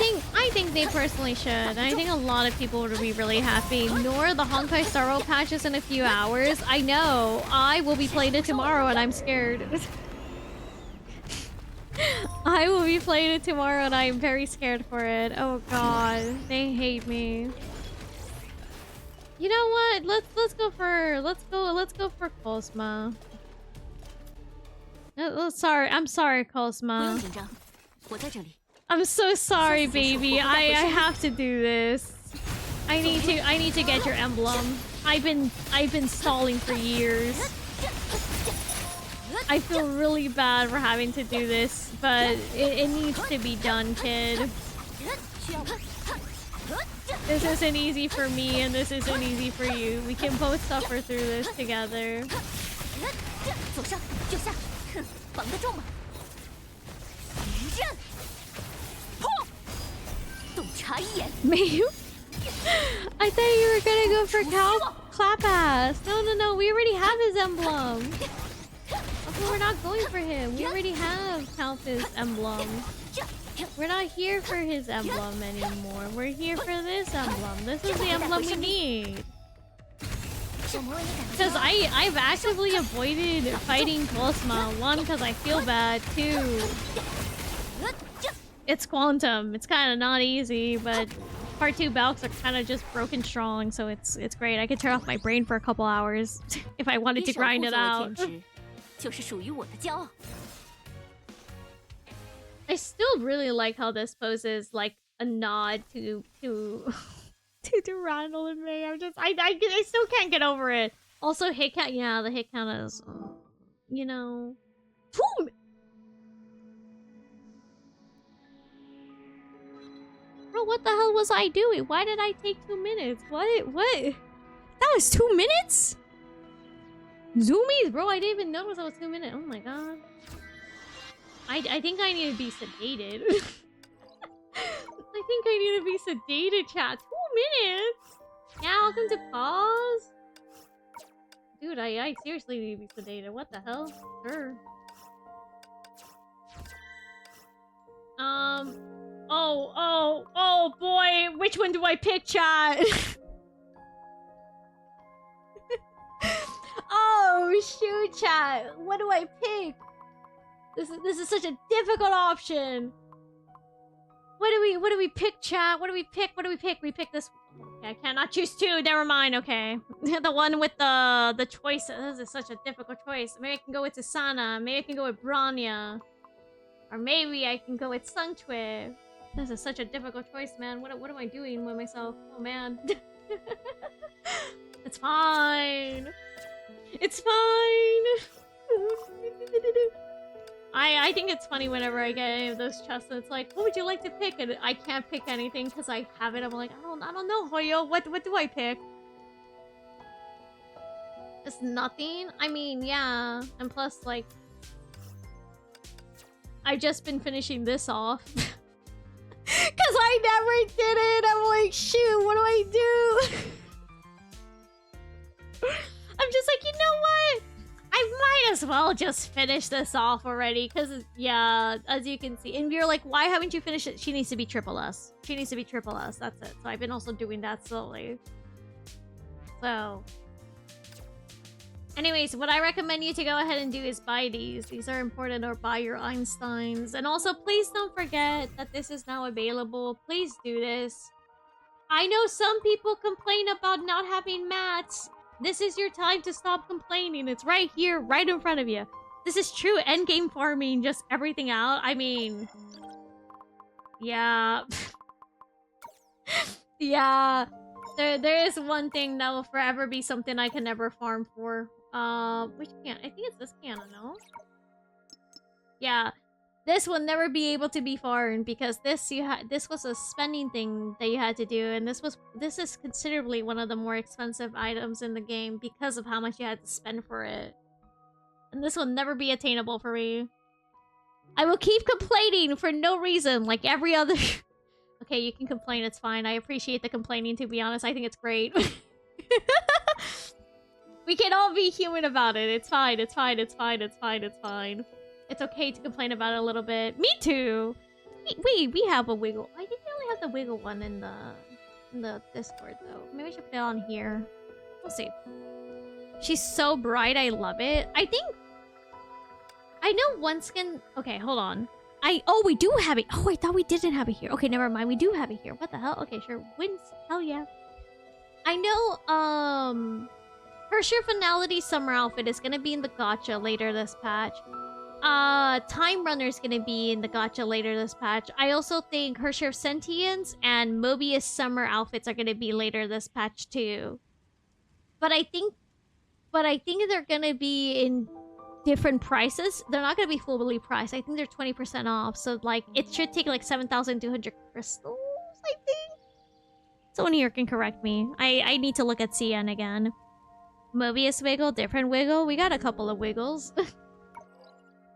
think they personally should. I think a lot of people would be really happy. Nor the Honkai Star Rail patches in a few hours. I know. I will be playing it tomorrow and I'm scared. I will be playing it tomorrow and I am very scared for it. Oh god, they hate me. You know what? Let's go for Cosma. I'm sorry, Cosma. I'm so sorry, baby. I have to do this. I need to get your emblem. I've been stalling for years. I feel really bad for having to do this, but it needs to be done, kid. This isn't easy for me, and this isn't easy for you. We can both suffer through this together. Maybe? I thought you were gonna go for Clapass. No. We already have his emblem. Okay, we're not going for him. We already have Kalph's emblem. We're not here for his emblem anymore. We're here for this emblem. This is the emblem we need. Because I've actively avoided fighting Cosma. One, because I feel bad. Two, it's Quantum. It's kind of not easy, but part 2 Balks are kind of just broken strong, so it's great. I could turn off my brain for a couple hours if I wanted to grind it out. I still really like how this poses like a nod to Randall and May. I still can't get over it. Also, hit count. Yeah, the hit count is, you know, bro. What the hell was I doing? Why did I take 2 minutes? What? That was 2 minutes? Zoomies, bro. I didn't even notice that was 2 minutes. Oh my god. I think I need to be sedated. I think I need to be sedated, chat. 2 minutes? Yeah, welcome to pause. Dude, I seriously need to be sedated. What the hell? Sure. Oh boy, which one do I pick, chat? Oh shoot, chat. What do I pick? This is such a difficult option. What do we pick, chat? What do we pick? We pick this. Okay, I cannot choose two. Never mind. Okay, the one with the choice. This is such a difficult choice. Maybe I can go with Tisana. Maybe I can go with Bronya. Or maybe I can go with Suntwif. This is such a difficult choice, man. What am I doing with myself? Oh man. It's fine. It's fine. I think it's funny whenever I get any of those chests and it's like, what would you like to pick? And I can't pick anything because I have it. I'm like, I don't know, Hoyo. What do I pick? It's nothing? I mean, yeah. And plus, like, I've just been finishing this off. Because I never did it. I'm like, shoot, what do I do? I'm just like, you know what? I might as well just finish this off already. Because, yeah, as you can see. And you're like, why haven't you finished it? She needs to be triple S. She needs to be triple S. That's it. So I've been also doing that slowly. So... anyways, what I recommend you to go ahead and do is buy these. These are important, or buy your Einsteins. And also, please don't forget that this is now available. Please do this. I know some people complain about not having mats. This is your time to stop complaining. It's right here, right in front of you. This is true endgame farming, just everything out. I mean... yeah. Yeah. There is one thing that will forever be something I can never farm for. Which can? I think it's this cannon, no? Yeah. This will never be able to be farmed because this was a spending thing that you had to do, and this is considerably one of the more expensive items in the game because of how much you had to spend for it. And this will never be attainable for me. I will keep complaining for no reason, like every other... Okay, you can complain, it's fine. I appreciate the complaining, to be honest. I think it's great. We can all be human about it. It's fine, it's fine, it's fine, it's fine, it's fine. It's okay to complain about it a little bit. Me too! We have a wiggle. I think we only have the wiggle one in the Discord, though. Maybe we should put it on here. We'll see. She's so bright, I love it. I think... I know one skin... Okay, hold on. Oh, we do have it. Oh, I thought we didn't have it here. Okay, never mind. We do have it here. What the hell? Okay, sure. Wins. Hell yeah. I know, her sheer finality summer outfit is gonna be in the gacha later this patch. Time Runner's gonna be in the gacha later this patch. I also think her sheer sentience and Mobius summer outfits are gonna be later this patch too. But I think they're gonna be in different prices. They're not gonna be fully priced. I think they're 20% off. So like it should take like 7,200 crystals, I think. Someone here can correct me. I need to look at CN again. Mobius wiggle, different wiggle. We got a couple of wiggles.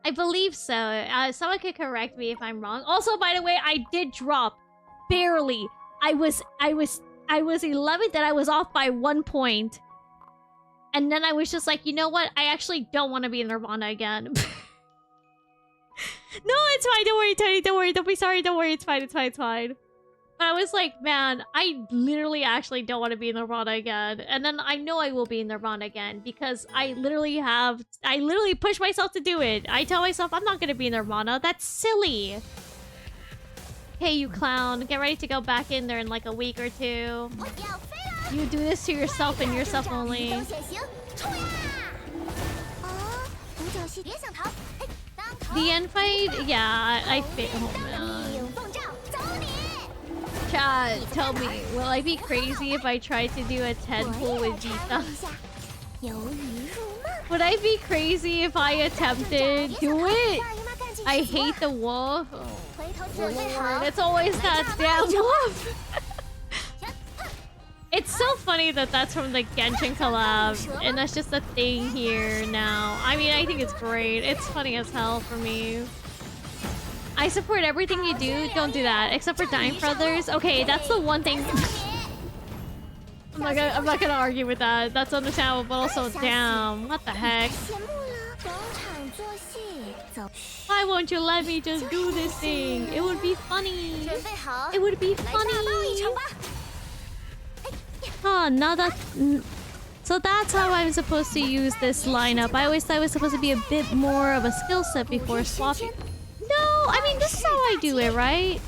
I believe so. Someone could correct me if I'm wrong. Also, by the way, I did drop barely. I was 11th and I was off by 1 point. And then I was just like, you know what? I actually don't want to be in Nirvana again. No, it's fine. Don't worry, Tony. Don't worry. Don't be sorry. Don't worry. It's fine. It's fine. It's fine. But I was like, man, I literally actually don't want to be in Nirvana again. And then I know I will be in Nirvana again because I literally push myself to do it. I tell myself I'm not going to be in Nirvana. That's silly. Hey, you clown. Get ready to go back in there in like a week or two. You do this to yourself and yourself only. The end fight? Yeah, I failed. Oh, man. Chat, tell me, will I be crazy if I tried to do a 10 pull with Vita? Would I be crazy if I attempted? Do it! I hate the wolf. Oh, Lord, it's always that damn wolf. It's so funny that that's from the Genshin collab, and that's just a thing here now. I mean, I think it's great. It's funny as hell for me. I support everything you do. Don't do that. Except for dying for others. Okay, that's the one thing. I'm not gonna argue with that. That's understandable, but also, damn, what the heck? Why won't you let me just do this thing? It would be funny. It would be funny. Oh, now that... So that's how I'm supposed to use this lineup. I always thought it was supposed to be a bit more of a skill set before swapping. No, I mean, this is how I do it, right?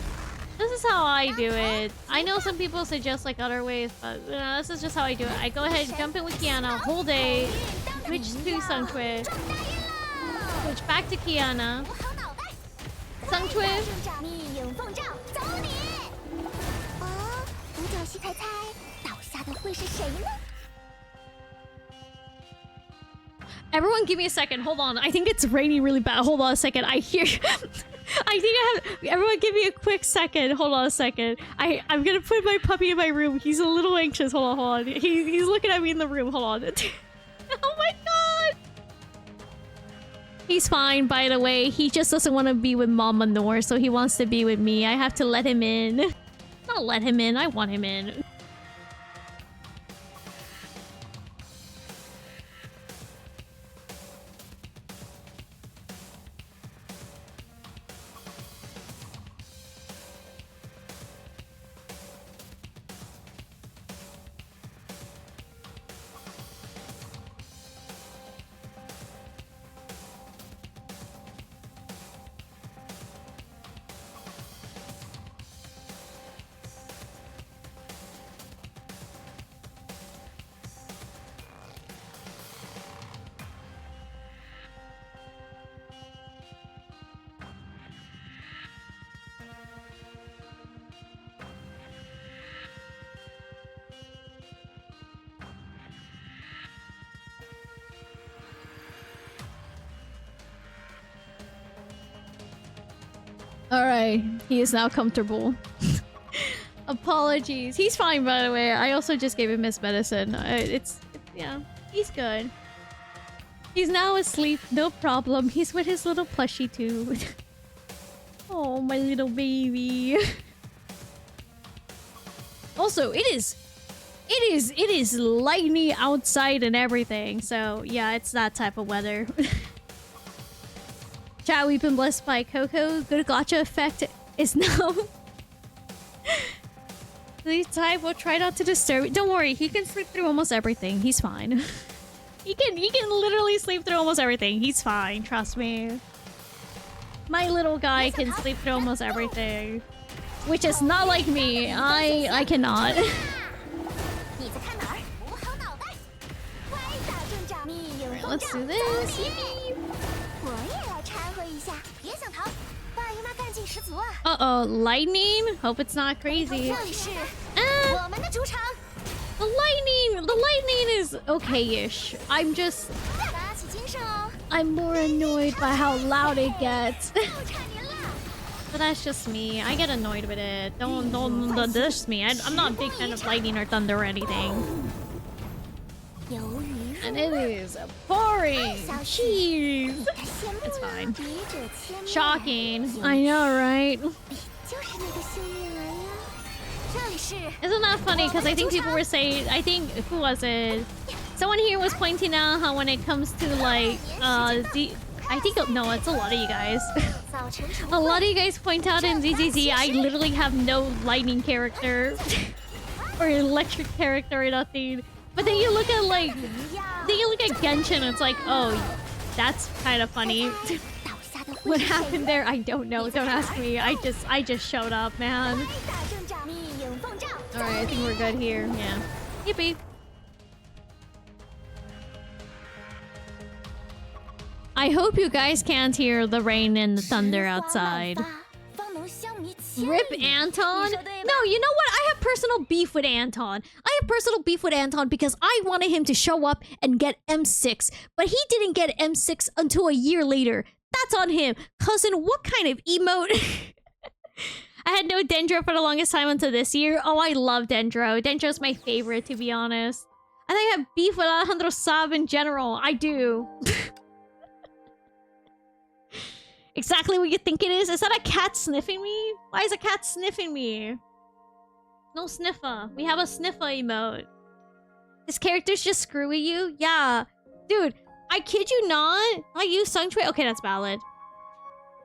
This is how I do it. I know some people suggest like other ways, but this is just how I do it. I go ahead, jump in with Kiana, hold A, switch to Sungtwi, switch back to Kiana, Sungtwi. Everyone give me a second. Hold on. I think it's raining really bad. Hold on a second. I hear... I think I have... Everyone give me a quick second. Hold on a second. I'm gonna put my puppy in my room. He's a little anxious. Hold on. He's looking at me in the room. Hold on. Oh my god! He's fine, by the way. He just doesn't want to be with Mama Nor, so he wants to be with me. I have to let him in. Not let him in. I want him in. Alright, he is now comfortable. Apologies. He's fine, by the way. I also just gave him his medicine. Yeah, he's good. He's now asleep, no problem. He's with his little plushie too. Oh, my little baby. Also, it is lightning outside and everything. So yeah, it's that type of weather. Chat, we've been blessed by Coco. Good gotcha effect is now. Please type, we'll try not to disturb it. Don't worry, he can sleep through almost everything. He's fine. He can literally sleep through almost everything. He's fine, trust me. My little guy can sleep through almost everything. Which is not like me. I cannot. Alright, let's do this. Yippee. Uh-oh, lightning? Hope it's not crazy. The lightning is okay-ish. I'm more annoyed by how loud it gets. But that's just me. I get annoyed with it. Don't diss me. I'm not a big fan of lightning or thunder or anything. And it is pouring. Jeez. It's fine. Shocking. I know, right? Isn't that funny? Because I think people were saying... I think... Who was it? Someone here was pointing out how when it comes to like... I think... No, it's a lot of you guys. A lot of you guys point out in ZZZ I literally have no lightning character. Or electric character or nothing. But then you look at like... Then you look at Genshin and it's like, oh, that's kind of funny. What happened there? I don't know. Don't ask me. I just showed up, man. Alright, I think we're good here. Yeah. Yippee. I hope you guys can't hear the rain and the thunder outside. Rip Anton? No, you know what? I have personal beef with Anton. I have personal beef with Anton because I wanted him to show up and get M6, but he didn't get M6 until a year later. That's on him. Cousin, what kind of emote? I had no Dendro for the longest time until this year. Oh, I love Dendro. Dendro's my favorite, to be honest. I think I have beef with Alejandro Saab in general. I do. Exactly what you think it is? Is that a cat sniffing me? Why is a cat sniffing me? No sniffer. We have a sniffer emote. This character's just screwing you? Yeah. Dude, I kid you not. I use Sung Choi. Okay, that's valid.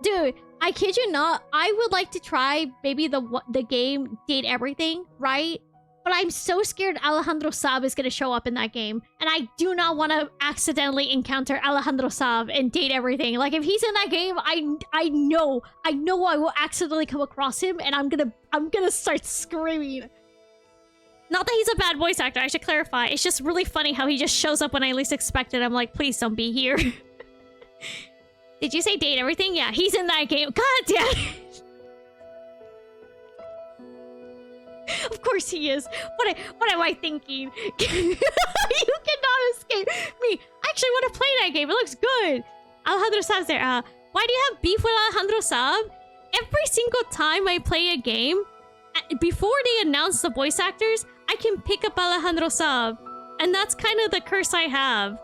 Dude, I kid you not. I would like to try maybe the game Date Everything, right? But I'm so scared Alejandro Saab is going to show up in that game. And I do not want to accidentally encounter Alejandro Saab and Date Everything. Like, if he's in that game, I know I will accidentally come across him and I'm gonna start screaming. Not that he's a bad voice actor, I should clarify. It's just really funny how he just shows up when I least expect it. I'm like, please don't be here. Did you say Date Everything? Yeah, he's in that game. God damn it. Of course he is. What am I thinking? You cannot escape me. I actually want to play that game. It looks good. Alejandro Saab's there. Why do you have beef with Alejandro Saab? Every single time I play a game, before they announce the voice actors, I can pick up Alejandro Saab. And that's kind of the curse I have.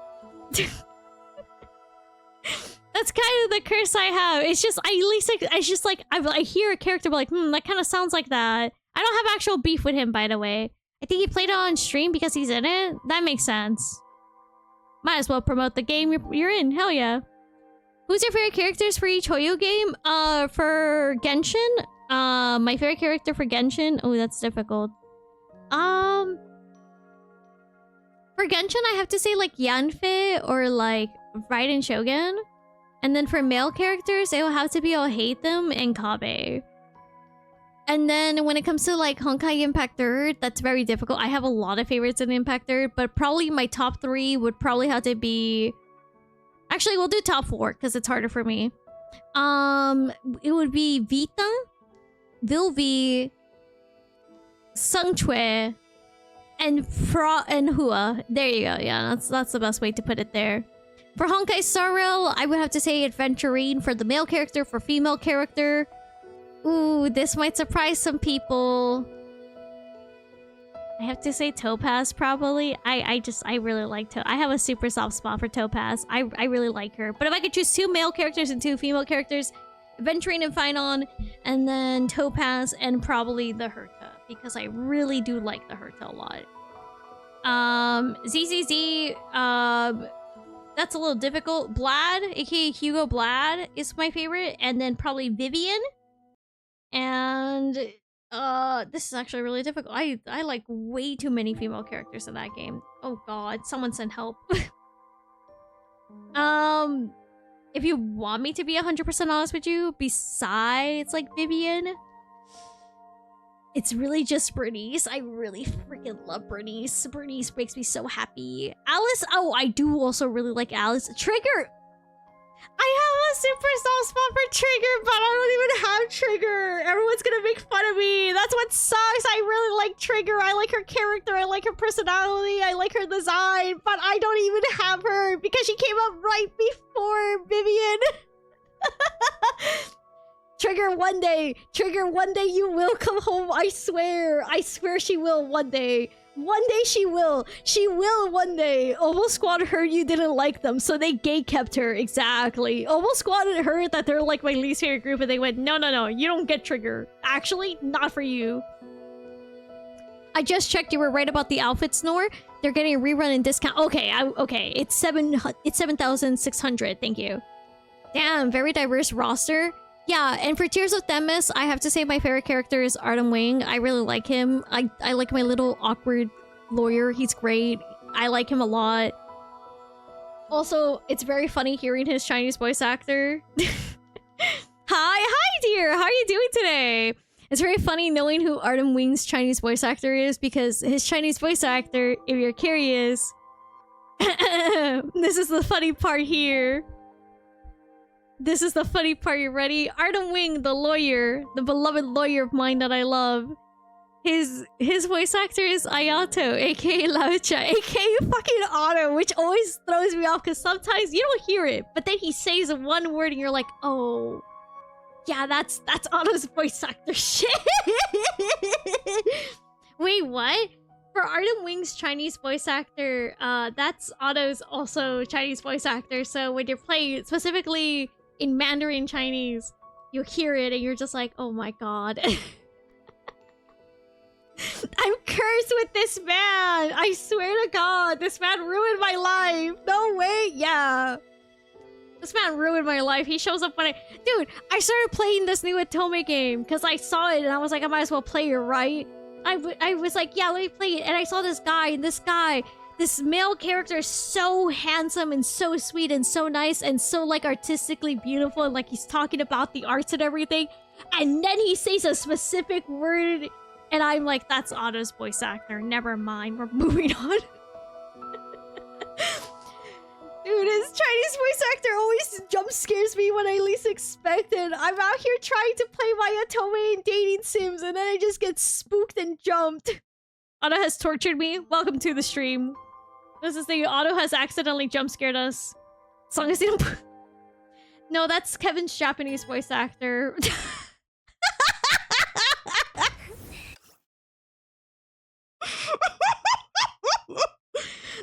That's kind of the curse I have. It's just, I hear a character be like, that kind of sounds like that. I don't have actual beef with him, by the way. I think he played it on stream because he's in it. That makes sense. Might as well promote the game you're in. Hell yeah. Who's your favorite characters for each Hoyo game? For Genshin? My favorite character for Genshin? Oh, that's difficult. For Genshin, I have to say, like, Yanfei or, like, Raiden Shogun. And then for male characters, it will have to be I'll Hate Them and Kabe. And then when it comes to, like, Honkai Impact 3rd, that's very difficult. I have a lot of favorites in Impact 3rd, but probably my top 3 would probably have to be... Actually, we'll do top 4, because it's harder for me. It would be Vita, Vilvi, Sung Choi, and Hua. There you go. Yeah, that's the best way to put it there. For Honkai Star Rail, I would have to say Adventurine for the male character, for female character. Ooh, this might surprise some people. I have to say Topaz, probably. I really like Topaz. I have a super soft spot for Topaz. I really like her. But if I could choose 2 male characters and 2 female characters, Adventurine and Finon, and then Topaz and probably the Herta, because I really do like the Herta a lot. ZZZ, that's a little difficult. Blad, aka Hugo Blad, is my favorite, and then probably Vivian. And this is actually really difficult. I like way too many female characters in that game. Oh god, someone send help. If you want me to be 100% honest with you, besides like Vivian, it's really just Bernice. I really freaking love Bernice. Bernice makes me so happy. Alice, oh, I do also really like Alice. Trigger, I have a super soft spot for Trigger, but I don't even have Trigger. Everyone's gonna make fun of me. That's what sucks. I really like Trigger. I like her character. I like her personality. I like her design, but I don't even have her because she came up right before Vivian. Trigger, one day you will come home. I swear she will one day. One day she will. She will one day. Oval Squad heard you didn't like them, so they gay-kept her. Exactly. Oval Squad had heard that they're like my least favorite group, and they went, no, you don't get Trigger. Actually, not for you. I just checked. You were right about the outfit snore. They're getting a rerun and discount. Okay, okay. It's 7,600. Thank you. Damn, very diverse roster. Yeah, and for Tears of Themis, I have to say my favorite character is Artem Wing. I really like him. I like my little awkward lawyer. He's great. I like him a lot. Also, it's very funny hearing his Chinese voice actor. Hi, dear. How are you doing today? It's very funny knowing who Artem Wing's Chinese voice actor is because his Chinese voice actor, if you're curious... this is the funny part here. This is the funny part, you ready? Artem Wing, the lawyer, the beloved lawyer of mine that I love. His voice actor is Ayato, aka Laucha, aka fucking Otto, which always throws me off because sometimes you don't hear it, but then he says one word and you're like, oh, yeah, that's Otto's voice actor shit. Wait, what? For Artem Wing's Chinese voice actor, that's Otto's also Chinese voice actor. So when you're playing, specifically in Mandarin Chinese. You hear it and you're just like, oh my god. I'm cursed with this man! I swear to god, this man ruined my life! No way! Yeah. This man ruined my life. He shows up when I... Dude, I started playing this new Atome game because I saw it and I was like, I might as well play it, right? I was like, yeah, let me play it. And I saw this guy, and this male character is so handsome and so sweet and so nice and so, like, artistically beautiful. And, like, he's talking about the arts and everything. And then he says a specific word, and I'm like, that's Otto's voice actor. Never mind. We're moving on. Dude, his Chinese voice actor always jump scares me when I least expect it. I'm out here trying to play my Atome and dating sims, and then I just get spooked and jumped. Otto has tortured me. Welcome to the stream. This is the Otto has accidentally jump scared us. As long as he don't... No, that's Kevin's Japanese voice actor.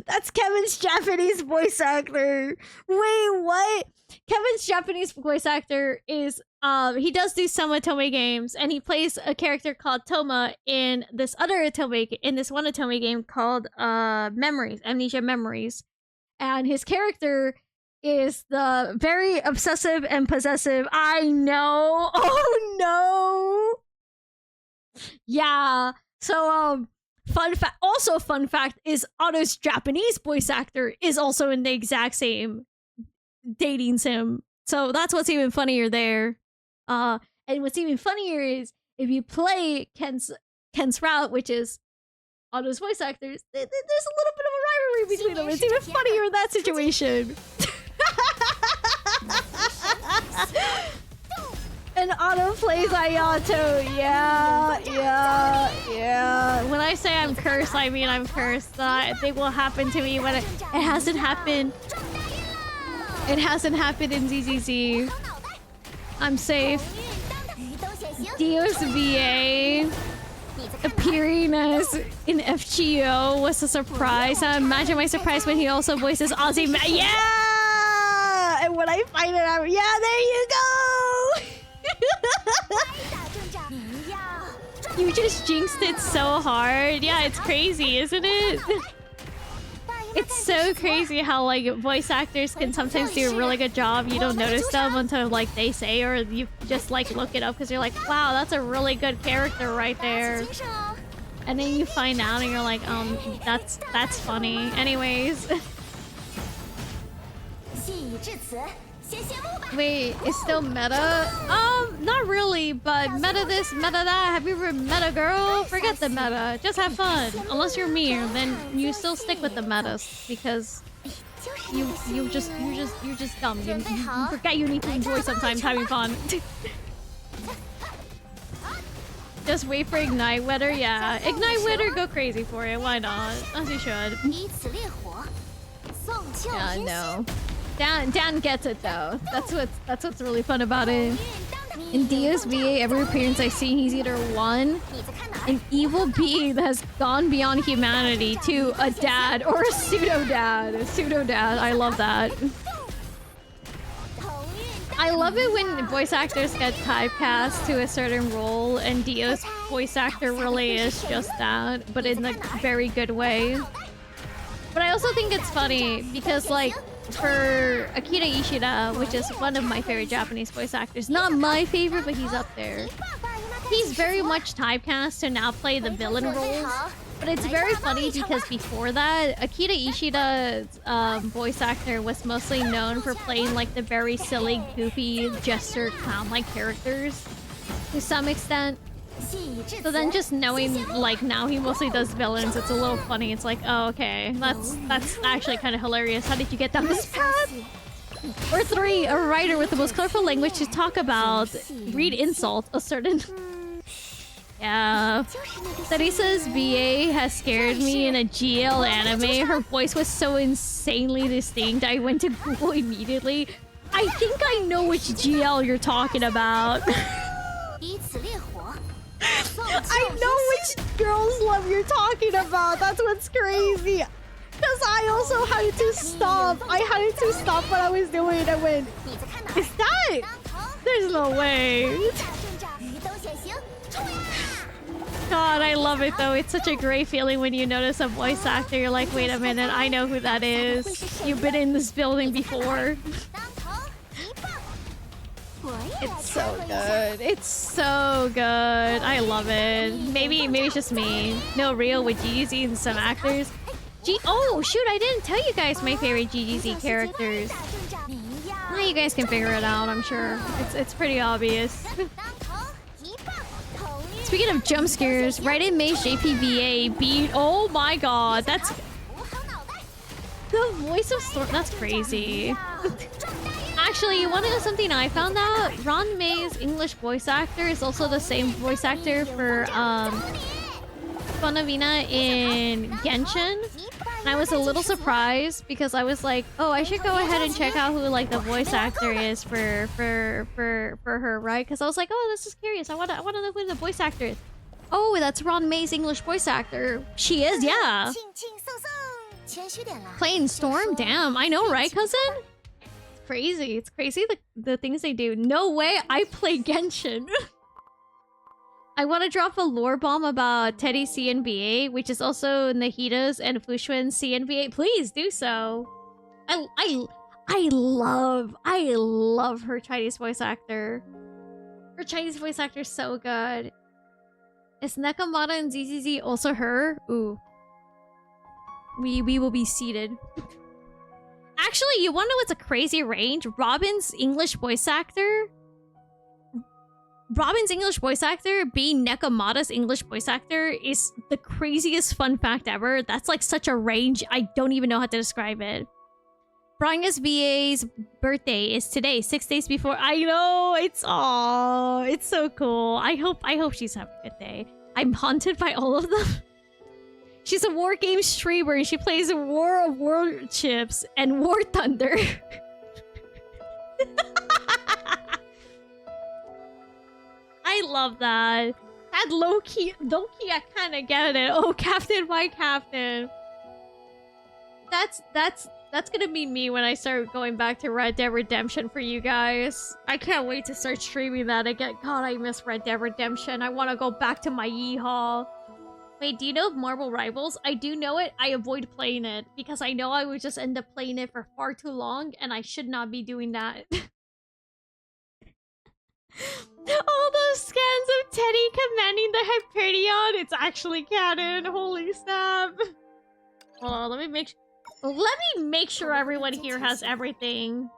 That's Kevin's Japanese voice actor. Wait, what? Kevin's Japanese voice actor is he does do some Atome games, and he plays a character called Toma in this one Atome game called Memories, Amnesia Memories. And his character is the very obsessive and possessive. I know. Oh no. Yeah. So fun fact is Otto's Japanese voice actor is also in the exact same dating sim. So that's what's even funnier there. And what's even funnier is if you play Ken's route, which is Otto's voice actors, there's a little bit of a rivalry between them. It's even funnier in that situation. And Otto plays Ayato. Yeah. When I say I'm cursed, I mean I'm cursed. I think will happen to me when it hasn't happened. It hasn't happened in ZZZ. I'm safe. Dios VA appearing as in FGO was a surprise. I imagine my surprise when he also voices Ozzy. Yeah! And when I find it out, yeah, there you go! You just jinxed it so hard. Yeah, it's crazy, isn't it? It's so crazy how, like, voice actors can sometimes do a really good job. You don't notice them until, like, they say, or you just, like, look it up because you're like, wow, that's a really good character right there. And then you find out and you're like, that's funny. Anyways. Wait, it's still meta? Not really, but meta this, meta that. Have you ever met a girl? Forget the meta. Just have fun. Unless you're me, then you still stick with the metas because you're just dumb. You forget you need to enjoy sometimes having fun. Just wait for Ignite Weather, yeah. Ignite Weather, go crazy for it. Why not? As you should. Yeah, no. Dan gets it though. That's what's really fun about it. In DSVA, every appearance I see, he's either one, an evil being that has gone beyond humanity, to a dad or a pseudo-dad. A pseudo-dad. I love that. I love it when voice actors get typecast to a certain role, and Dio's voice actor really is just that, but in a very good way. But I also think it's funny because, like, for Akira Ishida, which is one of my favorite Japanese voice actors, not my favorite, but he's up there. He's very much typecast to now play the villain roles. But it's very funny because before that, Akira Ishida's voice actor was mostly known for playing like the very silly, goofy, jester, clown-like characters to some extent. So then just knowing, like, now he mostly does villains, it's a little funny. It's like, oh, okay, that's actually kind of hilarious. How did you get down this path? Or 3, a writer with the most colorful language to talk about, read insult, a certain... Yeah. Teresa's VA has scared me in a GL anime. Her voice was so insanely distinct, I went to Google immediately. I think I know which GL you're talking about. I know which girls love you're talking about. That's what's crazy. Because I also had to stop. I had to stop what I was doing. I went, Is that? There's no way. God, I love it though. It's such a great feeling when you notice a voice actor. You're like, wait a minute, I know who that is. You've been in this building before. It's so good. It's so good. I love it. Maybe it's just me. No, real with GGZ and some actors. Oh shoot! I didn't tell you guys my favorite GGZ characters. Now you guys can figure it out. I'm sure it's pretty obvious. Speaking of jump scares, Raiden Mage JPVA beat. Oh my god, that's the voice of Storm. That's crazy. Actually, you want to know something I found out? Ron May's English voice actor is also the same voice actor for Bonavina in Genshin. And I was a little surprised because I was like, oh, I should go ahead and check out who like the voice actor is for her, right? Because I was like, oh, this is curious. I want to know who the voice actor is. Oh, that's Ron May's English voice actor. She is, yeah. Playing Storm? Damn, I know, right, cousin? Crazy. It's crazy the things they do. No way I play Genshin. I want to drop a lore bomb about Teddy CNBA, which is also Nahida's and Fushuan's CNBA. Please do so. I love her Chinese voice actor. Her Chinese voice actor is so good. Is Nekomata and ZZZ also her? Ooh. We will be seated. Actually, you want to know what's a crazy range? Robin's English voice actor being Nekomata's English voice actor is the craziest fun fact ever. That's like such a range. I don't even know how to describe it. Branga's VA's birthday is today, 6 days before. I know, it's so cool. I hope she's having a good day. I'm haunted by all of them. She's a war game streamer and she plays War of Warships and War Thunder. I love that. That low-key, I kind of get it. Oh, Captain, my Captain. That's gonna be me when I start going back to Red Dead Redemption for you guys. I can't wait to start streaming that again. God, I miss Red Dead Redemption. I want to go back to my yeehaw. Wait, do you know of Marvel Rivals? I do know it. I avoid playing it because I know I would just end up playing it for far too long and I should not be doing that. All those scans of Teddy commanding the Hyperion. It's actually canon. Holy snap. Hold on, let me make sure everyone here has everything.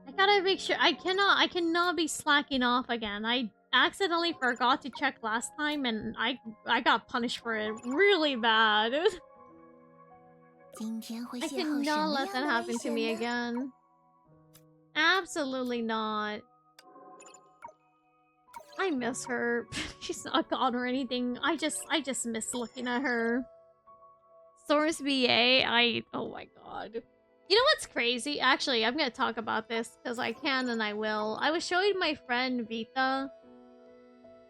I gotta make sure. I cannot be slacking off again. I accidentally forgot to check last time and I got punished for it really bad. I cannot let that happen to me again. Absolutely not. I miss her. She's not gone or anything. I just miss looking at her. Storm's VA, oh my god. You know what's crazy? Actually, I'm gonna talk about this because I can and I will. I was showing my friend Vita.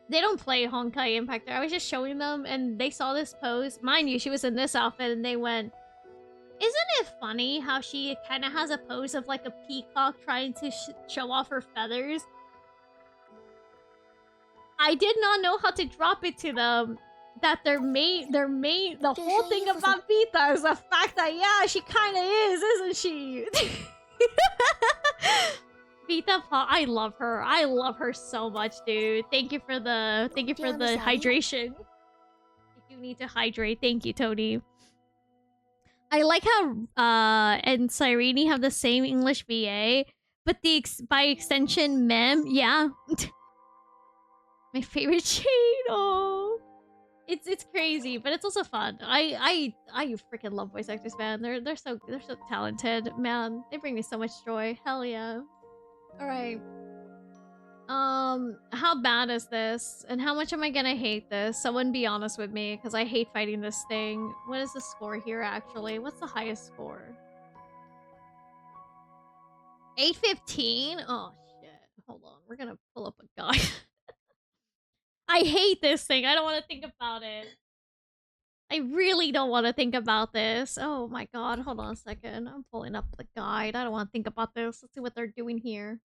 They don't play Honkai Impact. I was just showing them and they saw this pose. Mind you, she was in this outfit and they went, isn't it funny how she kind of has a pose of like a peacock trying to show off her feathers? I did not know how to drop it to them. That the whole thing about Vita is the fact that, yeah, she kind of is, isn't she? Vita, I love her. I love her so much, dude. Thank you for the hydration. I do need to hydrate. Thank you, Tony. I like how and Cyrene have the same English VA, but by extension Mem, yeah. My favorite chain. Oh, it's crazy, but it's also fun. I freaking love voice actors, man. They're so talented, man. They bring me so much joy. Hell yeah. All right. How bad is this? And how much am I gonna hate this? Someone be honest with me, because I hate fighting this thing. What is the score here, actually? What's the highest score? 815? Oh, shit. Hold on. We're gonna pull up a guide. I hate this thing. I don't want to think about it. I really don't want to think about this. Oh my god, hold on a second. I'm pulling up the guide. I don't want to think about this. Let's see what they're doing here.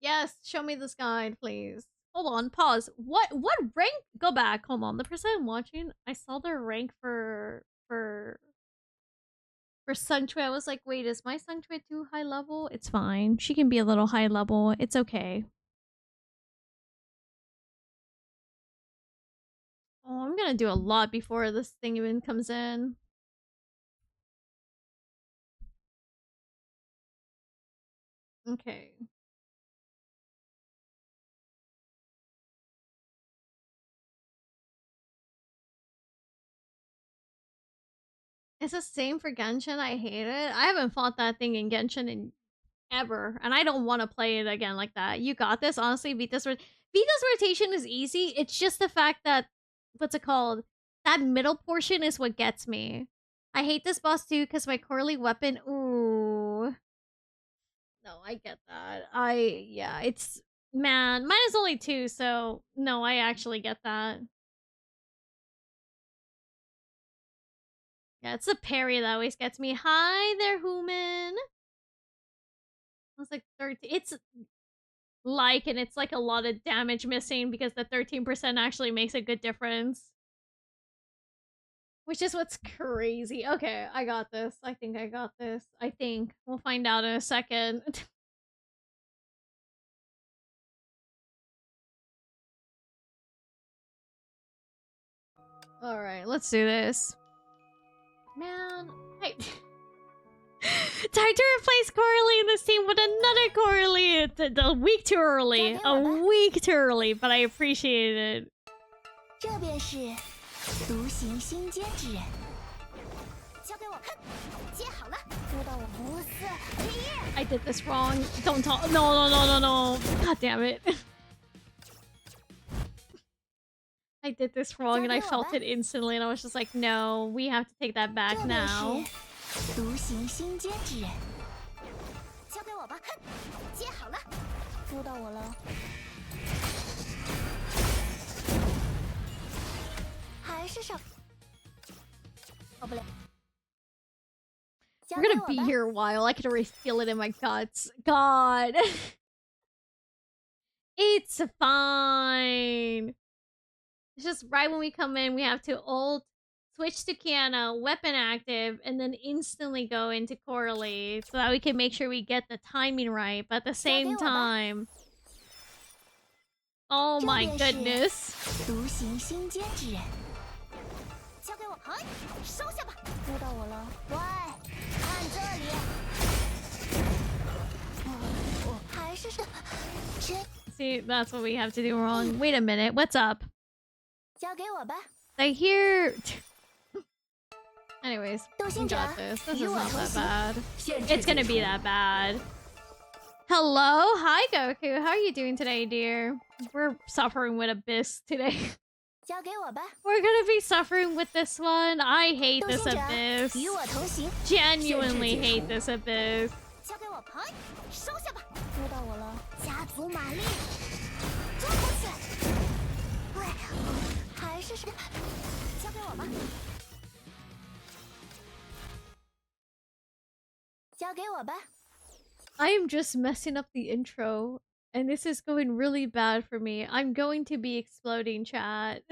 Yes, show me this guide, please. Hold on, pause. What rank? Go back. Hold on. The person I'm watching, I saw their rank for Sungchue. I was like, wait, is my Sungchue too high level? It's fine. She can be a little high level. It's okay. Oh, I'm gonna do a lot before this thing even comes in. Okay. It's the same for Genshin. I hate it. I haven't fought that thing in Genshin in ever, and I don't want to play it again like that. You got this. Honestly, Vita's rotation is easy. It's just the fact that what's it called? That middle portion is what gets me. I hate this boss too because my Corley weapon. Ooh. No, I get that. Yeah, it's man. Mine is only 2, so no, I actually get that. Yeah, it's the parry that always gets me. Hi there, Human. It's like 13. It's like, and it's like a lot of damage missing because the 13% actually makes a good difference. Which is what's crazy. Okay, I got this. I think I got this. I think. We'll find out in a second. Alright, let's do this. Man, hey. Time to replace Coralie in this team with another Coralie. A week too early. A week too early, but I appreciate it. 这便是独行星间之人。交给我，哼，接好了。知道我不是。I did this wrong. Don't talk. No. God damn it. I did this wrong and I felt it instantly and I was just like, no, we have to take that back now. 独行星间之人，交给我吧，哼，接好了，捉到我了，还是少，跑不了。We're gonna be here a while. I can already feel it in my guts. God. It's fine. It's just right when we come in, we have to ult, switch to Kiana, weapon active, and then instantly go into Coralie so that we can make sure we get the timing right. But at the same time... Oh my goodness. 独行星间之人，交给我，哎，收下吧。捉到我了，喂，看这里。还是真。See, that's what we have to do wrong. Wait a minute, what's up? 交给我吧。 I hear... Anyways, we got this. This is not that bad. It's gonna be that bad. Hello? Hi, Goku. How are you doing today, dear? We're suffering with Abyss today. 交给我吧。 We're gonna be suffering with this one. I hate this Abyss. 与我同行。 Genuinely hate this Abyss. 交给我牌，收下吧。捉到我了，加足马力，抓过去。喂，还是交给我吧。交给我吧。 I am just messing up the intro, and this is going really bad for me. I'm going to be exploding, chat.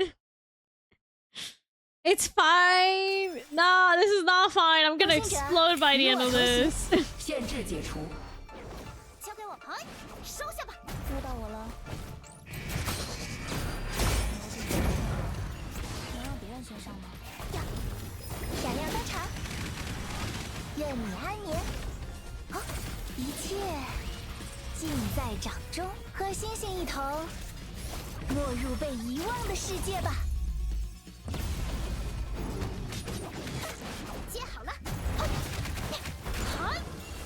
It's fine. Nah, this is not fine. I'm gonna explode by the end of this. 限制解除。交给我牌，收下吧。捉到我了。能让别人先上吗？呀，闪亮登场，愿你安眠。啊，一切尽在掌中，和星星一同，没入被遗忘的世界吧。 接好了，好，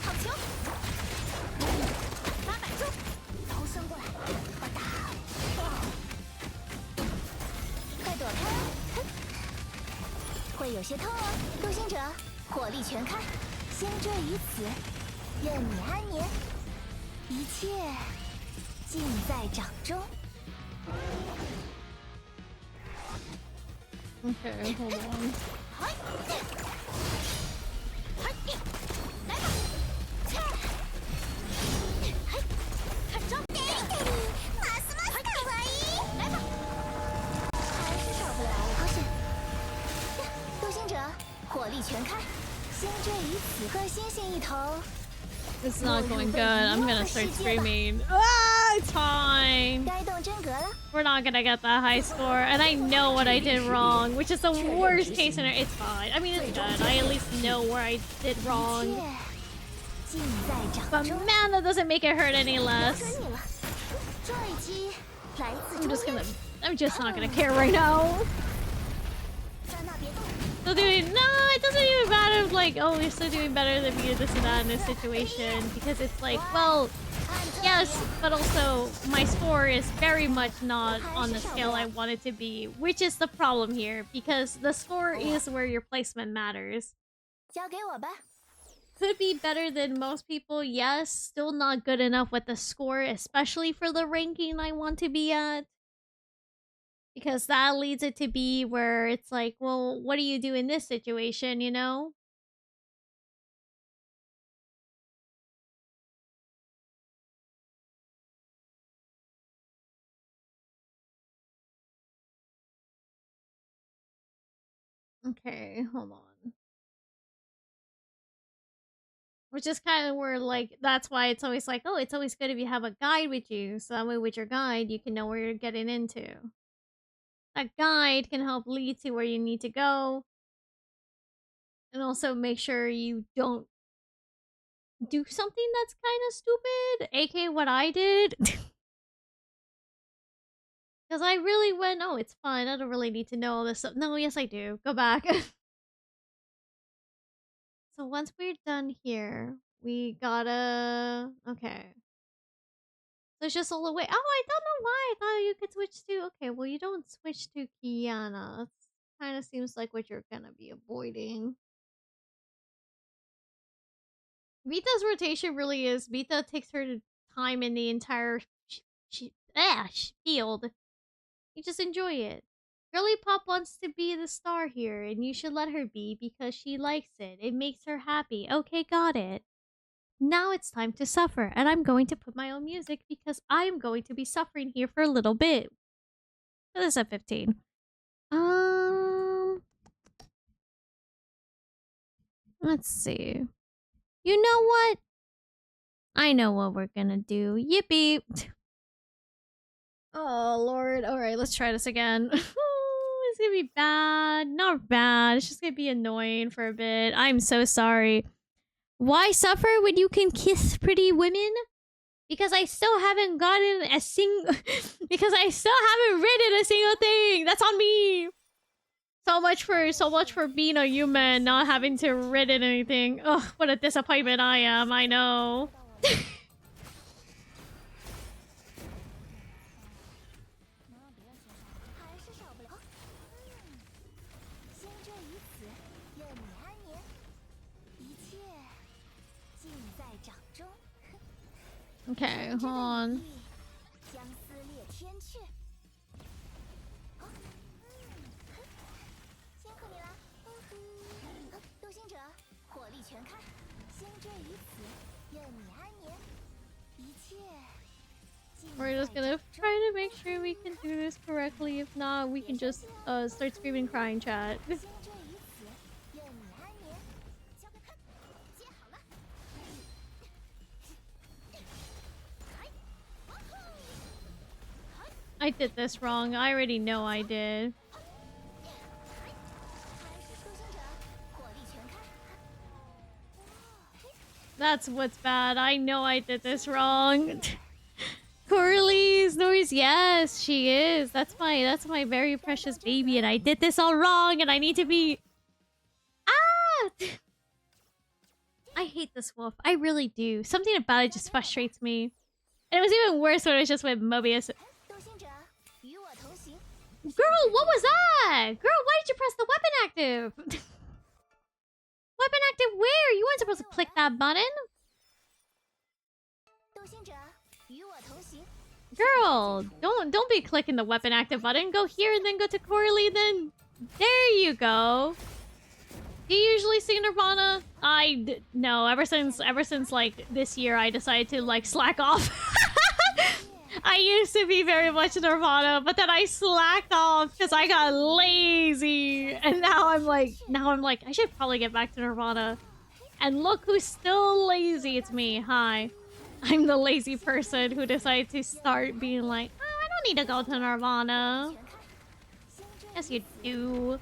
好球，800中，头伸过来，我打，快躲开，会有些痛哦。独行者，火力全开，先坠于此，愿你安眠，一切尽在掌中。Okay, hold on. It's not going good. I'm gonna start screaming. Ah, it's fine. We're not gonna get that high score, and I know what I did wrong, which is the worst case scenario. It's fine. I mean, it's good. I at least know where I did wrong. But man, that doesn't make it hurt any less. I'm just not gonna care right now. So doing no, it doesn't even matter if like, oh, we're still doing better than me or this and that in this situation, because it's like, well, yes, but also my score is very much not on the scale I want it to be, which is the problem here, because the score is where your placement matters. Could be better than most people, yes, still not good enough with the score, especially for the ranking I want to be at. Because that leads it to be where it's like, well, what do you do in this situation, you know? Okay, hold on. Which is kind of where, like, that's why it's always like, oh, it's always good if you have a guide with you. So that way with your guide, you can know where you're getting into. That guide can help lead to where you need to go. And also make sure you don't do something that's kind of stupid. AKA what I did. Because I really went, oh, it's fine. I don't really need to know all this stuff. No, yes, I do. Go back. So once we're done here, we gotta... Okay. So it's just a little way. Oh, I don't know why. I thought you could switch to... Okay, well, you don't switch to Kiana. That kind of seems like what you're gonna be avoiding. Vita's rotation really is... Vita takes her time in the entire field. You just enjoy it. Girly Pop wants to be the star here, and you should let her be because she likes it. It makes her happy. Okay, got it. Now it's time to suffer, and I'm going to put my own music because I'm going to be suffering here for a little bit. This is at 15. Let's see. You know what? I know what we're gonna do. Yippee! Oh, Lord. Alright, let's try this again. It's gonna be bad. Not bad. It's just gonna be annoying for a bit. I'm so sorry. Why suffer when you can kiss pretty women? Because I still haven't gotten a because I still haven't written a single thing. That's on me. So much for being a human, not having to written anything. Ugh, what a disappointment I am. I know. Okay, hold on. We're just gonna try to make sure we can do this correctly. If not, we can just start screaming, crying, chat. I did this wrong. I already know I did. That's what's bad. I know I did this wrong. Corley's noise. Yes, she is. That's my very precious baby, and I did this all wrong, and I need to be... Ah! I hate this wolf. I really do. Something about it just frustrates me. And it was even worse when it was just with Mobius. Girl, what was that? Girl, why did you press the weapon active? Weapon active where? You weren't supposed to click that button. Girl, don't be clicking the weapon active button. Go here and then go to Corley, then There you go. Do you usually sing Nirvana? No. Ever since like this year, I decided to like slack off. I used to be very much Nirvana, but then I slacked off because I got lazy, and now I'm like, I should probably get back to Nirvana. And look who's still lazy. It's me. Hi. I'm the lazy person who decided to start being like, oh, I don't need to go to Nirvana. Yes, you do.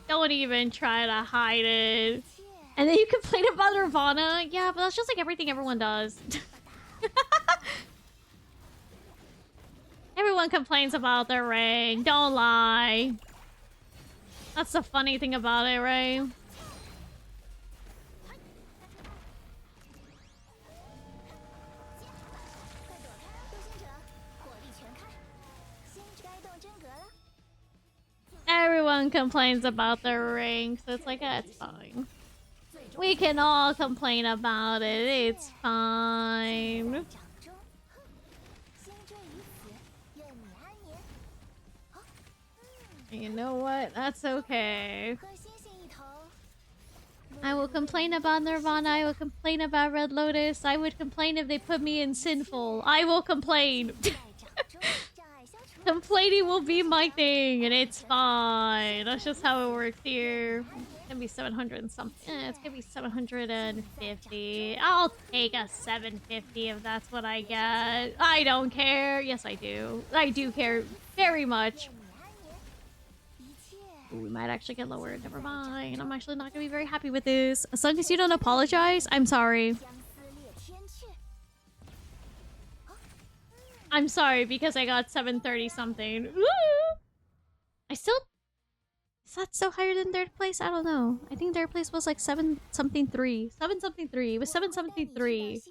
Don't even try to hide it. And then you complain about Nirvana. Yeah, but that's just like everything everyone does. Everyone complains about their ring. Don't lie. That's the funny thing about it, right? Everyone complains about their ring, so it's like, it's fine. We can all complain about it. It's fine. You know what? That's okay. I will complain about Nirvana. I will complain about Red Lotus. I would complain if they put me in Sinful. I will complain. Complaining will be my thing, and it's fine. That's just how it works here. It's gonna be 700 and something. It's gonna be 750. I'll take a 750 if that's what I get. I don't care. Yes, I do. I do care very much. Ooh, we might actually get lowered. Never mind. I'm actually not gonna be very happy with this. As long as you don't apologize, I'm sorry. I'm sorry because I got 730 something. Woo! I still... Is that still higher than third place? I don't know. I think third place was like 7 something 3. 7 something 3. It was 7 something 3.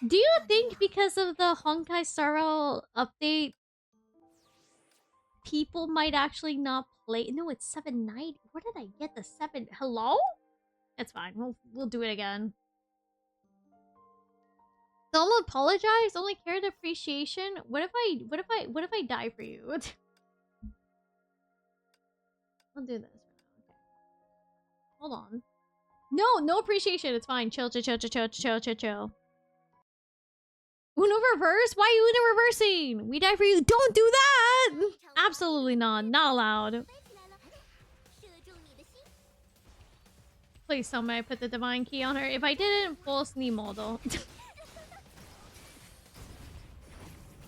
Do you think because of the Honkai Star Rail update, people might actually not play? No, it's 790. Where did I get the 7? Hello? It's fine. We'll do it again. Don't apologize. Only care and appreciation. What if I die for you? I'll do this. Okay. Hold on. No appreciation. It's fine. Chill. Uno reverse? Why are you Uno reversing? We die for you. Don't do that! Absolutely not. Not allowed. Please tell me I put the divine key on her. If I didn't, false ni modo.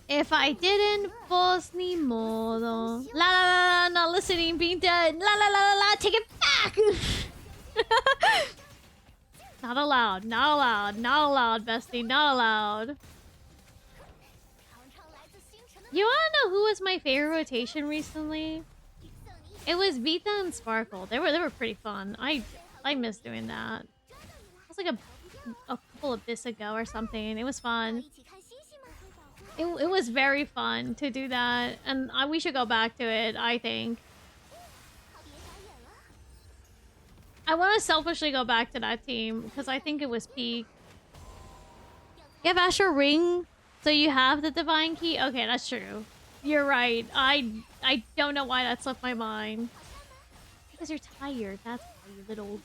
If I didn't, false ni modo. La la la la, not listening, being dead. La la la la la, take it back! Not allowed, not allowed, not allowed, bestie, not allowed. You wanna know who was my favorite rotation recently? It was Vita and Sparkle. They were pretty fun. I miss doing that. It was like a couple of bits ago or something. It was fun. It was very fun to do that, and we should go back to it, I think. I want to selfishly go back to that team, because I think it was peak. You have Astral Ring, so you have the Divine Key? Okay, that's true. You're right. I don't know why that slipped my mind. Because you're tired, that's why, you little...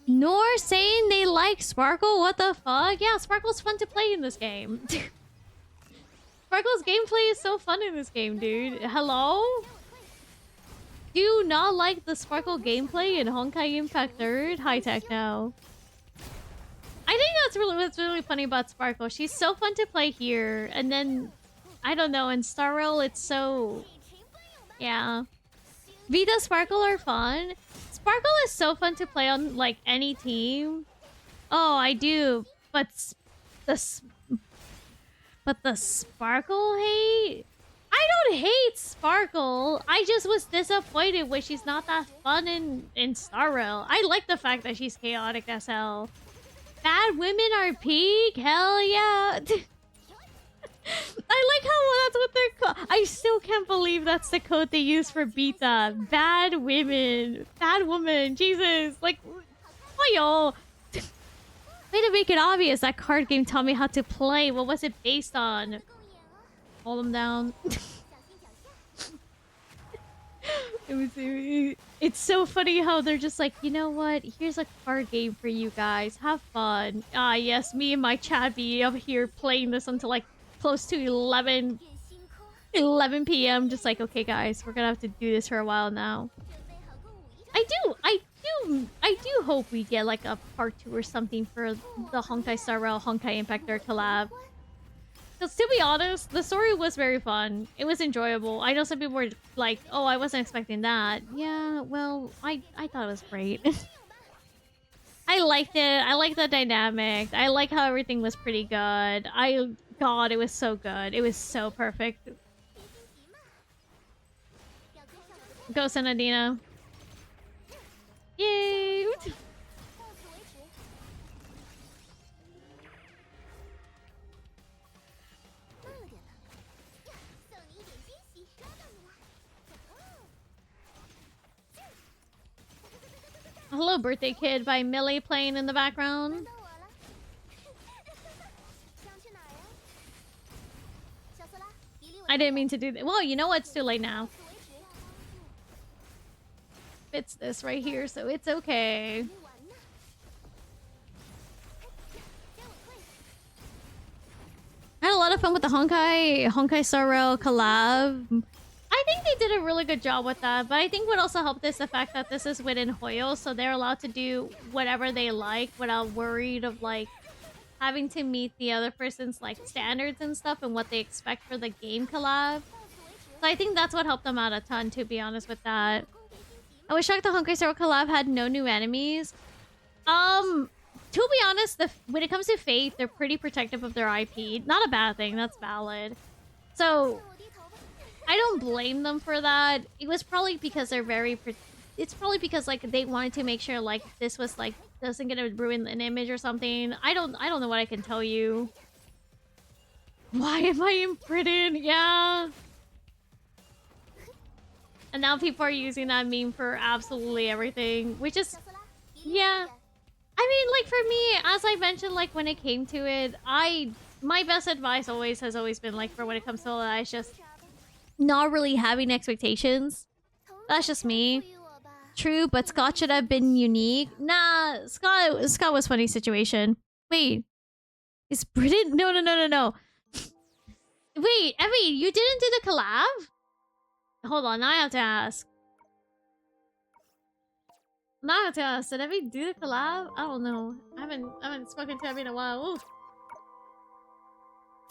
Nor saying they like Sparkle? What the fuck? Yeah, Sparkle's fun to play in this game. Sparkle's gameplay is so fun in this game, dude. Hello? Do you not like the Sparkle gameplay in Honkai Impact 3rd? High tech now. I think that's what's really funny about Sparkle. She's so fun to play here, and then, I don't know, in Star Rail it's so... Yeah. Vita Sparkle are fun. Sparkle is so fun to play on, like, any team. Oh, I do. But the Sparkle hate? I don't hate Sparkle. I just was disappointed when she's not that fun in Star Rail. I like the fact that she's chaotic as hell. Bad women are peak? Hell yeah. I like how that's what they're called. I still can't believe that's the code they use for Beta. Bad women. Bad woman. Jesus. Like, oh yo. Way to make it obvious. That card game taught me how to play. What was it based on? Hold them down. It's so funny how they're just like, you know what? Here's a card game for you guys. Have fun. Ah, yes, me and my chat be up here playing this until like close to 11 p.m. Just like, okay, guys, we're gonna have to do this for a while now. I do hope we get like a part 2 or something for the Honkai Star Rail Honkai Impactor collab. Because to be honest, the story was very fun. It was enjoyable. I know some people were like, oh, I wasn't expecting that. Yeah, well, I thought it was great. I liked it. I liked the dynamic. I like how everything was pretty good. God, it was so good. It was so perfect. Go, Senadina. Yay! Hello, Birthday Kid by Millie playing in the background. I didn't mean to do that. Well, you know what? It's too late now. Fits this right here, so it's okay. I had a lot of fun with the Honkai Star Rail collab. I think they did a really good job with that, but I think what also helped is the fact that this is within Hoyo, so they're allowed to do whatever they like without worried of like having to meet the other person's like standards and stuff and what they expect for the game collab. So I think that's what helped them out a ton, to be honest with that. I was shocked the Honkai Star Rail collab had no new enemies. To be honest, when it comes to Fate, they're pretty protective of their IP. Not a bad thing, that's valid. So I don't blame them for that. It was probably because they're it's probably because like they wanted to make sure like this was like doesn't gonna ruin an image or something. I don't know what I can tell you. Why am I in Britain? Yeah. And now people are using that meme for absolutely everything, which is, yeah. I mean, like for me, as I mentioned, like when it came to it, my best advice has always been like for when it comes to all that, it's just not really having expectations. That's just me. True, but Scott should have been unique. Nah, Scott was funny situation. Wait, is Britain? No. Wait, Evie, you didn't do the collab? Hold on, now I have to ask. Did Evie do the collab? I don't know. I haven't spoken to Evie in a while. Ooh.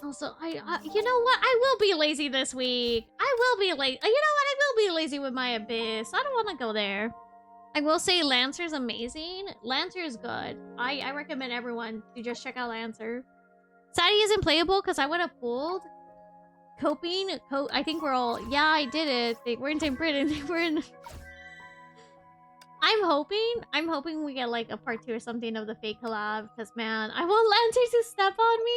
Also, you know what? I will be lazy this week. I will be lazy. You know what? I will be lazy with my Abyss. I don't want to go there. I will say Lancer's amazing. Lancer is good. I recommend everyone to just check out Lancer. Sadie isn't playable because I would have pulled. Coping? I think we're all... Yeah, I did it. We're in Team Britain. We're in... I'm hoping we get like a part 2 or something of the Fate collab. Because man, I want Lancer to step on me.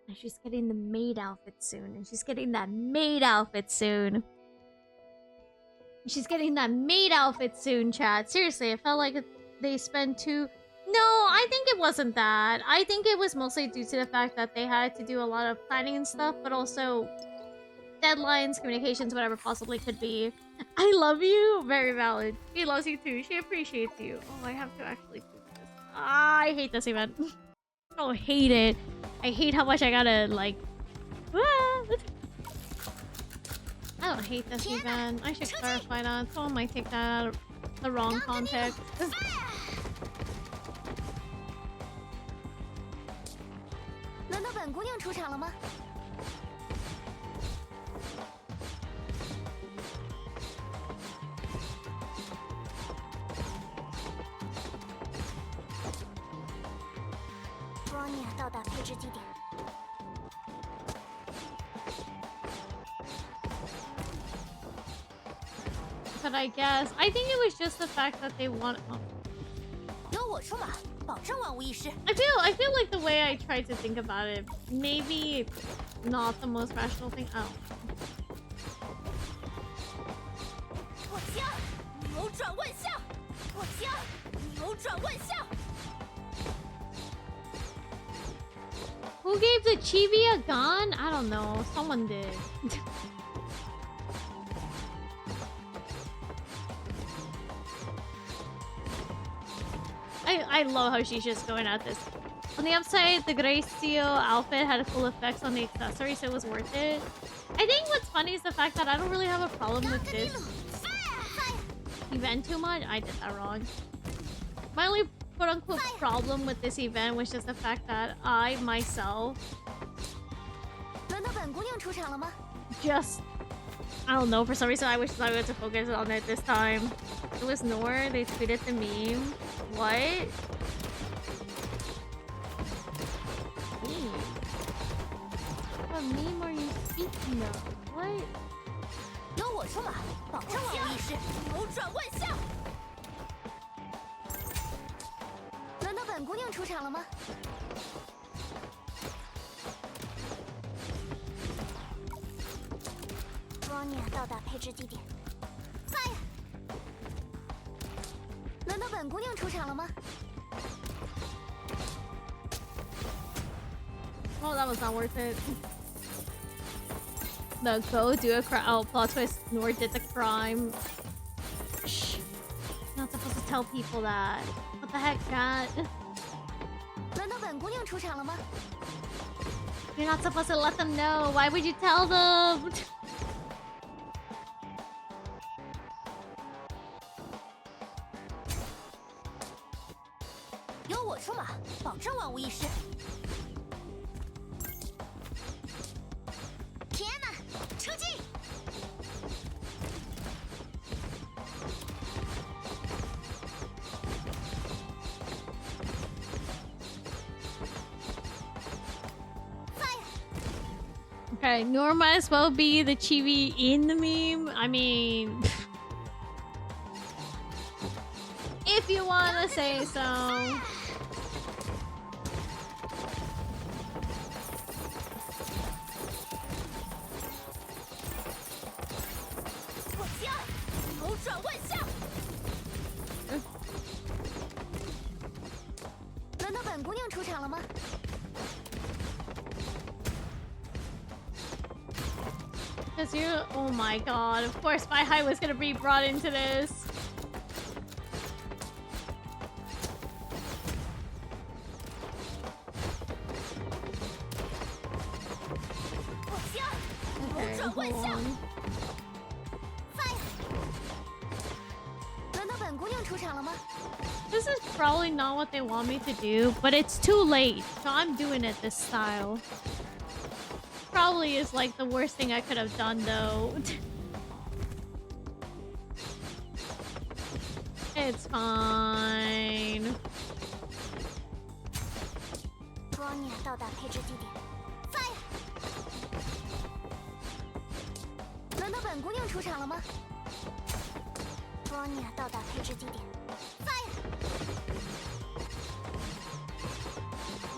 And she's getting the maid outfit soon. And she's getting that maid outfit soon. She's getting that maid outfit soon, chat. Seriously, I felt like they spent too... No, I think it wasn't that. I think it was mostly due to the fact that they had to do a lot of planning and stuff, but also deadlines, communications, whatever possibly could be. I love you. Very valid. She loves you too. She appreciates you. Oh, I have to actually do this. I hate this event. Oh, hate it. I hate how much I gotta, like... I don't hate this event. I should clarify that. Someone might take that out of the wrong context. 轮到本姑娘出场了吗？Bronya 到达配置基点。But I guess I think it was just the fact that they want. Oh. 由我出马，保证万无一失。I feel like the way I tried to think about it, maybe it's not the most rational thing. Oh. 我将扭转万象，我将扭转万象。Who gave the chibi a gun? I don't know. Someone did. I love how she's just going at this. On the upside, the Gracio outfit had full effects on the accessory, so it was worth it. I think what's funny is the fact that I don't really have a problem with this event too much. I did that wrong. My only quote-unquote problem with this event was just the fact that I, myself... just... I don't know, for some reason I wish I was to focus on it this time. It was Noor, they tweeted the meme. What? What meme are you speaking of? What? 由我出马，保证万无一失，扭转万象。轮到本姑娘出场了吗？光年到达配置地点。Fire！ 轮到本姑娘出场了吗？ Oh, that was not worth it. The go do a crime. Oh, plot twist. Noor did the crime. Shh. You're not supposed to tell people that. What the heck, Kat? You're not supposed to let them know. Why would you tell them? Okay, Noor might as well be the chibi in the meme. I mean... if you wanna say so. Because you... oh my god, of course my height was gonna be brought into this. Okay, hold on. This is probably not what they want me to do, but it's too late, so I'm doing it this style. Probably is like the worst thing I could have done though. It's fine.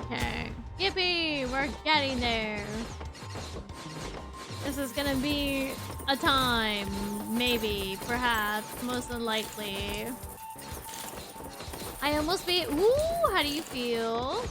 Okay. Yippee! We're getting there. This is gonna be a time. Maybe. Perhaps. Most unlikely. I almost beat... ooh! How do you feel?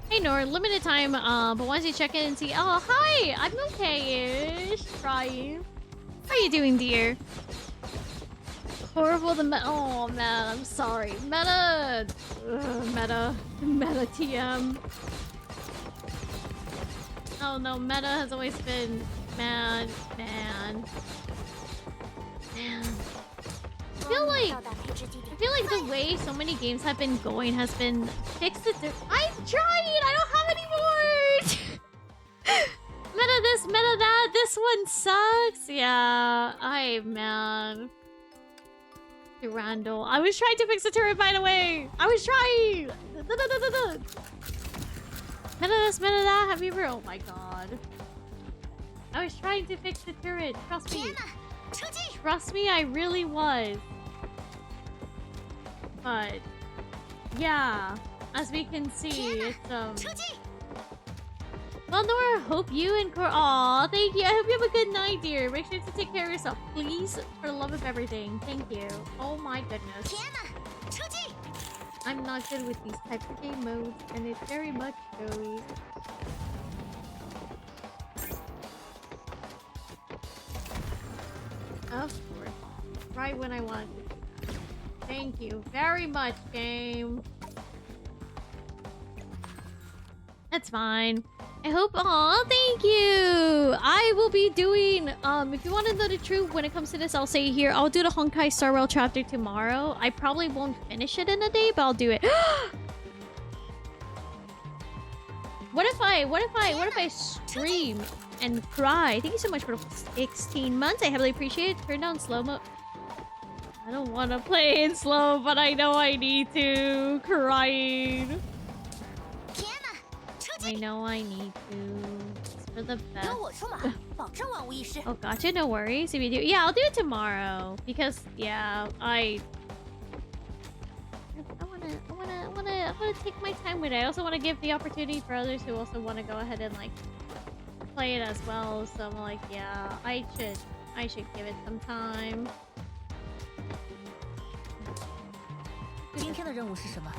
Hey Noor, limited time, but once you check in and see... oh, hi! I'm okay-ish. Trying. How are you doing, dear? Horrible the meta... oh, man, I'm sorry. Meta... meta TM. Oh, no, meta has always been... man. I feel like the way so many games have been going has been fixed. I'm trying! I don't have any more! Meta, this, meta that. This one sucks. Yeah, I'm mad. Durandal. I was trying to fix the turret, by the way. I was trying. Meta this, meta that. Have you ever? Oh my god. I was trying to fix the turret. Trust me. Trust me, I really was. But yeah, as we can see, it's well, Nora, hope you and Aw, thank you. I hope you have a good night, dear. Make sure to take care of yourself, please, for the love of everything. Thank you. Oh my goodness. I'm not good with these types of game modes, and it very much shows. Of course. Right when I want to. Thank you very much, game. That's fine. I hope. Aw, thank you. I will be doing. If you want to know the truth, when it comes to this, I'll say here. I'll do the Honkai Star Rail chapter tomorrow. I probably won't finish it in a day, but I'll do it. What if I stream and cry? Thank you so much for the 16 months. I heavily appreciate it. Turn down slow mo. I don't want to play in slow, but I know I need to. Crying. I know I need to. It's for the best. Oh, gotcha. No worries. If you do, yeah, I'll do it tomorrow because yeah, I wanna take my time with it. I also want to give the opportunity for others who also want to go ahead and like play it as well. So I'm like, yeah, I should give it some time. 今天的任务是什么？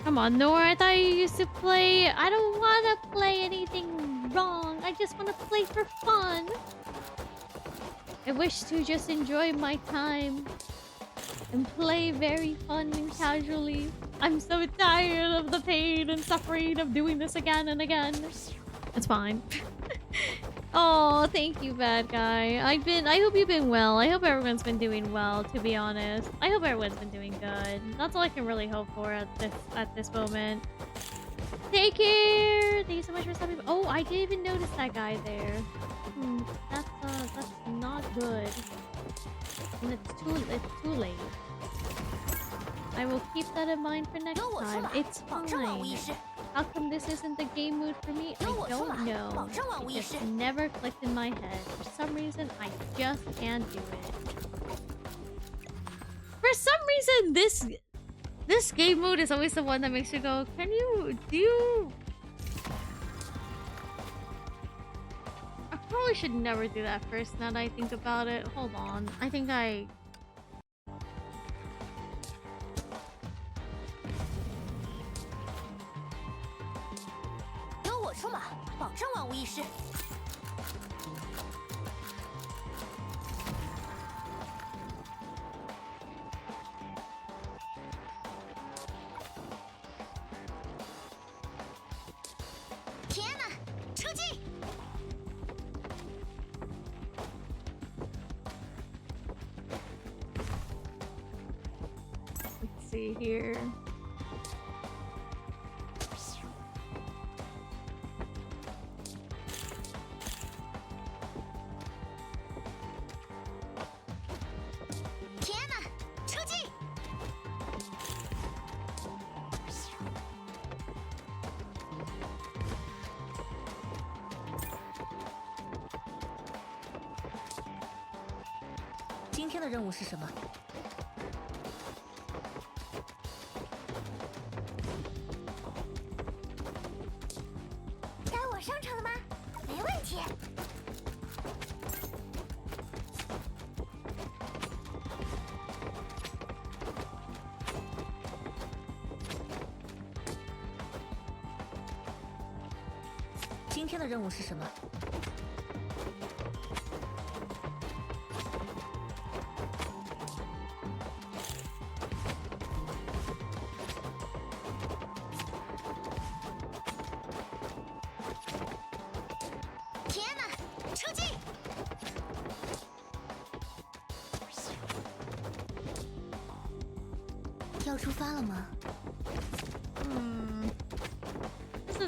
Come on, Nora. I thought you used to play. I don't want to play anything wrong. I just want to play for fun. I wish to just enjoy my time and play very fun and casually. I'm so tired of the pain and suffering of doing this again and again. It's fine. Oh, thank you, bad guy. I hope you've been well. I hope everyone's been doing well, to be honest. I hope everyone's been doing good. That's all I can really hope for at this moment. Take care. Thank you so much for stopping. Oh, I didn't even notice that guy there. That's not good. And it's too late. I will keep that in mind for next time. It's fine. How come this isn't the game mood for me? I don't know. It just never clicked in my head. For some reason, I just can't do it. For some reason, this game mode is always the one that makes you go, can you do... I probably should never do that first now that I think about it. Hold on. I think I... Let's see here.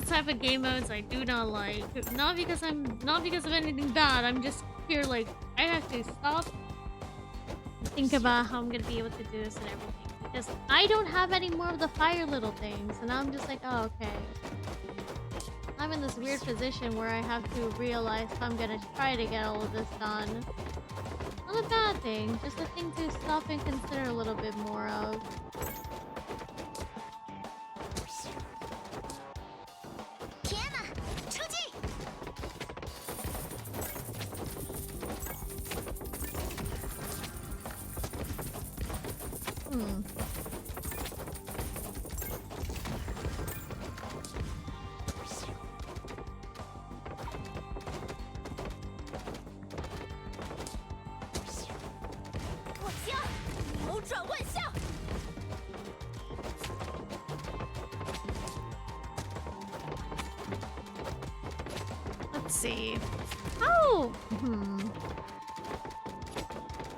type of game modes I do not like. Not because of anything bad. I'm just here like I have to stop, think about how I'm gonna be able to do this and everything. Because I don't have any more of the fire little things, and I'm just like, oh, okay. I'm in this weird position where I have to realize if I'm gonna try to get all of this done. Not a bad thing, just a thing to stop and consider a little bit more of. Let's see. Oh!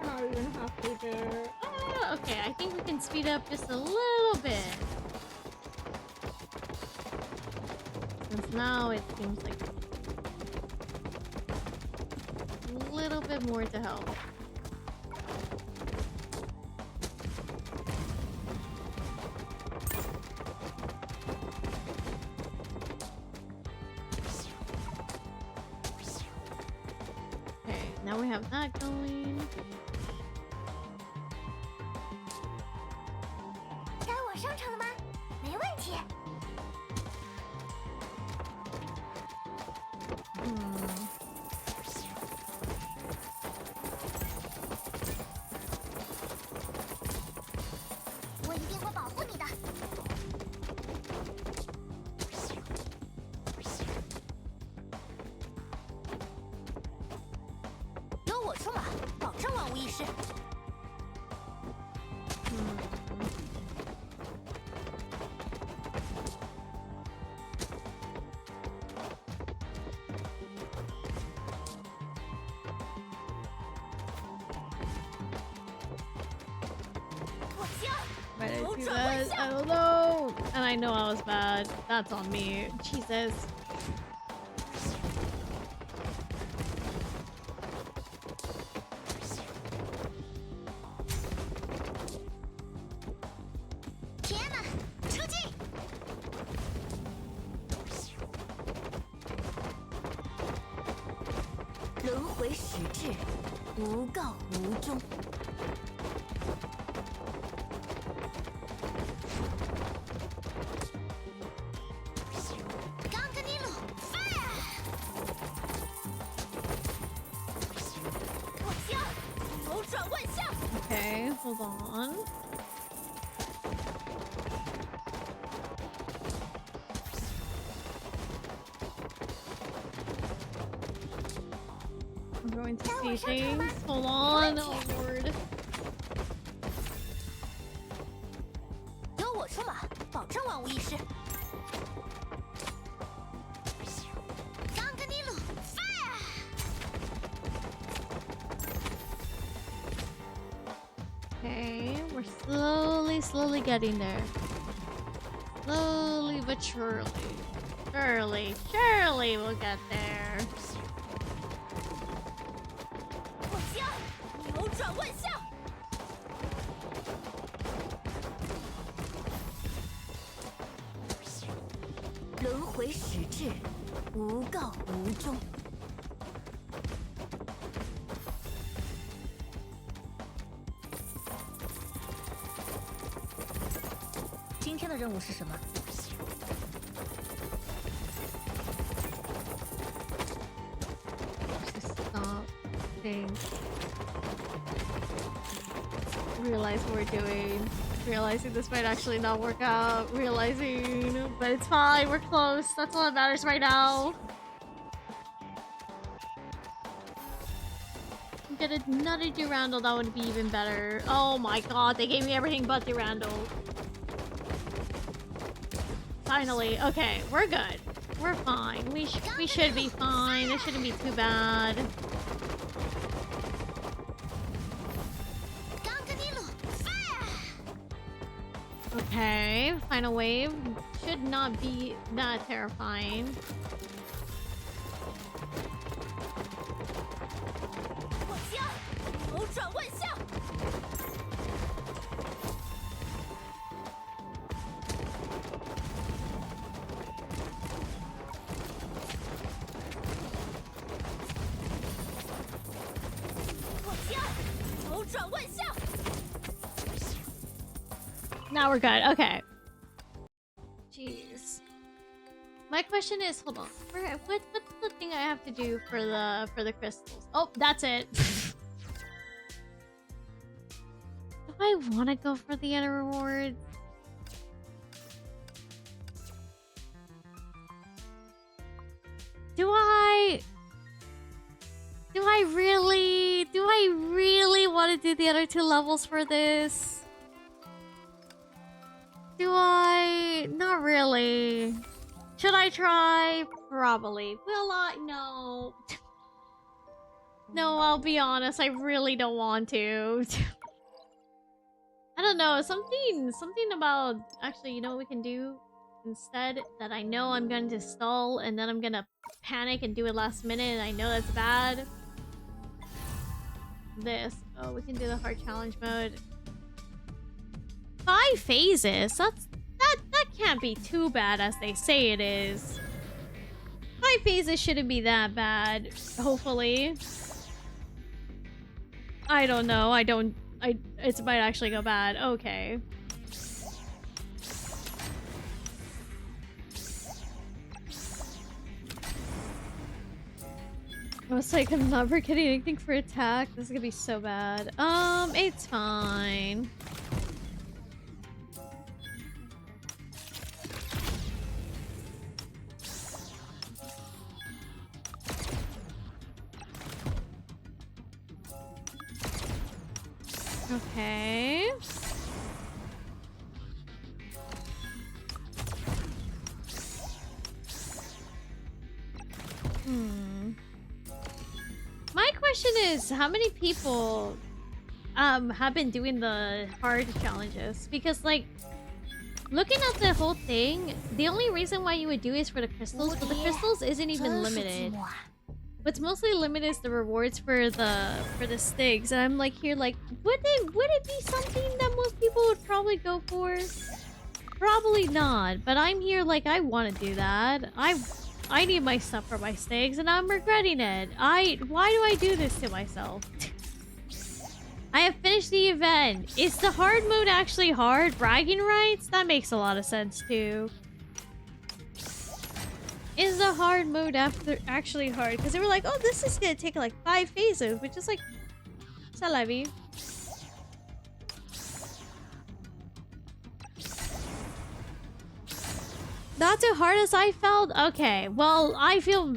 Not even halfway there. Okay, I think we can speed up just a little bit. Since now it seems like a little bit more to help. Now we have that going. 该我上场了吗？没问题。我一定会保护你的。由我出马，保证万无一失。Why did I do that? I don't know. And I know I was bad. That's on me. Jesus. Okay, hold on. I'm going to see things. Hold on. Oh lord. 由我出马，保证万无一失。刚跟尼鲁 ，fire！ Okay, we're slowly getting there. Slowly but surely. Surely we'll get there. 我将扭转万象。轮回始至，无告无终。今天的任务是什么？ Just stop. Think. Realize what we're doing. Realizing this might actually not work out. Realizing, but it's fine. We're close. That's all that matters right now. Get another Durandal, that would be even better. Oh my god, they gave me everything but Durandal. Finally, okay, we're good. We're fine. We should be fine. It shouldn't be too bad. Okay, final wave. should not be that terrifying. 我将扭转万象。我将扭转万象。 Now we're good. Okay. Jeez. My question is, hold on. What's the thing I have to do for the crystals? Oh, that's it. Do I want to go for the other rewards? Do I really want to do the other 2 levels for this? Do I? Not really. Should I try? Probably. Will I? No. No, I'll be honest. I really don't want to. I don't know. Something about... Actually, you know what we can do? Instead, that I know I'm going to stall and then I'm gonna panic and do it last minute and I know that's bad. This. Oh, we can do the hard challenge mode. 5 phases? That can't be too bad as they say it is. 5 phases shouldn't be that bad, hopefully. I don't know. It might actually go bad. Okay. I was like, I'm never getting anything for attack. This is gonna be so bad. It's fine. Okay. My question is, how many people have been doing the hard challenges? Because like, looking at the whole thing, the only reason why you would do is for the crystals, but the crystals isn't even limited. What's mostly limited is the rewards for the Stigs, and I'm like here like, would it be something that most people would probably go for? Probably not, but I'm here like I want to do that. I need my stuff for my Stigs, and I'm regretting it. Why do I do this to myself? I have finished the event. Is the hard mode actually hard? Bragging rights? That makes a lot of sense too. Is the hard mode actually hard? Because they were like, oh, this is gonna take like 5 phases, which is like, c'est la vie. Not too hard as I felt? Okay, well, I feel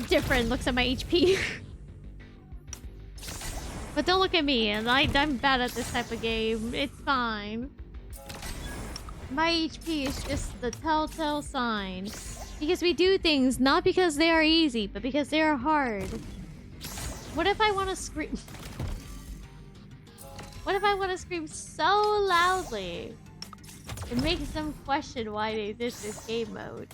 different. Looks at my HP. But don't look at me, and I'm bad at this type of game. It's fine. My HP is just the telltale sign. Because we do things not because they are easy, but because they are hard. What if I want to scream? What if I want to scream so loudly? It makes them question why they did this game mode.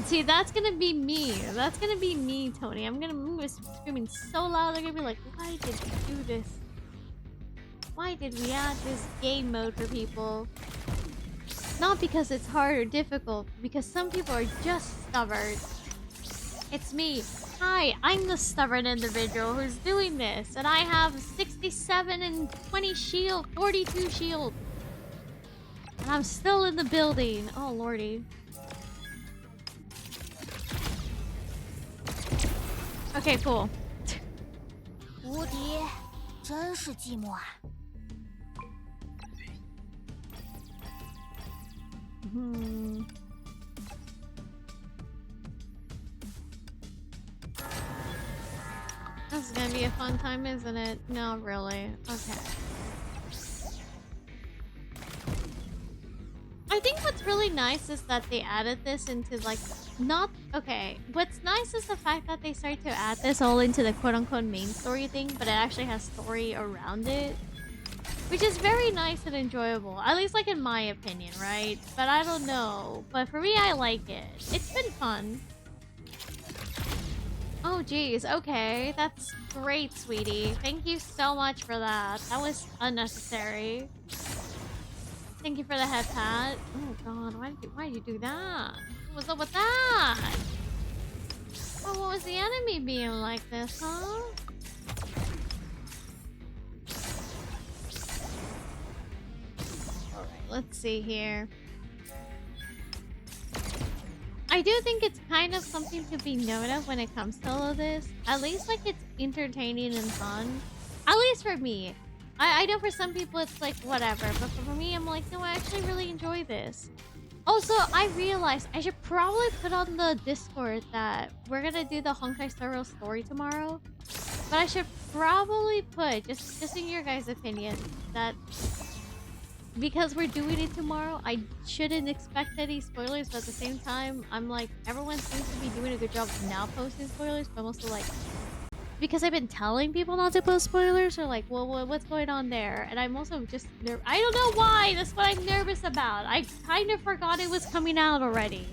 See, that's gonna be me. That's gonna be me, Tony. I'm gonna be screaming so loud, they're gonna be like, why did we do this? Why did we add this game mode for people? Not because it's hard or difficult, because some people are just stubborn. It's me. Hi, I'm the stubborn individual who's doing this, and I have 67 and 20 shield, 42 shield. And I'm still in the building. Oh, lordy. Okay, cool. 无敌，真是寂寞啊！ This is gonna be a fun time, isn't it? No, really. Okay. I think what's really nice is that they added this into like not okay. What's nice is the fact that they started to add this all into the quote-unquote main story thing, but it actually has story around it, which is very nice and enjoyable. At least like in my opinion, right? But I don't know. But for me, I like it. It's been fun. Oh geez, okay. That's great, sweetie. Thank you so much for that. That was unnecessary. Thank you for the head pat. Oh god, why did you do that? What's up with that? Oh, what was the enemy being like this, huh? Alright, let's see here. I do think it's kind of something to be noted of when it comes to all of this. At least like it's entertaining and fun. At least for me. I know for some people it's like whatever, but for me I'm like, no, I actually really enjoy this. Also, I realized I should probably put on the Discord that we're gonna do the Honkai Star Rail story tomorrow. But I should probably put, just in your guys' opinion, that because we're doing it tomorrow, I shouldn't expect any spoilers, but at the same time, I'm like, everyone seems to be doing a good job of now posting spoilers, but I'm also like, because I've been telling people not to post spoilers, or like, well, what's going on there? And I'm also just, I don't know why, that's what I'm nervous about. I kind of forgot it was coming out already.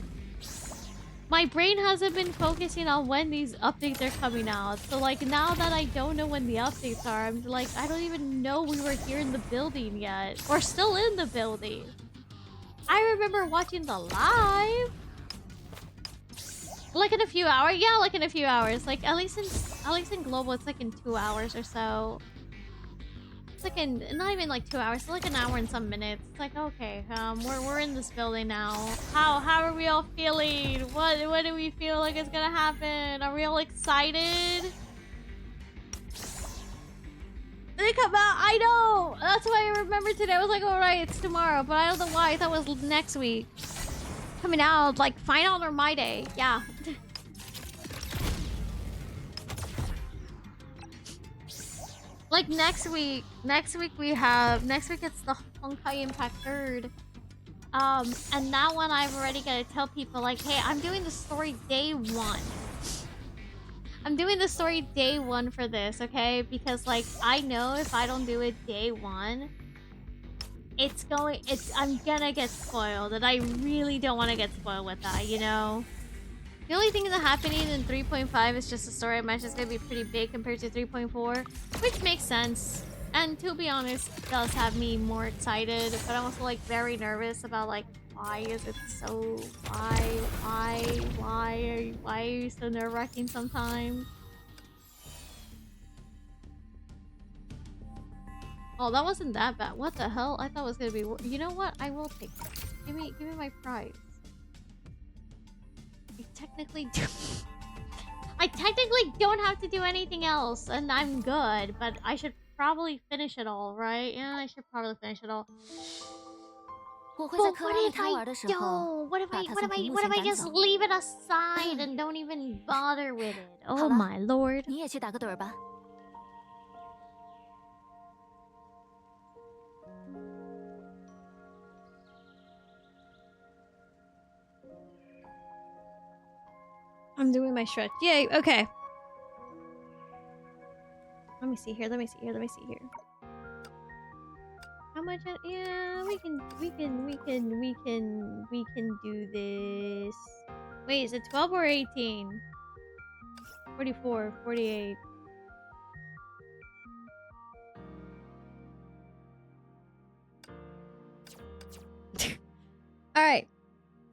My brain hasn't been focusing on when these updates are coming out. So like now that I don't know when the updates are, I'm like, I don't even know we were here in the building yet. Or still in the building. I remember watching the live. Like in a few hours. Yeah, like in a few hours. Like at least in global it's like in 2 hours or so. It's like in not even like 2 hours, it's like an hour and some minutes. It's like okay, we're in this building now. How are we all feeling? What do we feel like is gonna happen? Are we all excited? They come out. I know. That's why I remember today. I was like, all right, it's tomorrow, but I don't know why. I thought it was next week. Coming out like final or my day. Yeah. Like next week we have next week it's the Honkai Impact 3rd. And that one I've already gotta tell people like, hey, I'm doing the story day 1. I'm doing the story day 1 for this, okay? Because like I know if I don't do it day 1, I'm gonna get spoiled, and I really don't want to get spoiled with that, you know? The only thing that's happening in 3.5 is just the story match is gonna be pretty big compared to 3.4, which makes sense. And to be honest, it does have me more excited, but I'm also like very nervous about like, why is it so, why are you so nerve-wracking sometimes? Oh, that wasn't that bad. What the hell? I thought it was gonna be. You know what? I will take that. Give me my prize. I technically don't have to do anything else, and I'm good. But I should probably finish it all, right? Yeah, I should probably finish it all. But what if I don't? What if I just leave it aside and don't even bother with it? Oh my lord. I'm doing my stretch. Yay, okay. Let me see here. How much? Yeah, we can do this. Wait, is it 12 or 18? 44, 48. All right.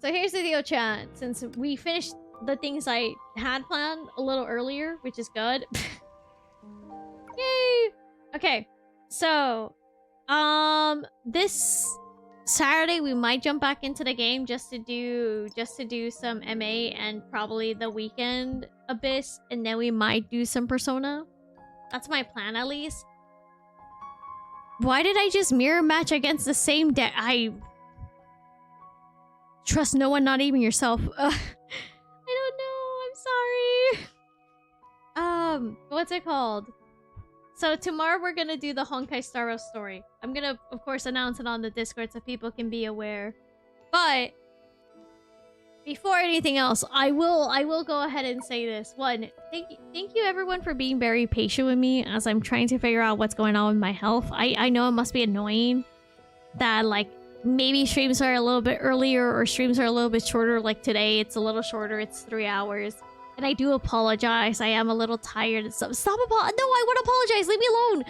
So here's the deal, chat. Since we finished the things I had planned a little earlier, which is good. Yay! Okay, so this Saturday we might jump back into the game just to do some MA and probably the weekend Abyss, and then we might do some Persona. That's my plan at least. Why did I just mirror match against the same deck? I trust no one, not even yourself. I don't know. I'm sorry. What's it called? So tomorrow we're gonna do the Honkai Star Rail story. I'm gonna, of course, announce it on the Discord so people can be aware. But Before anything else, I will go ahead and say this. One, thank you everyone for being very patient with me as I'm trying to figure out what's going on with my health. I know it must be annoying that like maybe streams are a little bit earlier or streams are a little bit shorter. Like today, it's a little shorter. It's 3 hours. And I do apologize. I am a little tired and stuff. Stop no, I want to apologize. Leave me alone.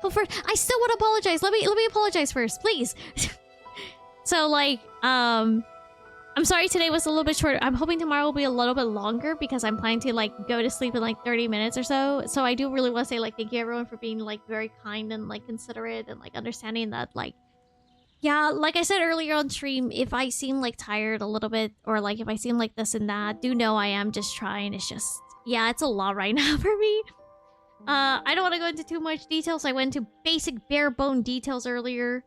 Go first. I still want to apologize. Let me apologize first, please. So like, I'm sorry today was a little bit shorter. I'm hoping tomorrow will be a little bit longer because I'm planning to like go to sleep in like 30 minutes or so. So I do really want to say like thank you everyone for being like very kind and like considerate and like understanding that like, yeah, like I said earlier on stream, if I seem like tired a little bit or like if I seem like this and that, do know I am just trying. It's just, yeah, it's a lot right now for me. I don't want to go into too much details. I went into basic bare bone details earlier,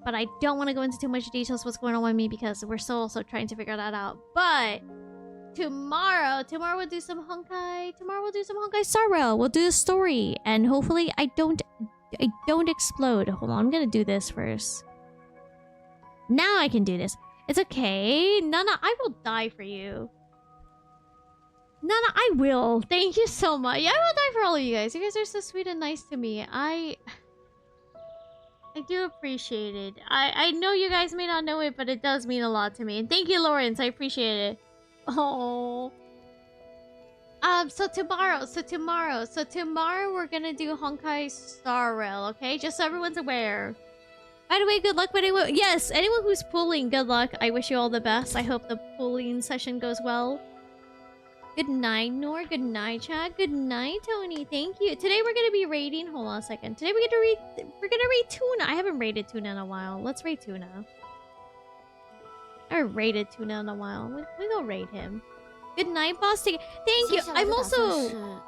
but I don't want to go into too much details what's going on with me because we're still also trying to figure that out. But tomorrow we'll do some Honkai. Tomorrow we'll do some Honkai Star Rail. We'll do a story, and hopefully I don't explode. Hold on, I'm gonna do this first. Now I can do this. It's okay. Nana, I will die for you. Nana, I will. Thank you so much. Yeah, I will die for all of you guys. You guys are so sweet and nice to me. I do appreciate it. I know you guys may not know it, but it does mean a lot to me. And thank you, Lawrence. I appreciate it. Oh. So tomorrow we're gonna do Honkai Star Rail, okay? Just so everyone's aware. By the way, good luck with anyone. Yes, anyone who's pulling, good luck. I wish you all the best. I hope the pulling session goes well. Good night, Nor. Good night, chat. Good night, Tony. Thank you. Today we're gonna be raiding. Hold on a second. Today we're gonna raid Tuna. I haven't raided Tuna in a while. Let's raid Tuna. I haven't raided Tuna in a while. We go raid him. Good night, boss. Thank you. I'm also.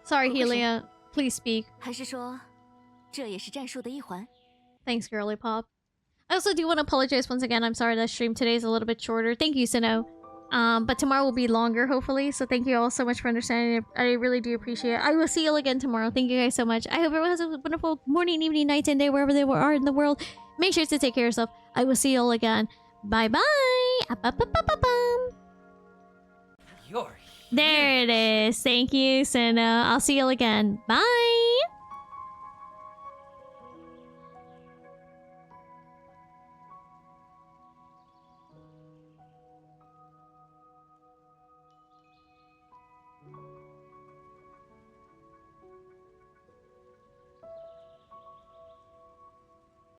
Sorry, Helia. Please speak. Thanks, girly pop. I also do want to apologize once again. I'm sorry that stream today is a little bit shorter. Thank you, Sino. But tomorrow will be longer, hopefully. So thank you all so much for understanding. I really do appreciate it. I will see you all again tomorrow. Thank you guys so much. I hope everyone has a wonderful morning, evening, night, and day, wherever they are in the world. Make sure to take care of yourself. I will see you all again. Bye-bye. There it is. Thank you, Sino. I'll see you all again. Bye.